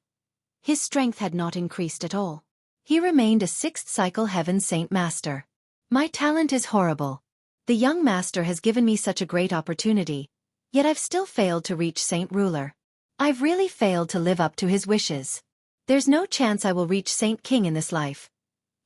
his strength had not increased at all. He remained a 6th cycle heaven saint master. My talent is horrible. The young master has given me such a great opportunity, yet I've still failed to reach saint ruler. I've really failed to live up to his wishes. There's no chance I will reach Saint King in this life.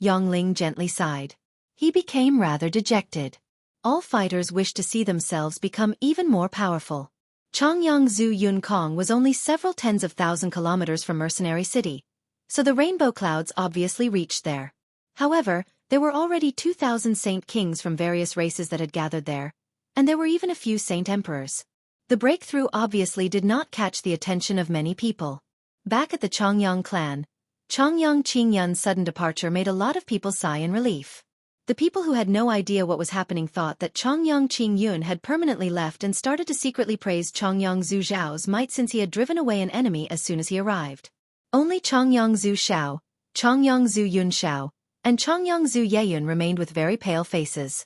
Yang Ling gently sighed. He became rather dejected. All fighters wish to see themselves become even more powerful. Chongyang Zhu Yunkong was only several tens of thousand kilometers from Mercenary City, so the rainbow clouds obviously reached there. However, there were already 2,000 Saint Kings from various races that had gathered there, and there were even a few Saint Emperors. The breakthrough obviously did not catch the attention of many people. Back at the Chongyang clan, Chongyang Qingyun's sudden departure made a lot of people sigh in relief. The people who had no idea what was happening thought that Chongyang Qingyun had permanently left and started to secretly praise Chongyang Zhu Zhao's might since he had driven away an enemy as soon as he arrived. Only Chongyang Zhu Xiao, Chongyang Zhu Yun Xiao, and Chongyang Zhu Yeyun remained with very pale faces.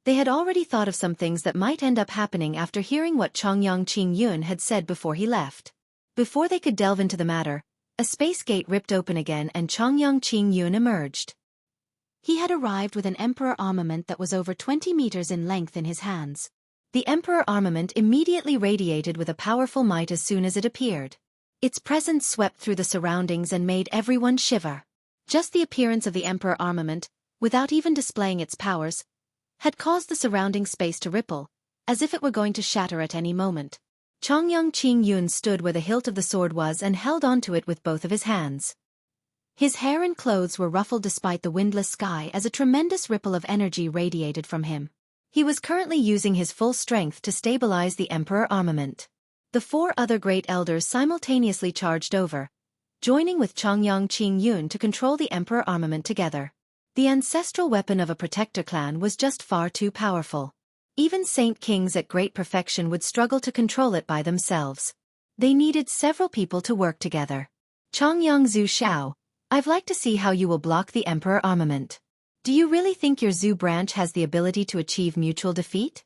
They had already thought of some things that might end up happening after hearing what Chongyang Qingyun had said before he left. Before they could delve into the matter, a space gate ripped open again and Chongyang Qingyun emerged. He had arrived with an emperor armament that was over 20 meters in length in his hands. The emperor armament immediately radiated with a powerful might as soon as it appeared. Its presence swept through the surroundings and made everyone shiver. Just the appearance of the emperor armament, without even displaying its powers, had caused the surrounding space to ripple, as if it were going to shatter at any moment. Chongyang Qingyun stood where the hilt of the sword was and held onto it with both of his hands. His hair and clothes were ruffled despite the windless sky as a tremendous ripple of energy radiated from him. He was currently using his full strength to stabilize the emperor armament. The 4 other great elders simultaneously charged over, joining with Chongyang Qingyun to control the emperor armament together. The ancestral weapon of a protector clan was just far too powerful. Even Saint Kings at great perfection would struggle to control it by themselves. They needed several people to work together. Chongyang Zhu Xiao, I'd like to see how you will block the emperor armament. Do you really think your Zhu branch has the ability to achieve mutual defeat?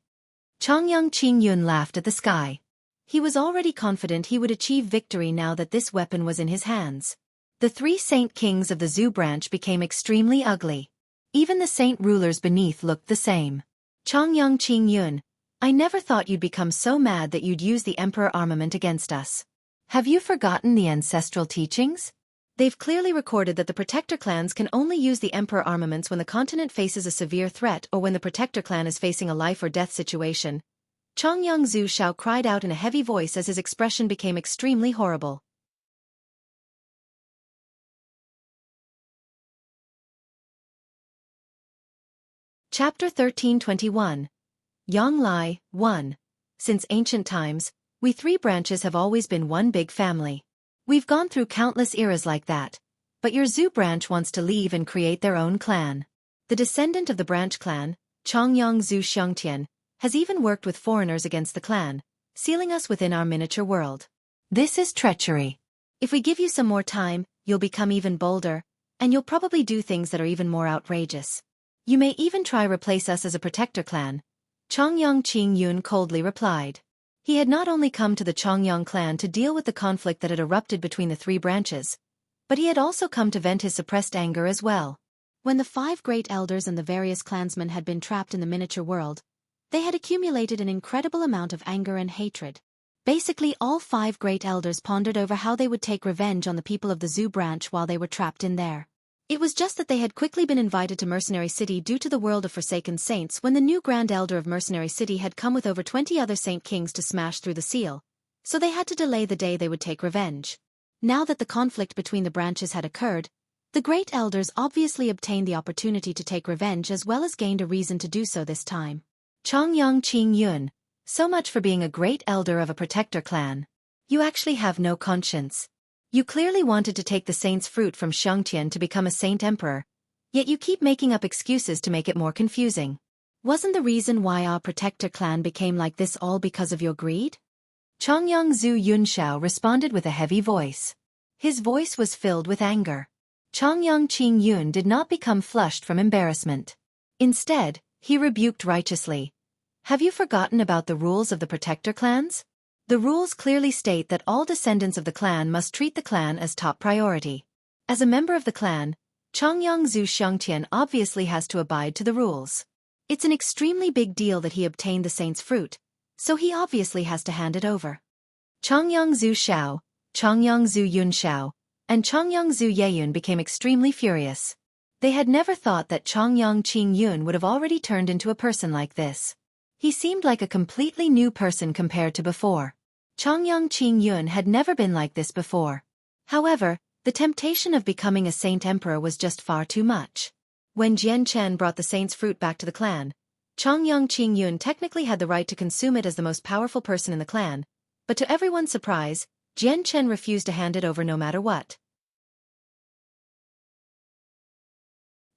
Chongyang Qingyun laughed at the sky. He was already confident he would achieve victory now that this weapon was in his hands. The 3 Saint Kings of the Zhu branch became extremely ugly. Even the saint rulers beneath looked the same. Chongyang Qingyun, I never thought you'd become so mad that you'd use the emperor armament against us. Have you forgotten the ancestral teachings? They've clearly recorded that the protector clans can only use the emperor armaments when the continent faces a severe threat or when the protector clan is facing a life or death situation. Chongyang Zhu Xiao cried out in a heavy voice as his expression became extremely horrible. Chapter 1321. Yang Lai, 1. Since ancient times, we three branches have always been one big family. We've gone through countless eras like that, but your Zhu branch wants to leave and create their own clan. The descendant of the branch clan, Chongyang Zhu Xiangtian, has even worked with foreigners against the clan, sealing us within our miniature world. This is treachery. If we give you some more time, you'll become even bolder, and you'll probably do things that are even more outrageous. You may even try replace us as a protector clan, Chongyang Qingyun coldly replied. He had not only come to the Chongyang clan to deal with the conflict that had erupted between the three branches, but he had also come to vent his suppressed anger as well. When the 5 great elders and the various clansmen had been trapped in the miniature world, they had accumulated an incredible amount of anger and hatred. Basically, all 5 great elders pondered over how they would take revenge on the people of the Zhu branch while they were trapped in there. It was just that they had quickly been invited to Mercenary City due to the world of Forsaken Saints when the new Grand Elder of Mercenary City had come with over 20 other Saint Kings to smash through the seal, so they had to delay the day they would take revenge. Now that the conflict between the branches had occurred, the great elders obviously obtained the opportunity to take revenge as well as gained a reason to do so this time. Chongyang Qingyun, so much for being a great elder of a protector clan. You actually have no conscience. You clearly wanted to take the saint's fruit from Xiangtian to become a saint emperor, yet you keep making up excuses to make it more confusing. Wasn't the reason why our protector clan became like this all because of your greed? Chongyang Zhu Yunshao responded with a heavy voice. His voice was filled with anger. Chongyang Qingyun did not become flushed from embarrassment. Instead, he rebuked righteously. Have you forgotten about the rules of the protector clans? The rules clearly state that all descendants of the clan must treat the clan as top priority. As a member of the clan, Chongyang Zhu Xiangtian obviously has to abide to the rules. It's an extremely big deal that he obtained the saint's fruit, so he obviously has to hand it over. Chongyang Zhu Shao, Chongyang Zhu Yunshao, and Chongyang Zhu Yeyun became extremely furious. They had never thought that Chongyang Qingyun would have already turned into a person like this. He seemed like a completely new person compared to before. Chongyang Qingyun had never been like this before. However, the temptation of becoming a saint emperor was just far too much. When Jian Chen brought the saint's fruit back to the clan, Chongyang Qingyun technically had the right to consume it as the most powerful person in the clan, but to everyone's surprise, Jian Chen refused to hand it over no matter what.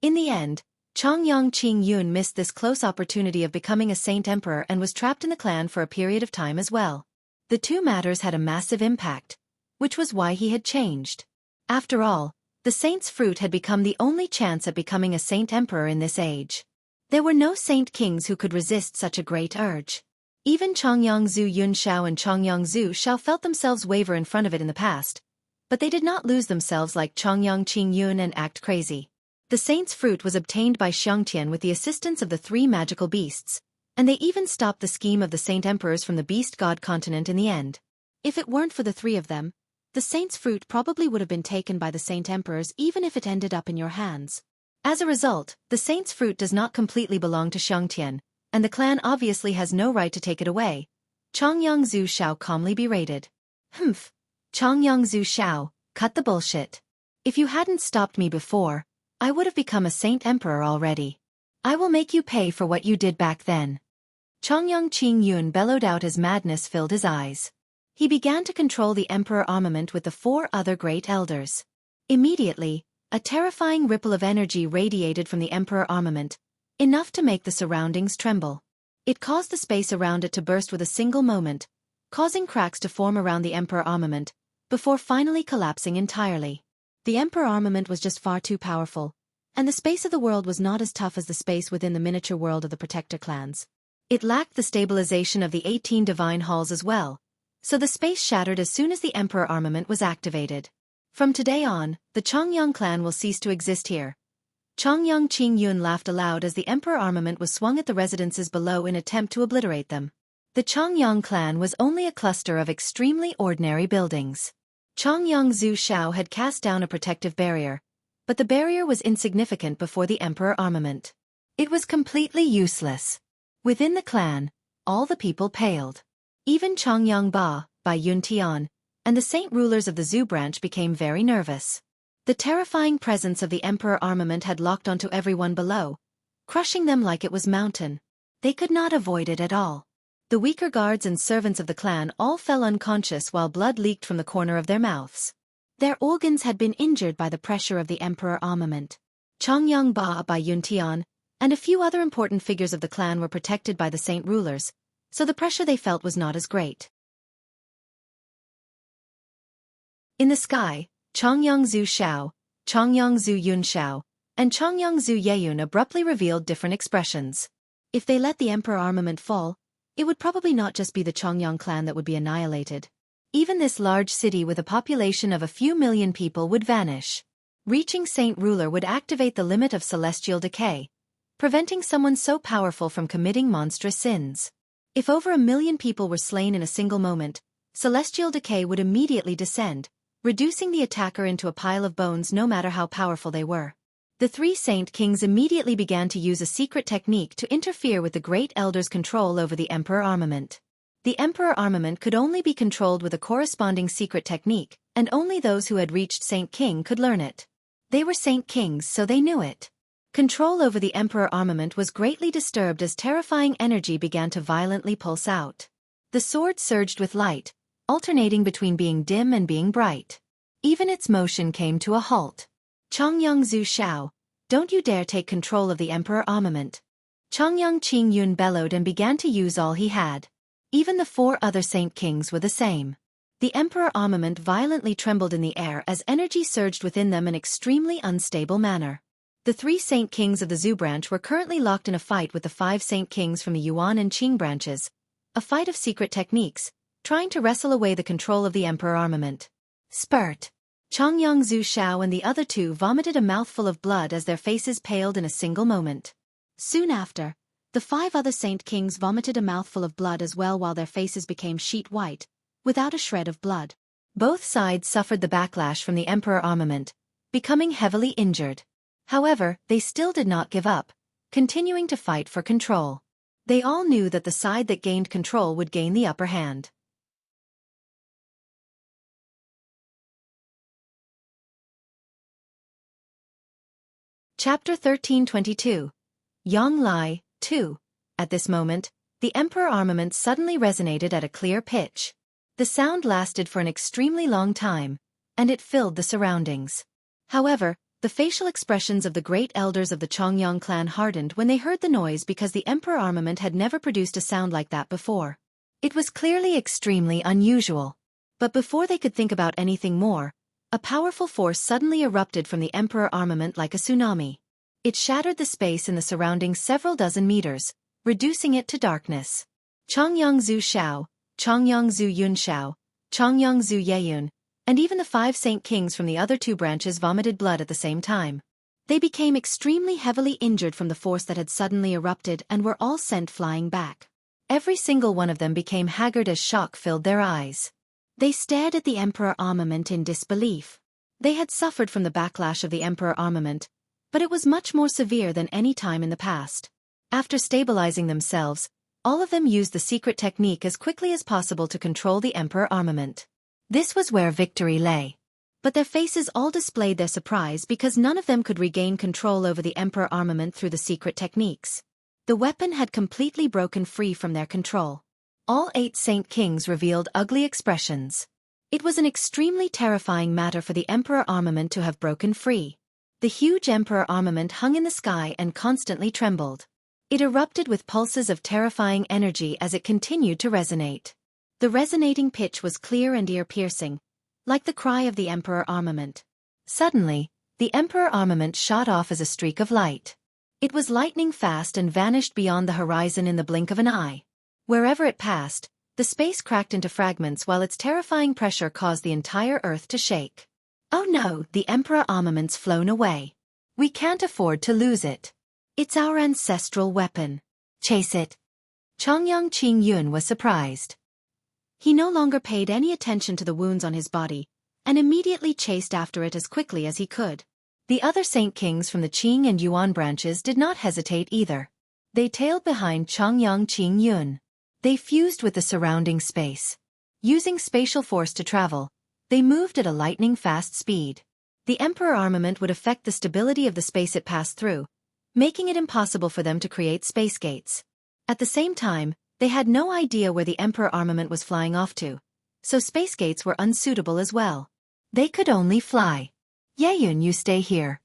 In the end, Chongyang Qingyun missed this close opportunity of becoming a saint emperor and was trapped in the clan for a period of time as well. The two matters had a massive impact, which was why he had changed. After all, the saint's fruit had become the only chance at becoming a saint emperor in this age. There were no saint kings who could resist such a great urge. Even Chongyang Zhu Yunshao and Chongyang Zhu Shao felt themselves waver in front of it in the past, but they did not lose themselves like Chongyang Qingyun and act crazy. The saint's fruit was obtained by Xiangtian with the assistance of the 3 magical beasts, and they even stopped the scheme of the saint emperors from the beast god continent in the end. If it weren't for the 3 of them, the saint's fruit probably would have been taken by the saint emperors even if it ended up in your hands. As a result, the saint's fruit does not completely belong to Xiangtian, and the clan obviously has no right to take it away. Chongyang Zhu Shao calmly berated. Humph. Chongyang Zhu Shao, cut the bullshit. If you hadn't stopped me before, I would have become a saint emperor already. I will make you pay for what you did back then. Chongyang Qingyun bellowed out as madness filled his eyes. He began to control the emperor armament with the 4 other great elders. Immediately, a terrifying ripple of energy radiated from the emperor armament, enough to make the surroundings tremble. It caused the space around it to burst with a single moment, causing cracks to form around the emperor armament, before finally collapsing entirely. The emperor armament was just far too powerful, and the space of the world was not as tough as the space within the miniature world of the protector clans. It lacked the stabilization of the 18 divine halls as well, so the space shattered as soon as the emperor armament was activated. From today on, the Chongyang clan will cease to exist here. Chongyang Qingyun laughed aloud as the emperor armament was swung at the residences below in attempt to obliterate them. The Chongyang clan was only a cluster of extremely ordinary buildings. Chongyang Zhu Shao had cast down a protective barrier, but the barrier was insignificant before the emperor armament. It was completely useless. Within the clan, all the people paled. Even Chongyang Ba, Bai Yuntian, and the saint rulers of the Zhu branch became very nervous. The terrifying presence of the emperor armament had locked onto everyone below, crushing them like it was mountain. They could not avoid it at all. The weaker guards and servants of the clan all fell unconscious while blood leaked from the corner of their mouths. Their organs had been injured by the pressure of the emperor armament. Chongyang Ba by Yuntian, and a few other important figures of the clan were protected by the saint rulers, so the pressure they felt was not as great. In the sky, Chongyang Zhu Xiao, Chongyang Zhu Yun Xiao, and Chongyang Zhu Yeyun abruptly revealed different expressions. If they let the emperor armament fall, it would probably not just be the Chongyang clan that would be annihilated. Even this large city with a population of a few million people would vanish. Reaching Saint Ruler would activate the limit of celestial decay, preventing someone so powerful from committing monstrous sins. If over 1 million people were slain in a single moment, celestial decay would immediately descend, reducing the attacker into a pile of bones no matter how powerful they were. The 3 Saint Kings immediately began to use a secret technique to interfere with the Great Elder's control over the Emperor armament. The Emperor armament could only be controlled with a corresponding secret technique, and only those who had reached Saint King could learn it. They were Saint Kings, so they knew it. Control over the Emperor armament was greatly disturbed as terrifying energy began to violently pulse out. The sword surged with light, alternating between being dim and being bright. Even its motion came to a halt. Chongyang Zhu Xiao, don't you dare take control of the Emperor armament. Chongyang Qing Yun bellowed and began to use all he had. Even the 4 other Saint Kings were the same. The Emperor armament violently trembled in the air as energy surged within them in an extremely unstable manner. The 3 Saint Kings of the Zhu branch were currently locked in a fight with the 5 Saint Kings from the Yuan and Qing branches, a fight of secret techniques, trying to wrestle away the control of the Emperor armament. Spurt. Chongyang Zhu Xiao and the other 2 vomited a mouthful of blood as their faces paled in a single moment. Soon after, the 5 other Saint Kings vomited a mouthful of blood as well while their faces became sheet white, without a shred of blood. Both sides suffered the backlash from the Emperor armament, becoming heavily injured. However, they still did not give up, continuing to fight for control. They all knew that the side that gained control would gain the upper hand. Chapter 1322. Yang Lai, 2. At this moment, the Emperor armament suddenly resonated at a clear pitch. The sound lasted for an extremely long time, and it filled the surroundings. However, the facial expressions of the great elders of the Chongyang clan hardened when they heard the noise because the Emperor armament had never produced a sound like that before. It was clearly extremely unusual. But before they could think about anything more, a powerful force suddenly erupted from the Emperor armament like a tsunami. It shattered the space in the surroundings several dozen meters, reducing it to darkness. Chongyang Zhu Xiao, Chongyang Zhu Yun Xiao, Chongyang Zhu Yeyun, and even the 5 Saint Kings from the other 2 branches vomited blood at the same time. They became extremely heavily injured from the force that had suddenly erupted and were all sent flying back. Every single one of them became haggard as shock filled their eyes. They stared at the Emperor armament in disbelief. They had suffered from the backlash of the Emperor armament, but it was much more severe than any time in the past. After stabilizing themselves, all of them used the secret technique as quickly as possible to control the Emperor armament. This was where victory lay. But their faces all displayed their surprise because none of them could regain control over the Emperor armament through the secret techniques. The weapon had completely broken free from their control. All 8 Saint Kings revealed ugly expressions. It was an extremely terrifying matter for the Emperor armament to have broken free. The huge Emperor armament hung in the sky and constantly trembled. It erupted with pulses of terrifying energy as it continued to resonate. The resonating pitch was clear and ear-piercing, like the cry of the Emperor armament. Suddenly, the Emperor armament shot off as a streak of light. It was lightning fast and vanished beyond the horizon in the blink of an eye. Wherever it passed, the space cracked into fragments while its terrifying pressure caused the entire Earth to shake. Oh no, the Emperor armament's flown away. We can't afford to lose it. It's our ancestral weapon. Chase it. Chongyang Qing Yun was surprised. He no longer paid any attention to the wounds on his body, and immediately chased after it as quickly as he could. The other Saint Kings from the Qing and Yuan branches did not hesitate either. They tailed behind Chongyang Qing Yun. They fused with the surrounding space. Using spatial force to travel, they moved at a lightning-fast speed. The Emperor armament would affect the stability of the space it passed through, making it impossible for them to create space gates. At the same time, they had no idea where the Emperor armament was flying off to, so space gates were unsuitable as well. They could only fly. Yeyun, you stay here.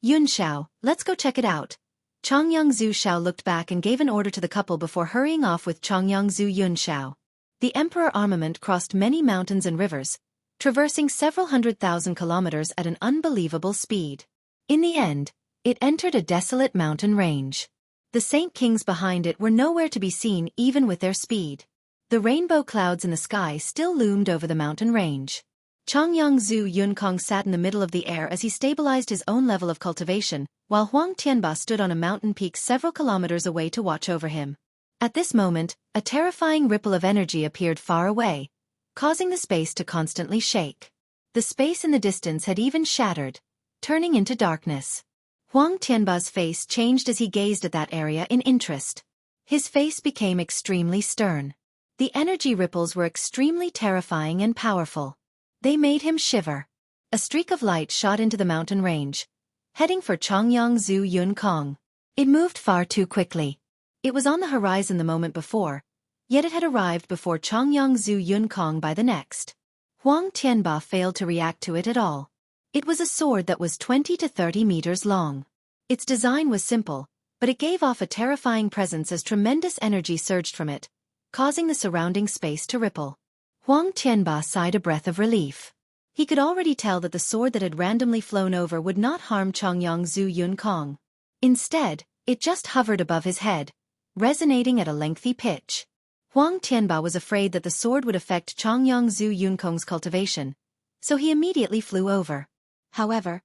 Yun Xiao, let's go check it out. Chongyang Zhu Xiao looked back and gave an order to the couple before hurrying off with Chongyang Zhu Yun Xiao. The Emperor armament crossed many mountains and rivers, traversing several 100,000 kilometers at an unbelievable speed. In the end, it entered a desolate mountain range. The Saint Kings behind it were nowhere to be seen even with their speed. The rainbow clouds in the sky still loomed over the mountain range. Chongyang Zhu Yunkong sat in the middle of the air as he stabilized his own level of cultivation, while Huang Tianba stood on a mountain peak several kilometers away to watch over him. At this moment, a terrifying ripple of energy appeared far away, causing the space to constantly shake. The space in the distance had even shattered, turning into darkness. Huang Tianba's face changed as he gazed at that area in interest. His face became extremely stern. The energy ripples were extremely terrifying and powerful. They made him shiver. A streak of light shot into the mountain range, heading for Chongyang Zhu Yunkong. It moved far too quickly. It was on the horizon the moment before, yet it had arrived before Chongyang Zhu Yunkong by the next. Huang Tianba failed to react to it at all. It was a sword that was 20 to 30 meters long. Its design was simple, but it gave off a terrifying presence as tremendous energy surged from it, causing the surrounding space to ripple. Huang Tianba sighed a breath of relief. He could already tell that the sword that had randomly flown over would not harm Chongyang Zhu Yunkong. Instead, it just hovered above his head, resonating at a lengthy pitch. Huang Tianba was afraid that the sword would affect Chongyang Zhu Yunkong's cultivation, so he immediately flew over. However,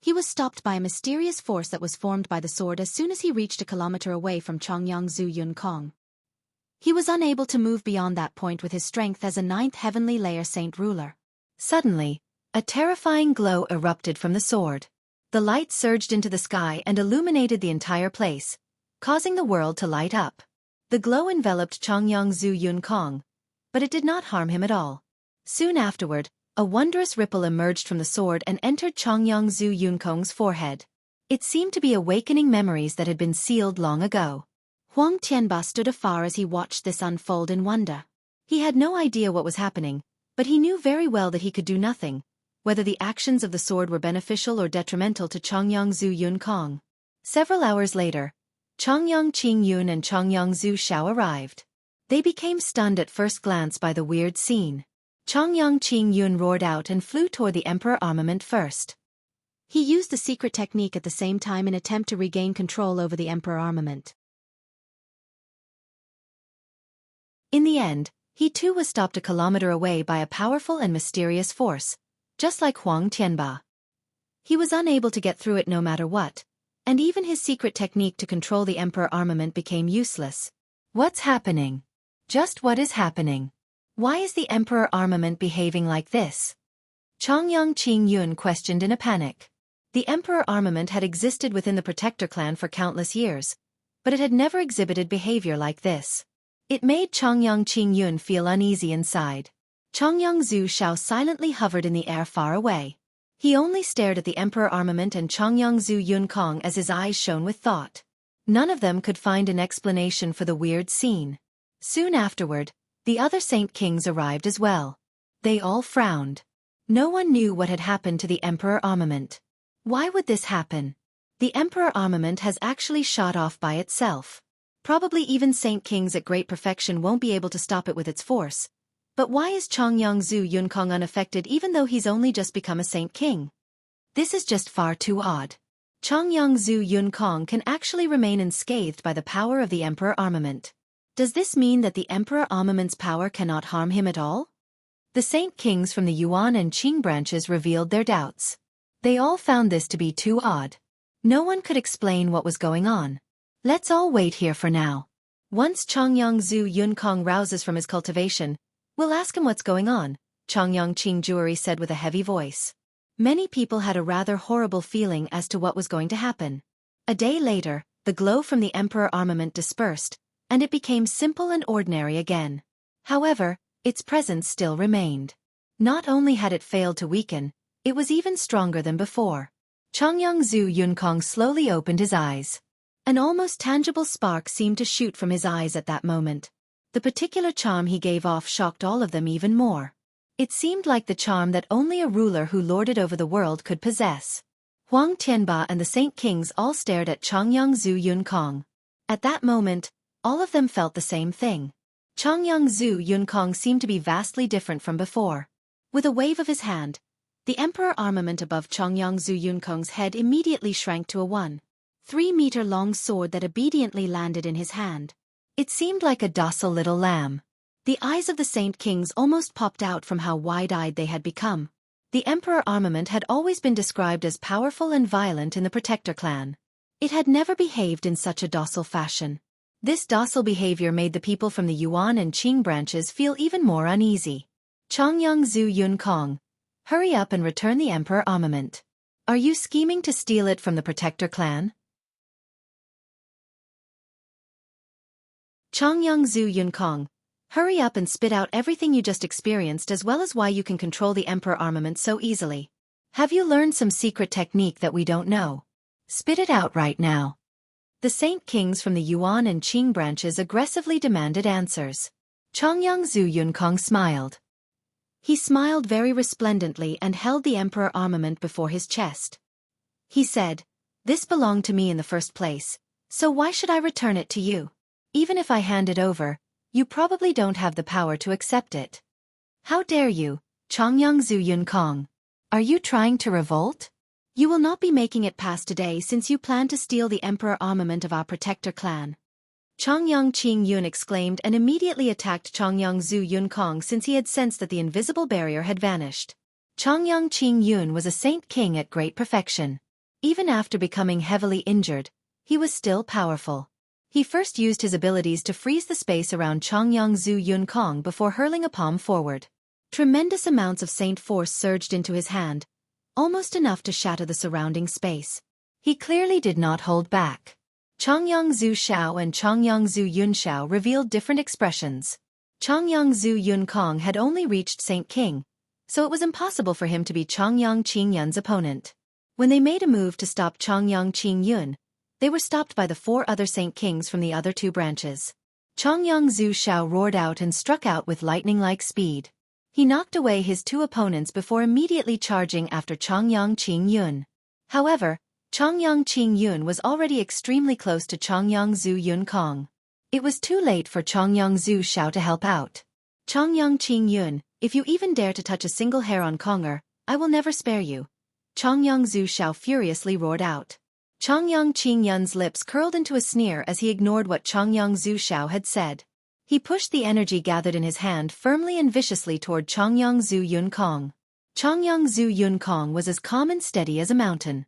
he was stopped by a mysterious force that was formed by the sword as soon as he reached a kilometer away from Chongyang Zhu Yunkong. He was unable to move beyond that point with his strength as a ninth heavenly layer saint ruler. Suddenly, a terrifying glow erupted from the sword. The light surged into the sky and illuminated the entire place, causing the world to light up. The glow enveloped Chongyang Zhu Yunkong, but it did not harm him at all. Soon afterward, a wondrous ripple emerged from the sword and entered Chongyang Zhu Yunkong's forehead. It seemed to be awakening memories that had been sealed long ago. Huang Tianba stood afar as he watched this unfold in wonder. He had no idea what was happening, but he knew very well that he could do nothing, whether the actions of the sword were beneficial or detrimental to Chongyang Zhu Yunkong. Several hours later, Chongyang Qingyun and Chongyang Zhu Xiao arrived. They became stunned at first glance by the weird scene. Chongyang Qingyun roared out and flew toward the Emperor armament first. He used the secret technique at the same time in an attempt to regain control over the Emperor armament. In the end, he too was stopped a kilometer away by a powerful and mysterious force, just like Huang Tianba. He was unable to get through it no matter what, and even his secret technique to control the Emperor armament became useless. What's happening? Just what is happening? Why is the Emperor armament behaving like this? Chongyang Qingyun questioned in a panic. The Emperor armament had existed within the Protector clan for countless years, but it had never exhibited behavior like this. It made Chongyang Qingyun feel uneasy inside. Chongyang Zhu Xiao silently hovered in the air far away. He only stared at the Emperor armament and Chongyang Zhu Yunkong as his eyes shone with thought. None of them could find an explanation for the weird scene. Soon afterward, the other Saint Kings arrived as well. They all frowned. No one knew what had happened to the Emperor armament. Why would this happen? The Emperor armament has actually shot off by itself. Probably even Saint Kings at great perfection won't be able to stop it with its force. But why is Chongyang Zhu Yunkong unaffected even though he's only just become a Saint King? This is just far too odd. Chongyang Zhu Yunkong can actually remain unscathed by the power of the Emperor armament. Does this mean that the Emperor armament's power cannot harm him at all? The Saint Kings from the Yuan and Qing branches revealed their doubts. They all found this to be too odd. No one could explain what was going on. Let's all wait here for now. Once Chongyang Zhu Yunkong rouses from his cultivation, we'll ask him what's going on, Chongyang Qingjuri said with a heavy voice. Many people had a rather horrible feeling as to what was going to happen. A day later, the glow from the Emperor armament dispersed, and it became simple and ordinary again. However, its presence still remained. Not only had it failed to weaken, It was even stronger than before. Chongyang Zhu Yunkong slowly opened his eyes. An almost tangible spark seemed to shoot from his eyes at that moment. The particular charm he gave off shocked all of them even more. It seemed like the charm that only a ruler who lorded over the world could possess. Huang Tianba and the Saint Kings all stared at Chongyang Zhu Yunkong. At that moment, all of them felt the same thing. Chongyang Zhu Yunkong seemed to be vastly different from before. With a wave of his hand, the emperor armament above Chongyang Zhu Yunkong's head immediately shrank to a 1.3-meter-long sword that obediently landed in his hand. It seemed like a docile little lamb. The eyes of the Saint Kings almost popped out from how wide-eyed they had become. The emperor armament had always been described as powerful and violent in the Protector clan. It had never behaved in such a docile fashion. This docile behavior made the people from the Yuan and Qing branches feel even more uneasy. Chongyang Zhu Yunkong, hurry up and return the emperor armament. Are you scheming to steal it from the Protector clan? Chongyang Zhu Yunkong, hurry up and spit out everything you just experienced as well as why you can control the emperor armament so easily. Have you learned some secret technique that we don't know? Spit it out right now. The Saint Kings from the Yuan and Qing branches aggressively demanded answers. Chongyang Zhu Yunkong smiled. He smiled very resplendently and held the emperor armament before his chest. He said, "This belonged to me in the first place, so why should I return it to you? Even if I hand it over, you probably don't have the power to accept it." How dare you, Chongyang Zhu Yunkong? Are you trying to revolt? You will not be making it past today since you plan to steal the emperor armament of our Protector clan. Chongyang Qing Yun exclaimed and immediately attacked Chongyang Zhu Yunkong since he had sensed that the invisible barrier had vanished. Chongyang Qing Yun was a Saint King at great perfection. Even after becoming heavily injured, he was still powerful. He first used his abilities to freeze the space around Chongyang Zhu Yunkong before hurling a palm forward. Tremendous amounts of Saint force surged into his hand, almost enough to shatter the surrounding space. He clearly did not hold back. Chongyang Zhu Xiao and Chongyang Zhu Yunxiao revealed different expressions. Chongyang Zhu Yunkong had only reached Saint King, so it was impossible for him to be Chongyang Qing Yun's opponent. When they made a move to stop Chongyang Qing Yun, they were stopped by the 4 other Saint Kings from the other 2 branches. Chongyang Zhu Xiao roared out and struck out with lightning-like speed. He knocked away his 2 opponents before immediately charging after Chongyang Qing Yun. However, Chongyang Qing Yun was already extremely close to Chongyang Zhu Yunkong. It was too late for Chongyang Zhu Xiao to help out. Chongyang Qing Yun, if you even dare to touch a single hair on Konger, I will never spare you. Chongyang Zhu Xiao furiously roared out. Chongyang Qing Yun's lips curled into a sneer as he ignored what Chongyang Zhu Xiao had said. He pushed the energy gathered in his hand firmly and viciously toward Chongyang Zhu Yunkong. Chongyang Zhu Yunkong was as calm and steady as a mountain.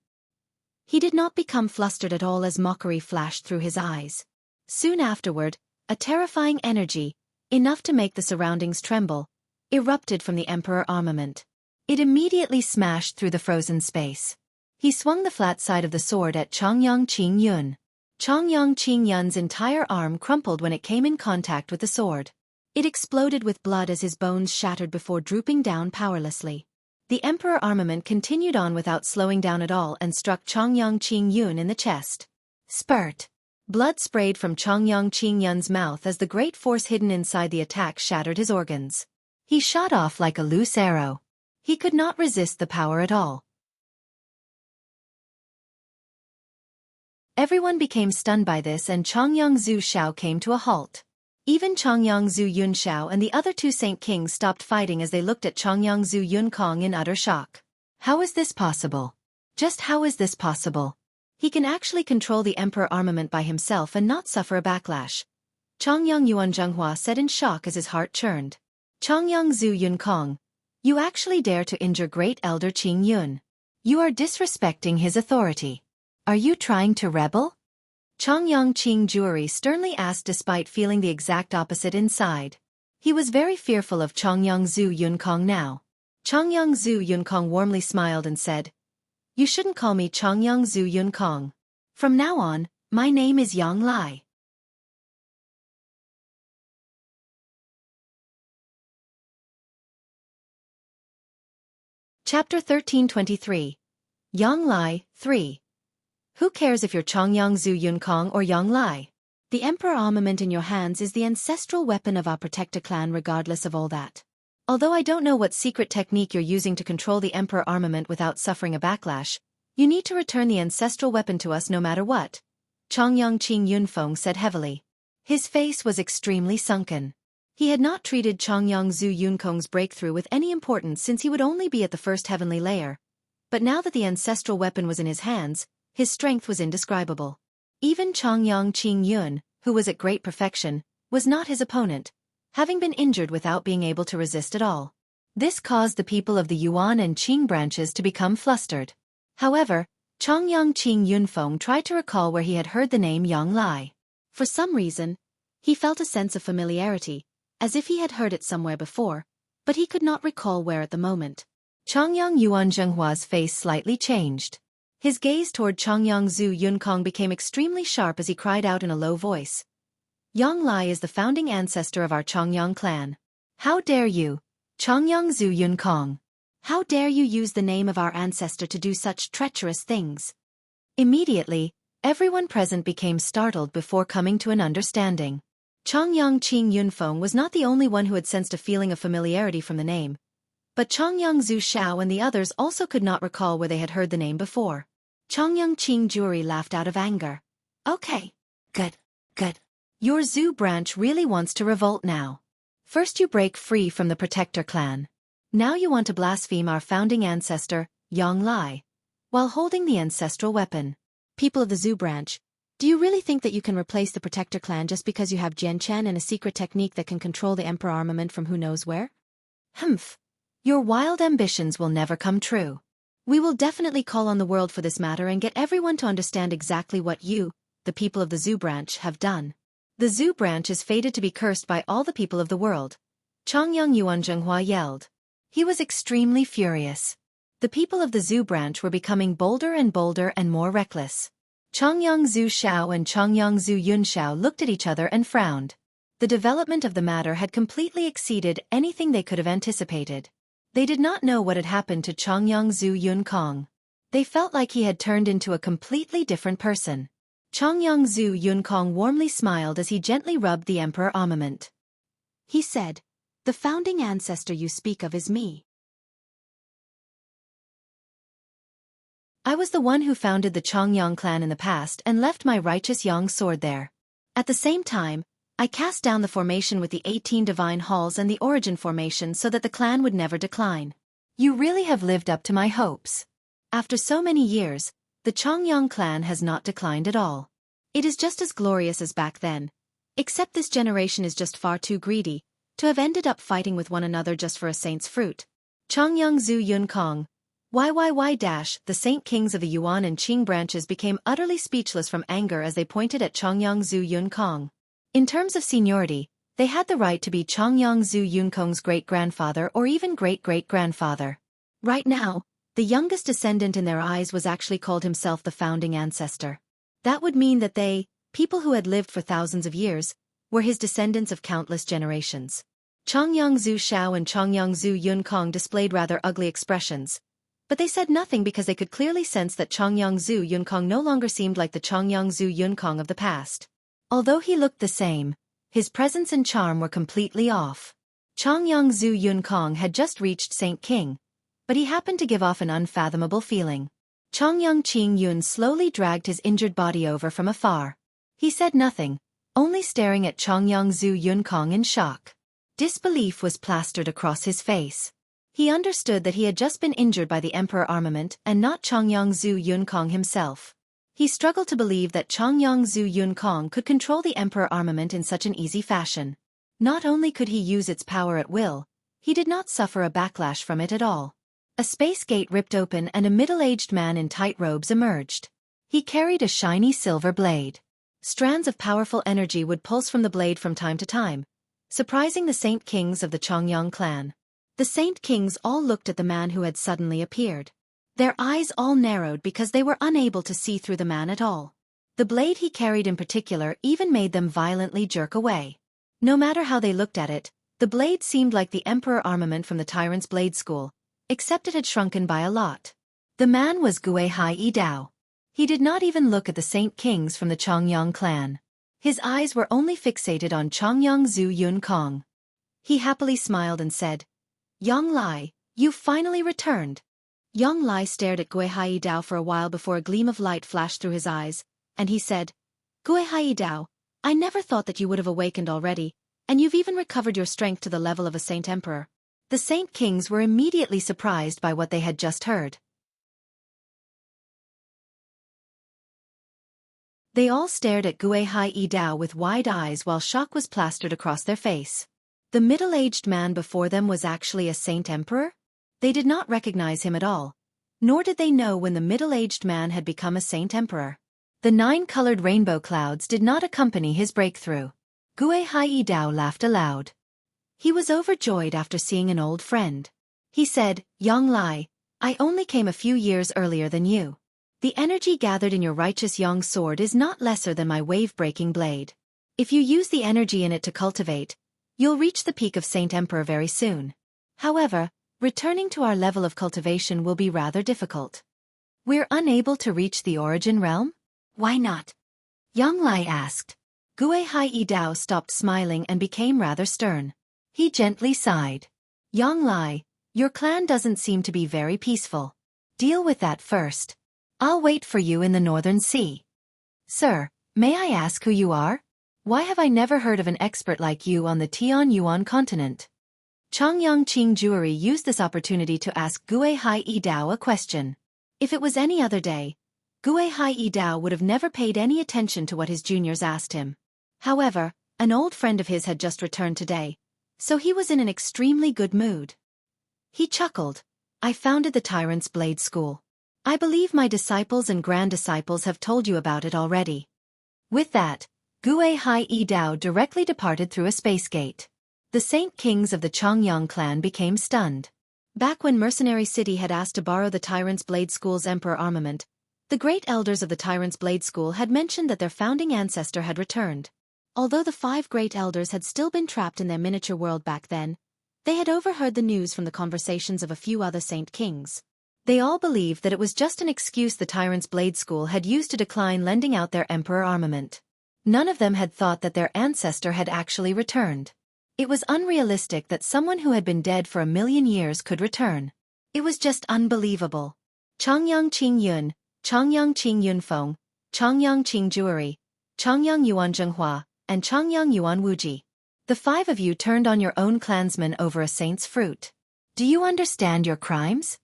He did not become flustered at all as mockery flashed through his eyes. Soon afterward, a terrifying energy, enough to make the surroundings tremble, erupted from the emperor armament. It immediately smashed through the frozen space. He swung the flat side of the sword at Chongyang Qing Yun. Chongyang Qing Yun's entire arm crumpled when it came in contact with the sword. It exploded with blood as his bones shattered before drooping down powerlessly. The emperor armament continued on without slowing down at all and struck Chongyang Qing Yun in the chest. Spurt! Blood sprayed from Chongyang Qing Yun's mouth as the great force hidden inside the attack shattered his organs. He shot off like a loose arrow. He could not resist the power at all. Everyone became stunned by this and Chongyang Zhu Xiao came to a halt. Even Chongyang Zhu Yunxiao and the other 2 Saint Kings stopped fighting as they looked at Chongyang Zhu Yunkong in utter shock. How is this possible? Just how is this possible? He can actually control the emperor armament by himself and not suffer a backlash. Chongyang Yuan Zhenghua said in shock as his heart churned. Chongyang Zhu Yunkong, you actually dare to injure great elder Qing Yun. You are disrespecting his authority. Are you trying to rebel? Chongyang Qing Jueri sternly asked despite feeling the exact opposite inside. He was very fearful of Chongyang Zhu Yunkong now. Chongyang Zhu Yunkong warmly smiled and said, "You shouldn't call me Chongyang Zhu Yunkong. From now on, my name is Yang Lai." Chapter 1323. Yang Lai, 3. Who cares if you're Chongyang Zhu Yunkong or Yang Lai? The Emperor armament in your hands is the ancestral weapon of our protector clan regardless of all that. Although I don't know what secret technique you're using to control the Emperor armament without suffering a backlash, you need to return the ancestral weapon to us no matter what, Chongyang Qing Yunfeng said heavily. His face was extremely sunken. He had not treated Chongyang Zhu Yunkong's breakthrough with any importance since he would only be at the first heavenly layer. But now that the ancestral weapon was in his hands, his strength was indescribable. Even Chongyang Qing Yun, who was at great perfection, was not his opponent, having been injured without being able to resist at all. This caused the people of the Yuan and Qing branches to become flustered. However, Chongyang Qing Yunfeng tried to recall where he had heard the name Yang Lai. For some reason, he felt a sense of familiarity, as if he had heard it somewhere before, but he could not recall where at the moment. Chongyang Yuan Zhenghua's face slightly changed. His gaze toward Chongyang Zhu Yunkong became extremely sharp as he cried out in a low voice. Yang Lai is the founding ancestor of our Chongyang clan. How dare you, Chongyang Zhu Yunkong? How dare you use the name of our ancestor to do such treacherous things? Immediately, everyone present became startled before coming to an understanding. Chongyang Qing Yunfeng was not the only one who had sensed a feeling of familiarity from the name, but Chongyang Zhu Shao and the others also could not recall where they had heard the name before. Chongyang Qing Juri laughed out of anger. Okay. Good. Your Zhu branch really wants to revolt now. First you break free from the protector clan. Now you want to blaspheme our founding ancestor, Yang Lai, while holding the ancestral weapon. People of the Zhu branch, do you really think that you can replace the protector clan just because you have Jian Chen and a secret technique that can control the emperor armament from who knows where? Humph. Your wild ambitions will never come true. We will definitely call on the world for this matter and get everyone to understand exactly what you, the people of the Zhu branch, have done. The Zhu branch is fated to be cursed by all the people of the world, Chongyang Yuan Zhenghua yelled. He was extremely furious. The people of the Zhu branch were becoming bolder and more reckless. Chongyang Zhu Shao and Chongyang Zhu Yunshao looked at each other and frowned. The development of the matter had completely exceeded anything they could have anticipated. They did not know what had happened to Chongyang Zhu Yunkong. They felt like he had turned into a completely different person. Chongyang Zhu Yunkong warmly smiled as he gently rubbed the emperor armament. He said, "The founding ancestor you speak of is me. I was the one who founded the Chongyang clan in the past and left my righteous Yang sword there. At the same time, I cast down the formation with the 18 divine halls and the origin formation so that the clan would never decline. You really have lived up to my hopes. After so many years, the Chongyang clan has not declined at all. It is just as glorious as back then, except this generation is just far too greedy to have ended up fighting with one another just for a saint's fruit." Chongyang Zhu Yunkong, the saint kings of the Yuan and Qing branches became utterly speechless from anger as they pointed at Chongyang Zhu Yunkong. In terms of seniority, they had the right to be Chongyang Zhu Yunkong's great-grandfather or even great-great-grandfather. Right now, the youngest descendant in their eyes was actually called himself the founding ancestor. That would mean that they, people who had lived for thousands of years, were his descendants of countless generations. Chongyang Zhu Shao and Chongyang Zhu Yunkong displayed rather ugly expressions, but they said nothing because they could clearly sense that Chongyang Zhu Yunkong no longer seemed like the Chongyang Zhu Yunkong of the past. Although he looked the same, his presence and charm were completely off. Chongyang Zhu Yunkong had just reached Saint King, but he happened to give off an unfathomable feeling. Chongyang Qing Yun slowly dragged his injured body over from afar. He said nothing, only staring at Chongyang Zhu Yunkong in shock. Disbelief was plastered across his face. He understood that he had just been injured by the emperor armament and not Chongyang Zhu Yunkong himself. He struggled to believe that Chongyang Zhu Yunkong could control the emperor armament in such an easy fashion. Not only could he use its power at will, he did not suffer a backlash from it at all. A space gate ripped open and a middle-aged man in tight robes emerged. He carried a shiny silver blade. Strands of powerful energy would pulse from the blade from time to time, surprising the Saint Kings of the Chongyang clan. The Saint Kings all looked at the man who had suddenly appeared. Their eyes all narrowed because they were unable to see through the man at all. The blade he carried in particular even made them violently jerk away. No matter how they looked at it, the blade seemed like the emperor armament from the tyrant's blade school, except it had shrunken by a lot. The man was Xueqi Dao. He did not even look at the Saint Kings from the Changyang clan. His eyes were only fixated on Changyang Zhu Yun Kong. He happily smiled and said, "Yang Lai, you finally returned." Yang Lai stared at Xueqi Dao for a while before a gleam of light flashed through his eyes, and he said, "Xueqi Dao, I never thought that you would have awakened already, and you've even recovered your strength to the level of a Saint Emperor." The Saint Kings were immediately surprised by what they had just heard. They all stared at Xueqi Dao with wide eyes while shock was plastered across their face. The middle-aged man before them was actually a Saint Emperor? They did not recognize him at all, nor did they know when the middle-aged man had become a Saint Emperor. The 9-colored rainbow clouds did not accompany his breakthrough. Xueqi Dao laughed aloud. He was overjoyed after seeing an old friend. He said, "Yang Lai, I only came a few years earlier than you. The energy gathered in your righteous Yang sword is not lesser than my wave-breaking blade. If you use the energy in it to cultivate, you'll reach the peak of Saint Emperor very soon. However, returning to our level of cultivation will be rather difficult." "We're unable to reach the origin realm? Why not?" Yang Lai asked. Xueqi Dao stopped smiling and became rather stern. He gently sighed. "Yang Lai, your clan doesn't seem to be very peaceful. Deal with that first. I'll wait for you in the Northern Sea." "Sir, may I ask who you are? Why have I never heard of an expert like you on the Tianyuan continent?" Changyang Qingjueri used this opportunity to ask Xueqi Dao a question. If it was any other day, Xueqi Dao would have never paid any attention to what his juniors asked him. However, an old friend of his had just returned today, so he was in an extremely good mood. He chuckled. "I founded the Tyrant's Blade School. I believe my disciples and grand-disciples have told you about it already." With that, Xueqi Dao directly departed through a space gate. The Saint Kings of the Changyang clan became stunned. Back when Mercenary City had asked to borrow the Tyrant's Blade School's Emperor armament, the great elders of the Tyrant's Blade School had mentioned that their founding ancestor had returned. Although the 5 great elders had still been trapped in their miniature world back then, they had overheard the news from the conversations of a few other Saint Kings. They all believed that it was just an excuse the Tyrant's Blade School had used to decline lending out their Emperor armament. None of them had thought that their ancestor had actually returned. It was unrealistic that someone who had been dead for 1,000,000 years could return. It was just unbelievable. Changyang Qingyun, Changyang Qingyunfeng, Changyang Qingjueri, Changyang Yuan Zhenghua, and Changyang Yuan Wuji. The 5 of you turned on your own clansmen over a saint's fruit. Do you understand your crimes?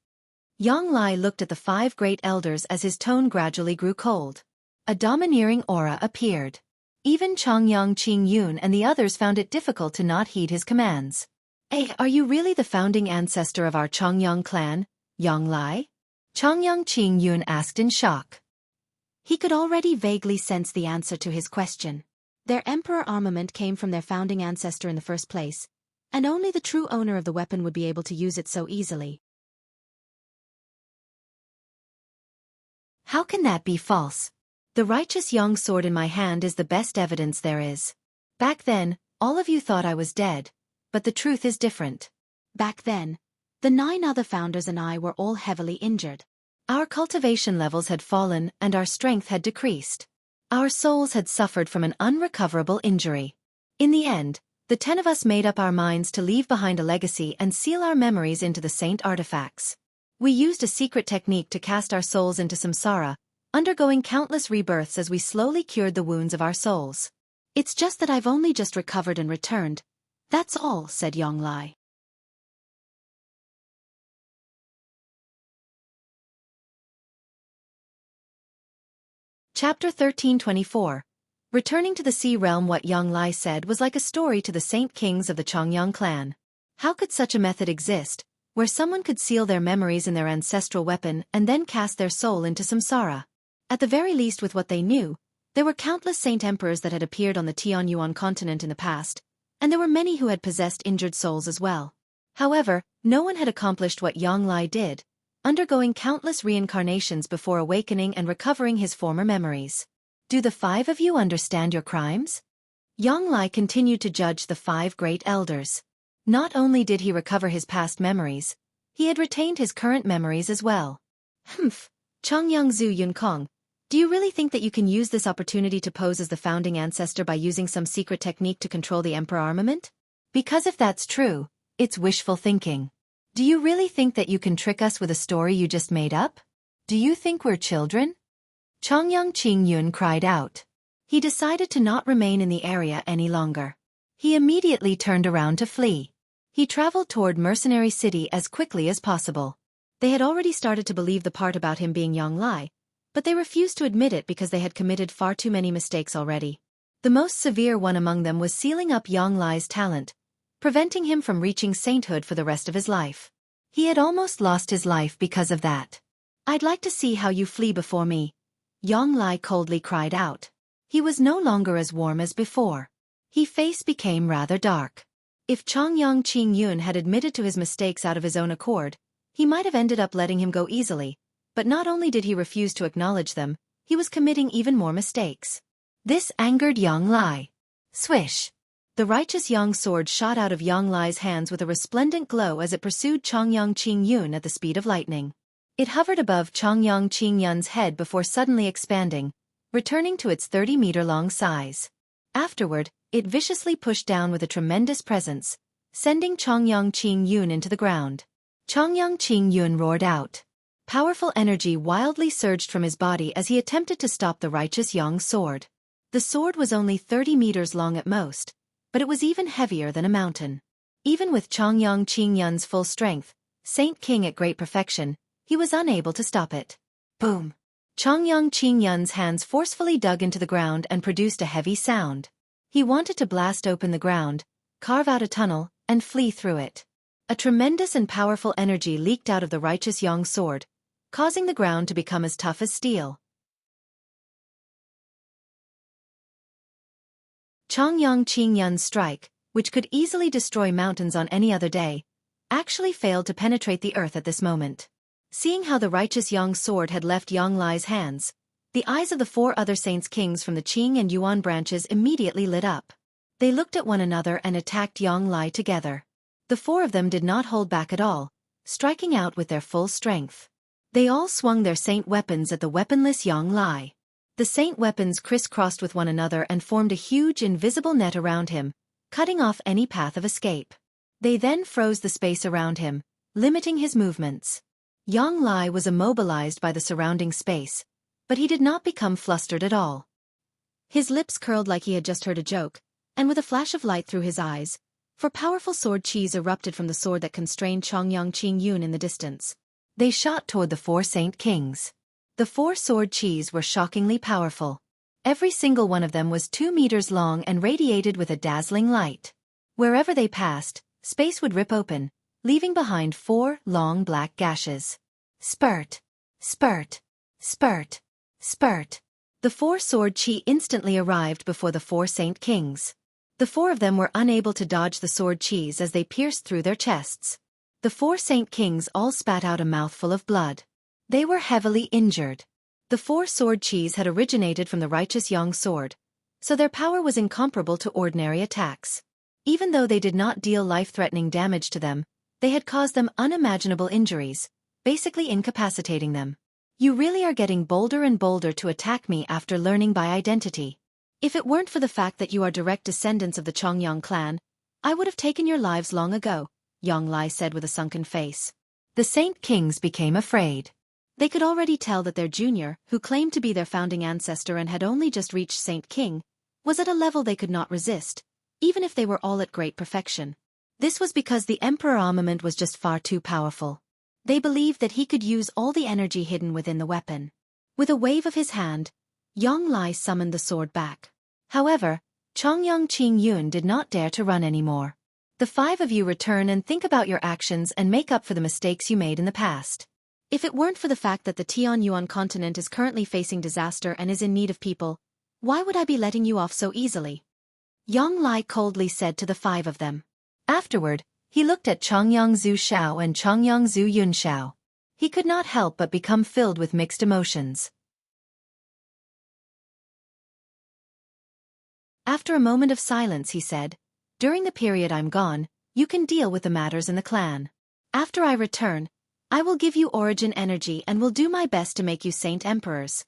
Yang Lai looked at the 5 great elders as his tone gradually grew cold. A domineering aura appeared. Even Changyang Qingyun and the others found it difficult to not heed his commands. "Hey, are you really the founding ancestor of our Changyang clan, Yang Lai?" Changyang Qingyun asked in shock. He could already vaguely sense the answer to his question. Their emperor armament came from their founding ancestor in the first place, and only the true owner of the weapon would be able to use it so easily. How can that be false? The righteous Yang sword in my hand is the best evidence there is. Back then, all of you thought I was dead, but the truth is different. Back then, the 9 other founders and I were all heavily injured. Our cultivation levels had fallen and our strength had decreased. Our souls had suffered from an unrecoverable injury. In the end, the 10 of us made up our minds to leave behind a legacy and seal our memories into the saint artifacts. We used a secret technique to cast our souls into samsara, undergoing countless rebirths as we slowly cured the wounds of our souls. "It's just that I've only just recovered and returned. That's all," said Yang Lai. Chapter 1324. Returning to the sea realm. What Yang Lai said was like a story to the Saint Kings of the Changyang clan. How could such a method exist, where someone could seal their memories in their ancestral weapon and then cast their soul into samsara? At the very least, with what they knew, there were countless saint emperors that had appeared on the Tianyuan continent in the past, and there were many who had possessed injured souls as well. However, no one had accomplished what Yang Lai did, undergoing countless reincarnations before awakening and recovering his former memories. "Do the 5 of you understand your crimes?" Yang Lai continued to judge the 5 great elders. Not only did he recover his past memories, He had retained his current memories as well. Humph, Chongyang Zhu Yunkong, do you really think that you can use this opportunity to pose as the founding ancestor by using some secret technique to control the emperor armament? Because if that's true, it's wishful thinking. Do you really think that you can trick us with a story you just made up? Do you think we're children? Chongyang Qingyun cried out. He decided to not remain in the area any longer. He immediately turned around to flee. He traveled toward Mercenary City as quickly as possible. They had already started to believe the part about him being Yang Lai, but they refused to admit it because they had committed far too many mistakes already. The most severe one among them was sealing up Yang Lai's talent, preventing him from reaching sainthood for the rest of his life. He had almost lost his life because of that. I'd like to see how you flee before me, Yang Lai coldly cried out. He was no longer as warm as before. His face became rather dark. If Chongyang Qingyun had admitted to his mistakes out of his own accord, he might have ended up letting him go easily, but not only did he refuse to acknowledge them, he was committing even more mistakes. This angered Yang Lai. Swish! The righteous Yang sword shot out of Yang Lai's hands with a resplendent glow as it pursued Chongyang Qingyun at the speed of lightning. It hovered above Chongyang Qingyun's head before suddenly expanding, returning to its 30-meter-long size. Afterward, it viciously pushed down with a tremendous presence, sending Chongyang Qingyun into the ground. Chongyang Qingyun roared out. Powerful energy wildly surged from his body as he attempted to stop the righteous Yang sword. The sword was only 30 meters long at most, but it was even heavier than a mountain. Even with Chongyang Qingyun's full strength, Saint King at great perfection, he was unable to stop it. Boom! Chongyang Qingyun's hands forcefully dug into the ground and produced a heavy sound. He wanted to blast open the ground, carve out a tunnel, and flee through it. A tremendous and powerful energy leaked out of the righteous Yang sword, causing the ground to become as tough as steel. Chongyang Qingyun's strike, which could easily destroy mountains on any other day, actually failed to penetrate the earth at this moment. Seeing how the righteous Yang sword had left Yang Lai's hands, the eyes of the 4 other saints kings from the Qing and Yuan branches immediately lit up. They looked at one another and attacked Yang Lai together. The 4 of them did not hold back at all, striking out with their full strength. They all swung their saint weapons at the weaponless Yang Lai. The saint weapons crisscrossed with one another and formed a huge invisible net around him, cutting off any path of escape. They then froze the space around him, limiting his movements. Yang Lai was immobilized by the surrounding space, but he did not become flustered at all. His lips curled like he had just heard a joke, and with a flash of light through his eyes, for powerful sword qis erupted from the sword that constrained Chongyang Qingyun in the distance. They shot toward the 4 saint kings. The 4 sword qis were shockingly powerful. Every single one of them was 2 meters long and radiated with a dazzling light. Wherever they passed, space would rip open, leaving behind 4 long black gashes. Spurt! Spurt! Spurt! Spurt! The 4 sword qi instantly arrived before the 4 saint kings. The 4 of them were unable to dodge the sword qis as they pierced through their chests. The 4 saint kings all spat out a mouthful of blood. They were heavily injured. The 4 sword qis had originated from the righteous Yang sword, so their power was incomparable to ordinary attacks. Even though they did not deal life-threatening damage to them, they had caused them unimaginable injuries, basically incapacitating them. You really are getting bolder and bolder to attack me after learning my identity. If it weren't for the fact that you are direct descendants of the Chongyang clan, I would have taken your lives long ago, Yang Lai said with a sunken face. The saint kings became afraid. They could already tell that their junior, who claimed to be their founding ancestor and had only just reached Saint King, was at a level they could not resist, even if they were all at great perfection. This was because the emperor armament was just far too powerful. They believed that he could use all the energy hidden within the weapon. With a wave of his hand, Yang Lai summoned the sword back. However, Chongyang Qingyun did not dare to run anymore. The 5 of you return and think about your actions and make up for the mistakes you made in the past. If it weren't for the fact that the Tianyuan continent is currently facing disaster and is in need of people, why would I be letting you off so easily? Yang Lai coldly said to the 5 of them. Afterward, he looked at Chongyang Zhu Xiao and Chongyang Zhu Yunxiao. He could not help but become filled with mixed emotions. After a moment of silence he said, "During the period I'm gone, you can deal with the matters in the clan. After I return, I will give you origin energy and will do my best to make you Saint Emperors.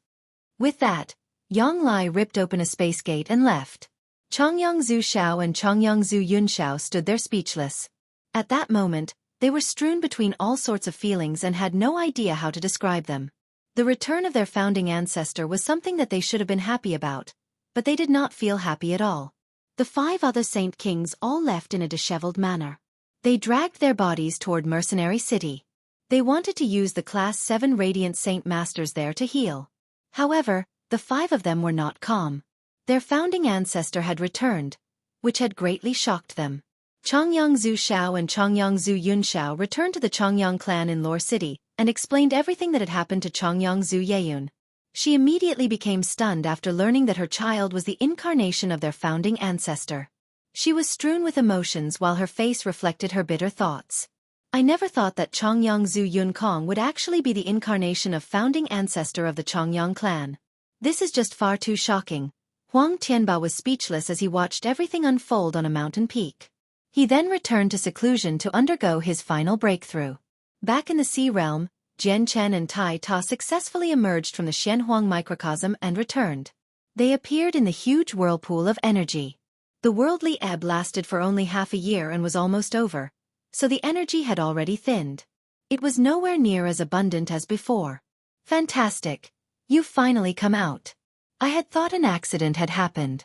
With that, Yang Lai ripped open a space gate and left. Chongyang Zhu Shao and Chongyang Zhu Yunshao stood there speechless. At that moment, they were strewn between all sorts of feelings and had no idea how to describe them. The return of their founding ancestor was something that they should have been happy about, but they did not feel happy at all. The 5 other Saint Kings all left in a disheveled manner. They dragged their bodies toward Mercenary City. They wanted to use the Class 7 Radiant Saint Masters there to heal. However, the 5 of them were not calm. Their founding ancestor had returned, which had greatly shocked them. Chongyang Zhu Shao and Chongyang Zhu Yunshao returned to the Chongyang clan in Lore City and explained everything that had happened to Chongyang Zhu Yeyun. She immediately became stunned after learning that her child was the incarnation of their founding ancestor. She was strewn with emotions while her face reflected her bitter thoughts. I never thought that Chongyang Zhu Yunkong would actually be the incarnation of founding ancestor of the Chongyang clan. This is just far too shocking. Huang Tianba was speechless as he watched everything unfold on a mountain peak. He then returned to seclusion to undergo his final breakthrough. Back in the Sea Realm, Jian Chen and Tai Ta successfully emerged from the Shenhuang microcosm and returned. They appeared in the huge whirlpool of energy. The worldly ebb lasted for only half a year and was almost over, so the energy had already thinned. It was nowhere near as abundant as before. Fantastic! You've finally come out. I had thought an accident had happened.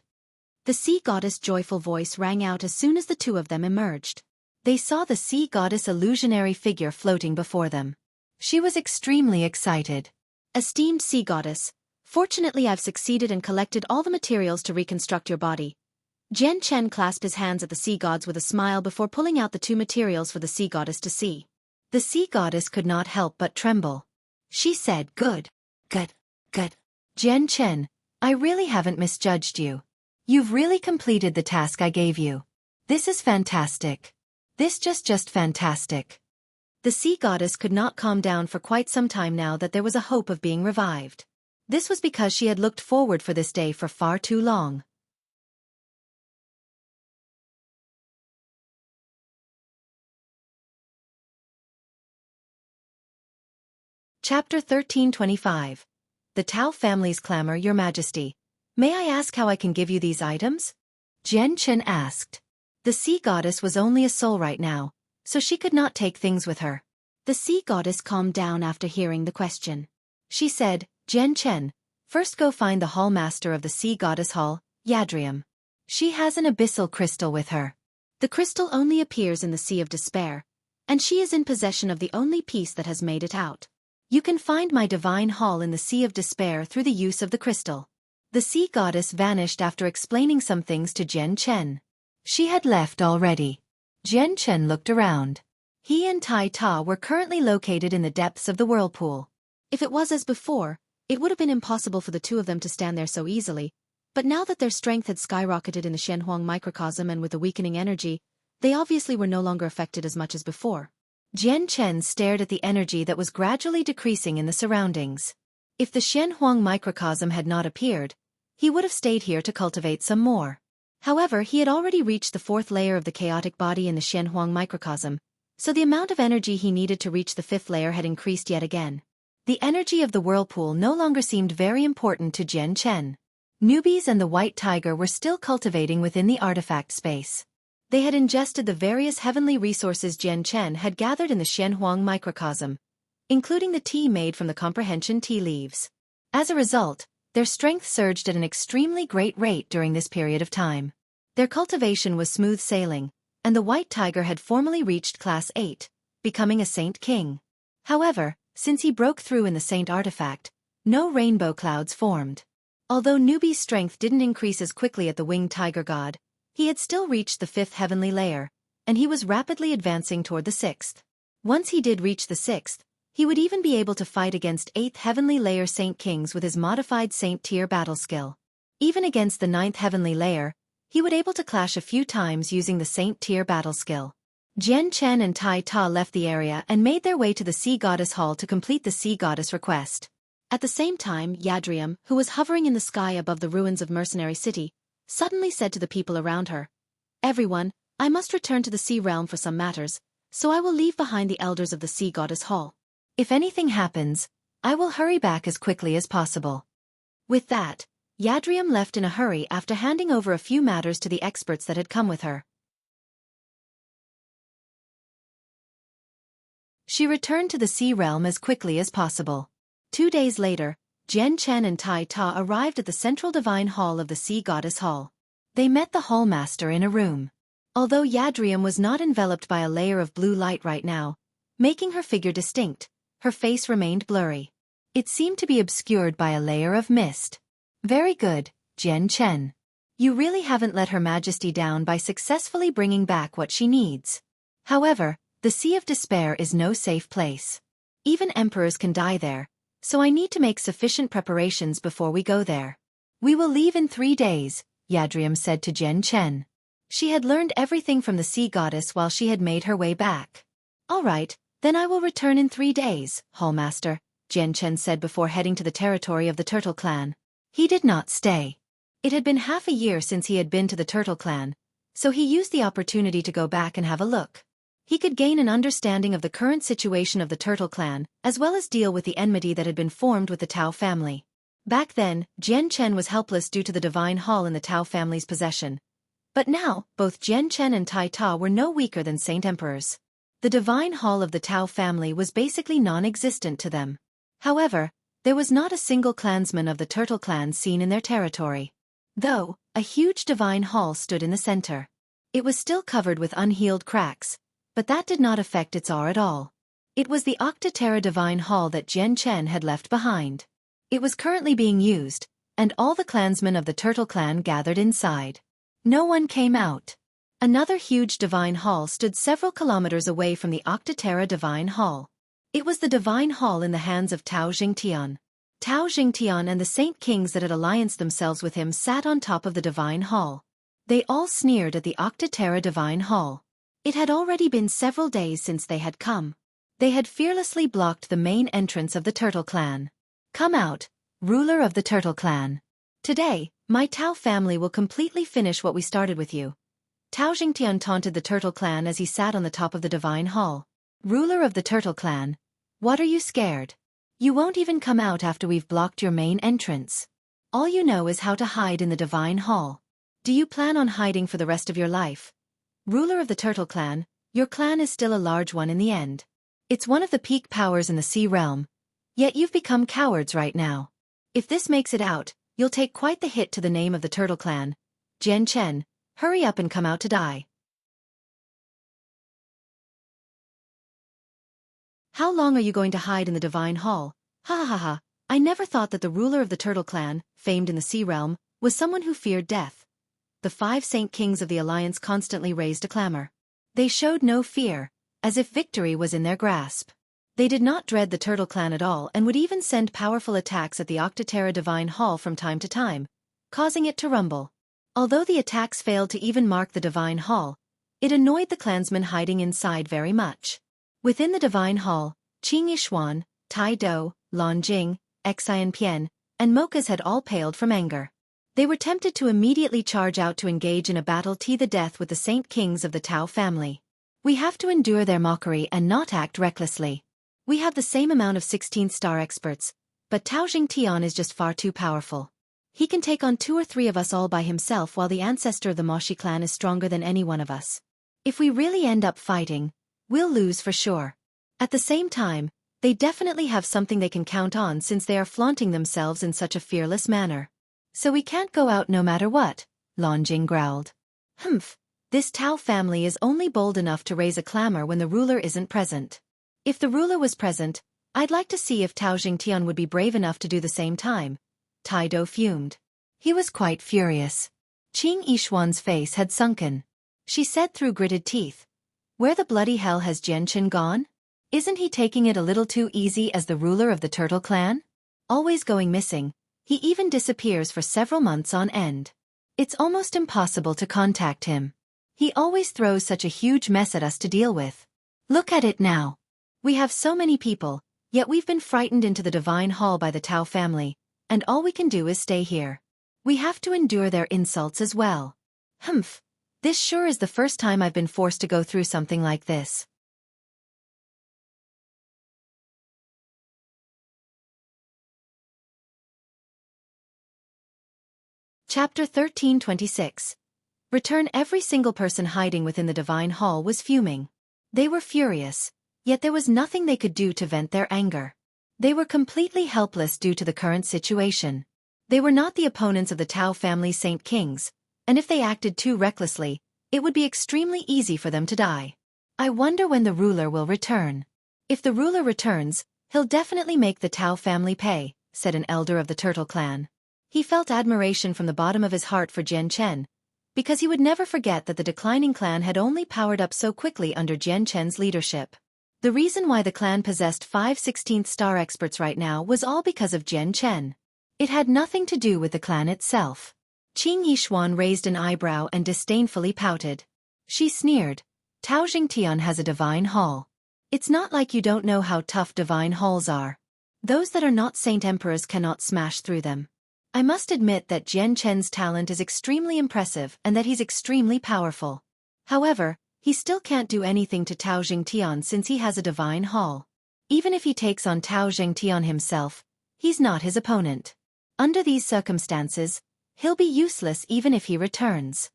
The sea goddess' joyful voice rang out as soon as the 2 of them emerged. They saw the sea goddess' illusionary figure floating before them. She was extremely excited. Esteemed sea goddess, fortunately I've succeeded and collected all the materials to reconstruct your body. Jian Chen clasped his hands at the sea gods with a smile before pulling out the 2 materials for the sea goddess to see. The sea goddess could not help but tremble. She said, Good. Jian Chen, I really haven't misjudged you. You've really completed the task I gave you. This is fantastic. This just fantastic. The sea goddess could not calm down for quite some time now that there was a hope of being revived. This was because she had looked forward for this day for far too long. Chapter 1325. The Tao family's clamor, Your Majesty. May I ask how I can give you these items? Jian Chen asked. The sea goddess was only a soul right now, so she could not take things with her. The sea goddess calmed down after hearing the question. She said, Jian Chen, first go find the hall master of the sea goddess hall, Yadrium. She has an abyssal crystal with her. The crystal only appears in the Sea of Despair, and she is in possession of the only piece that has made it out. You can find my divine hall in the Sea of Despair through the use of the crystal. The sea goddess vanished after explaining some things to Jian Chen. She had left already. Jian Chen looked around. He and Tai Ta were currently located in the depths of the whirlpool. If it was as before, it would have been impossible for the 2 of them to stand there so easily, but now that their strength had skyrocketed in the Shenhuang microcosm and with the weakening energy, they obviously were no longer affected as much as before. Jian Chen stared at the energy that was gradually decreasing in the surroundings. If the Shenhuang microcosm had not appeared, he would have stayed here to cultivate some more. However, he had already reached the 4th layer of the chaotic body in the Shenhuang microcosm, so the amount of energy he needed to reach the 5th layer had increased yet again. The energy of the whirlpool no longer seemed very important to Jian Chen. Newbies and the White Tiger were still cultivating within the artifact space. They had ingested the various heavenly resources Jian Chen had gathered in the Shenhuang microcosm, including the tea made from the comprehension tea leaves. As a result, their strength surged at an extremely great rate during this period of time. Their cultivation was smooth sailing, and the White Tiger had formally reached Class 8, becoming a Saint King. However, since he broke through in the Saint artifact, no rainbow clouds formed. Although Newbie's strength didn't increase as quickly at the Winged Tiger God, he had still reached the 5th heavenly layer, and he was rapidly advancing toward the 6th. Once he did reach the 6th, he would even be able to fight against 8th heavenly layer Saint Kings with his modified Saint tier battle skill. Even against the 9th heavenly layer, he would able to clash a few times using the Saint tier battle skill. Jian Chen and Tai Ta left the area and made their way to the Sea Goddess Hall to complete the Sea Goddess request. At the same time, Yadrium, who was hovering in the sky above the ruins of Mercenary City, suddenly said to the people around her, Everyone, I must return to the Sea Realm for some matters, so I will leave behind the elders of the Sea Goddess Hall. If anything happens, I will hurry back as quickly as possible." With that, Yadrium left in a hurry after handing over a few matters to the experts that had come with her. She returned to the Sea Realm as quickly as possible. 2 days later, Jian Chen and Tai Ta arrived at the central divine hall of the Sea Goddess Hall. They met the hallmaster in a room. Although Yadrium was not enveloped by a layer of blue light right now, making her figure distinct, her face remained blurry. It seemed to be obscured by a layer of mist. "Very good, Jian Chen. You really haven't let Her Majesty down by successfully bringing back what she needs. However, the Sea of Despair is no safe place. Even emperors can die there, so I need to make sufficient preparations before we go there. We will leave in 3 days, Yadrium said to Jian Chen. She had learned everything from the sea goddess while she had made her way back. All right, then I will return in 3 days, Hallmaster, Jian Chen said before heading to the territory of the Turtle Clan. He did not stay. It had been half a year since he had been to the Turtle Clan, so he used the opportunity to go back and have a look. He could gain an understanding of the current situation of the Turtle Clan, as well as deal with the enmity that had been formed with the Tao family. Back then, Jian Chen was helpless due to the Divine Hall in the Tao family's possession. But now, both Jian Chen and Tai Ta were no weaker than Saint Emperors. The Divine Hall of the Tao family was basically non-existent to them. However, there was not a single clansman of the Turtle Clan seen in their territory. Though, a huge Divine Hall stood in the center. It was still covered with unhealed cracks, but that did not affect its awe at all. It was the Octaterra Divine Hall that Jian Chen had left behind. It was currently being used, and all the clansmen of the Turtle Clan gathered inside. No one came out. Another huge Divine Hall stood several kilometers away from the Octaterra Divine Hall. It was the Divine Hall in the hands of Tao Jingtian. Tao Jingtian and the Saint Kings that had allianced themselves with him sat on top of the Divine Hall. They all sneered at the Octaterra Divine Hall. It had already been several days since they had come. They had fearlessly blocked the main entrance of the Turtle Clan. Come out, ruler of the Turtle Clan. Today, my Tao family will completely finish what we started with you. Tao Jingtian taunted the Turtle Clan as he sat on the top of the Divine Hall. Ruler of the Turtle Clan, what are you scared? You won't even come out after we've blocked your main entrance. All you know is how to hide in the Divine Hall. Do you plan on hiding for the rest of your life? Ruler of the Turtle Clan, your clan is still a large one in the end. It's one of the peak powers in the Sea Realm. Yet you've become cowards right now. If this makes it out, you'll take quite the hit to the name of the Turtle Clan. Jian Chen, hurry up and come out to die. How long are you going to hide in the Divine Hall? Ha ha ha ha, I never thought that the ruler of the Turtle Clan, famed in the Sea Realm, was someone who feared death. The 5 Saint Kings of the Alliance constantly raised a clamor. They showed no fear, as if victory was in their grasp. They did not dread the Turtle Clan at all and would even send powerful attacks at the Octaterra Divine Hall from time to time, causing it to rumble. Although the attacks failed to even mark the Divine Hall, it annoyed the clansmen hiding inside very much. Within the Divine Hall, Qing Yishuan, Tai Do, Lan Jing, Xian Pian, and Mokas had all paled from anger. They were tempted to immediately charge out to engage in a battle to the death with the Saint Kings of the Tao family. We have to endure their mockery and not act recklessly. We have the same amount of 16th star experts, but Tao Jingtian is just far too powerful. He can take on 2 or 3 of us all by himself while the ancestor of the Moshi clan is stronger than any one of us. If we really end up fighting, we'll lose for sure. At the same time, they definitely have something they can count on since they are flaunting themselves in such a fearless manner. So we can't go out no matter what, Lan Jing growled. Humph, this Tao family is only bold enough to raise a clamor when the ruler isn't present. If the ruler was present, I'd like to see if Tao Jingtian would be brave enough to do the same time. Tai Do fumed. He was quite furious. Qing Yishuan's face had sunken. She said through gritted teeth, where the bloody hell has Jian Chen gone? Isn't he taking it a little too easy as the ruler of the Turtle Clan? Always going missing. He even disappears for several months on end. It's almost impossible to contact him. He always throws such a huge mess at us to deal with. Look at it now. We have so many people, yet we've been frightened into the Divine Hall by the Tao family, and all we can do is stay here. We have to endure their insults as well. Humph, this sure is the first time I've been forced to go through something like this. Chapter 1326. Return. Every single person hiding within the Divine Hall was fuming. They were furious, yet there was nothing they could do to vent their anger. They were completely helpless due to the current situation. They were not the opponents of the Tao family Saint Kings, and if they acted too recklessly, it would be extremely easy for them to die. I wonder when the ruler will return. If the ruler returns, he'll definitely make the Tao family pay, said an elder of the Turtle Clan. He felt admiration from the bottom of his heart for Jian Chen, because he would never forget that the declining clan had only powered up so quickly under Jian Chen's leadership. The reason why the clan possessed 5 16th star experts right now was all because of Jian Chen. It had nothing to do with the clan itself. Qing Yishuan raised an eyebrow and disdainfully pouted. She sneered. Tao Jingtian has a divine hall. It's not like you don't know how tough divine halls are. Those that are not saint emperors cannot smash through them. I must admit that Jian Chen's talent is extremely impressive and that he's extremely powerful. However, he still can't do anything to Tao Jingtian since he has a divine hall. Even if he takes on Tao Jingtian himself, he's not his opponent. Under these circumstances, he'll be useless even if he returns.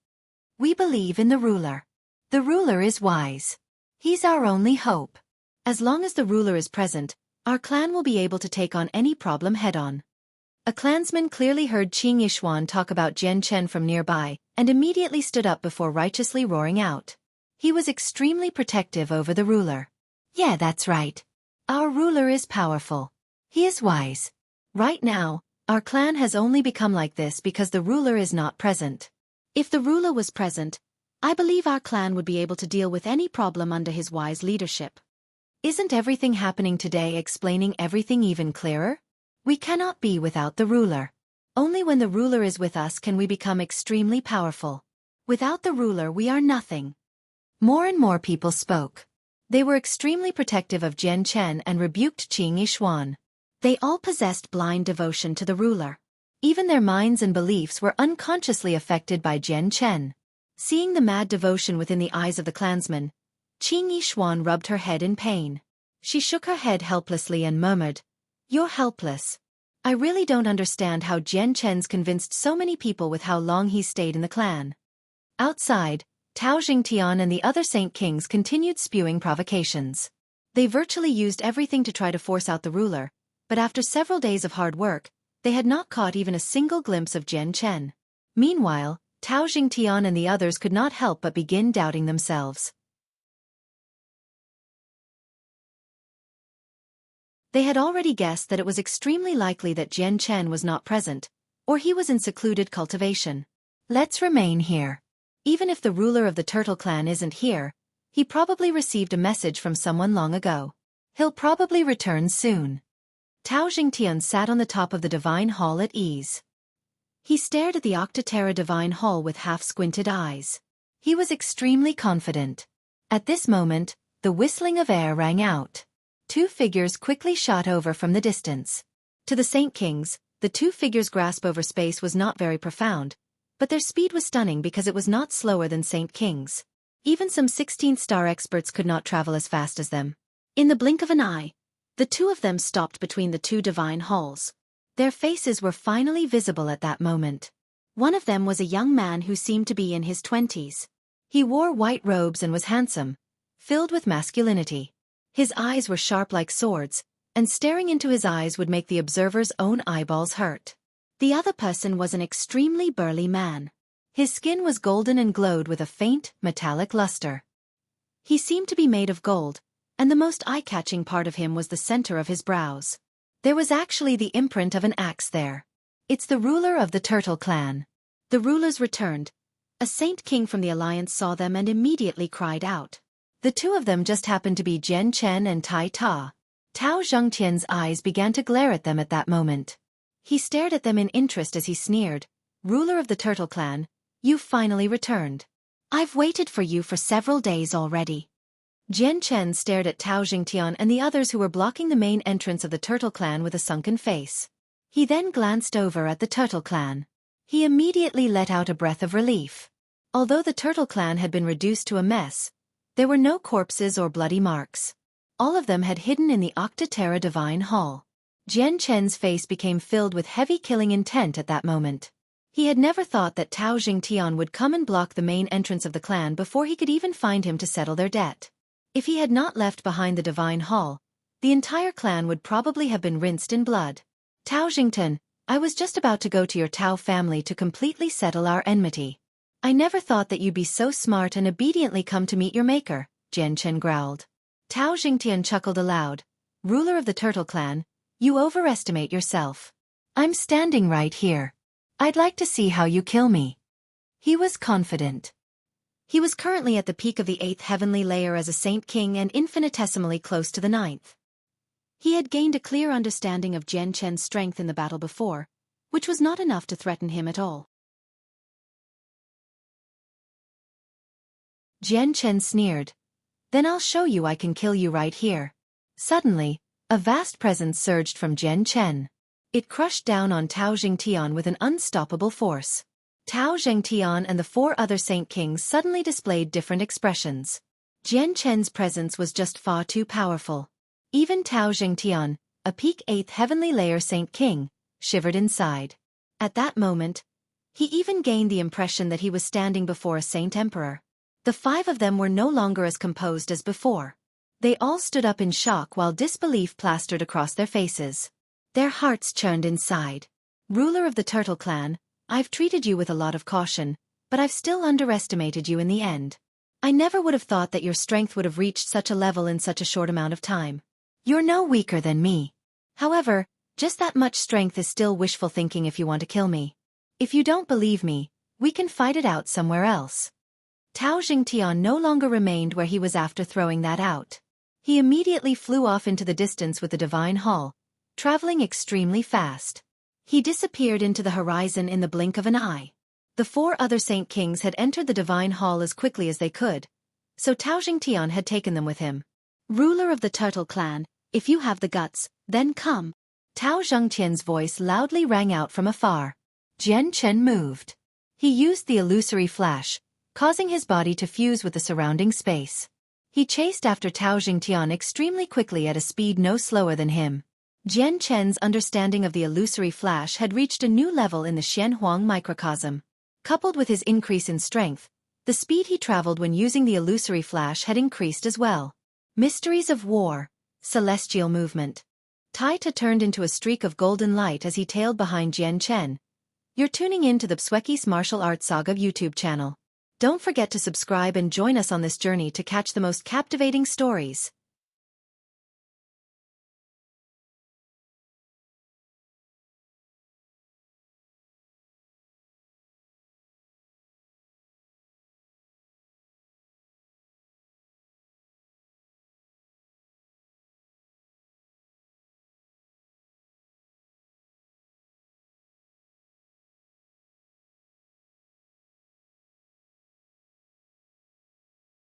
We believe in the ruler. The ruler is wise. He's our only hope. As long as the ruler is present, our clan will be able to take on any problem head-on. A clansman clearly heard Qing Yishuan talk about Jian Chen from nearby, and immediately stood up before righteously roaring out. He was extremely protective over the ruler. Yeah, that's right. Our ruler is powerful. He is wise. Right now, our clan has only become like this because the ruler is not present. If the ruler was present, I believe our clan would be able to deal with any problem under his wise leadership. Isn't everything happening today explaining everything even clearer? We cannot be without the ruler. Only when the ruler is with us can we become extremely powerful. Without the ruler we are nothing. More and more people spoke. They were extremely protective of Jian Chen and rebuked Qing Yishuan. They all possessed blind devotion to the ruler. Even their minds and beliefs were unconsciously affected by Jian Chen. Seeing the mad devotion within the eyes of the clansmen, Qing Yishuan rubbed her head in pain. She shook her head helplessly and murmured, "You're helpless. I really don't understand how Jian Chen's convinced so many people with how long he stayed in the clan." Outside, Tao Jingtian and the other Saint Kings continued spewing provocations. They virtually used everything to try to force out the ruler, but after several days of hard work, they had not caught even a single glimpse of Jian Chen. Meanwhile, Tao Jingtian and the others could not help but begin doubting themselves. They had already guessed that it was extremely likely that Jian Chen was not present, or he was in secluded cultivation. Let's remain here. Even if the ruler of the Turtle Clan isn't here, he probably received a message from someone long ago. He'll probably return soon. Tao Jingtian sat on the top of the Divine Hall at ease. He stared at the Octaterra Divine Hall with half-squinted eyes. He was extremely confident. At this moment, the whistling of air rang out. 2 figures quickly shot over from the distance. To the Saint Kings, the 2 figures' grasp over space was not very profound, but their speed was stunning because it was not slower than Saint Kings. Even some 16th star experts could not travel as fast as them. In the blink of an eye, the 2 of them stopped between the 2 divine halls. Their faces were finally visible at that moment. One of them was a young man who seemed to be in his 20s. He wore white robes and was handsome, filled with masculinity. His eyes were sharp like swords, and staring into his eyes would make the observer's own eyeballs hurt. The other person was an extremely burly man. His skin was golden and glowed with a faint, metallic luster. He seemed to be made of gold, and the most eye-catching part of him was the center of his brows. There was actually the imprint of an axe there. It's the ruler of the Turtle Clan. The rulers returned. A Saint King from the Alliance saw them and immediately cried out. The 2 of them just happened to be Jian Chen and Tai Ta. Tao Jingtian's eyes began to glare at them at that moment. He stared at them in interest as he sneered, "Ruler of the Turtle Clan, you've finally returned. I've waited for you for several days already." Jian Chen stared at Tao Jingtian and the others who were blocking the main entrance of the Turtle Clan with a sunken face. He then glanced over at the Turtle Clan. He immediately let out a breath of relief. Although the Turtle Clan had been reduced to a mess, there were no corpses or bloody marks. All of them had hidden in the Octaterra Divine Hall. Jian Chen's face became filled with heavy killing intent at that moment. He had never thought that Tao Jingtian would come and block the main entrance of the clan before he could even find him to settle their debt. If he had not left behind the Divine Hall, the entire clan would probably have been rinsed in blood. Tao Jingtian, I was just about to go to your Tao family to completely settle our enmity. I never thought that you'd be so smart and obediently come to meet your maker, Jian Chen growled. Tao Jingtian chuckled aloud. Ruler of the Turtle Clan, you overestimate yourself. I'm standing right here. I'd like to see how you kill me. He was confident. He was currently at the peak of the 8th heavenly layer as a Saint King and infinitesimally close to the 9th. He had gained a clear understanding of Jian Chen's strength in the battle before, which was not enough to threaten him at all. Jian Chen sneered. Then I'll show you I can kill you right here. Suddenly, a vast presence surged from Jian Chen. It crushed down on Tao Jingtian with an unstoppable force. Tao Jingtian and the 4 other Saint Kings suddenly displayed different expressions. Jian Chen's presence was just far too powerful. Even Tao Jingtian, a peak 8th heavenly layer Saint King, shivered inside. At that moment, he even gained the impression that he was standing before a Saint Emperor. The 5 of them were no longer as composed as before. They all stood up in shock while disbelief plastered across their faces. Their hearts churned inside. Ruler of the Turtle Clan, I've treated you with a lot of caution, but I've still underestimated you in the end. I never would have thought that your strength would have reached such a level in such a short amount of time. You're no weaker than me. However, just that much strength is still wishful thinking if you want to kill me. If you don't believe me, we can fight it out somewhere else. Tao Jingtian no longer remained where he was after throwing that out. He immediately flew off into the distance with the Divine Hall, traveling extremely fast. He disappeared into the horizon in the blink of an eye. The 4 other Saint Kings had entered the Divine Hall as quickly as they could, so Tao Jingtian had taken them with him. Ruler of the Turtle Clan, if you have the guts, then come. Tao Jingtian's voice loudly rang out from afar. Jian Chen moved. He used the illusory flash, causing his body to fuse with the surrounding space. He chased after Tao Jingtian extremely quickly at a speed no slower than him. Jian Chen's understanding of the illusory flash had reached a new level in the Xianhuang microcosm. Coupled with his increase in strength, the speed he traveled when using the illusory flash had increased as well. Mysteries of War, Celestial Movement. Taita turned into a streak of golden light as he tailed behind Jian Chen. You're tuning in to the Xueqi's Martial Arts Saga YouTube channel. Don't forget to subscribe and join us on this journey to catch the most captivating stories.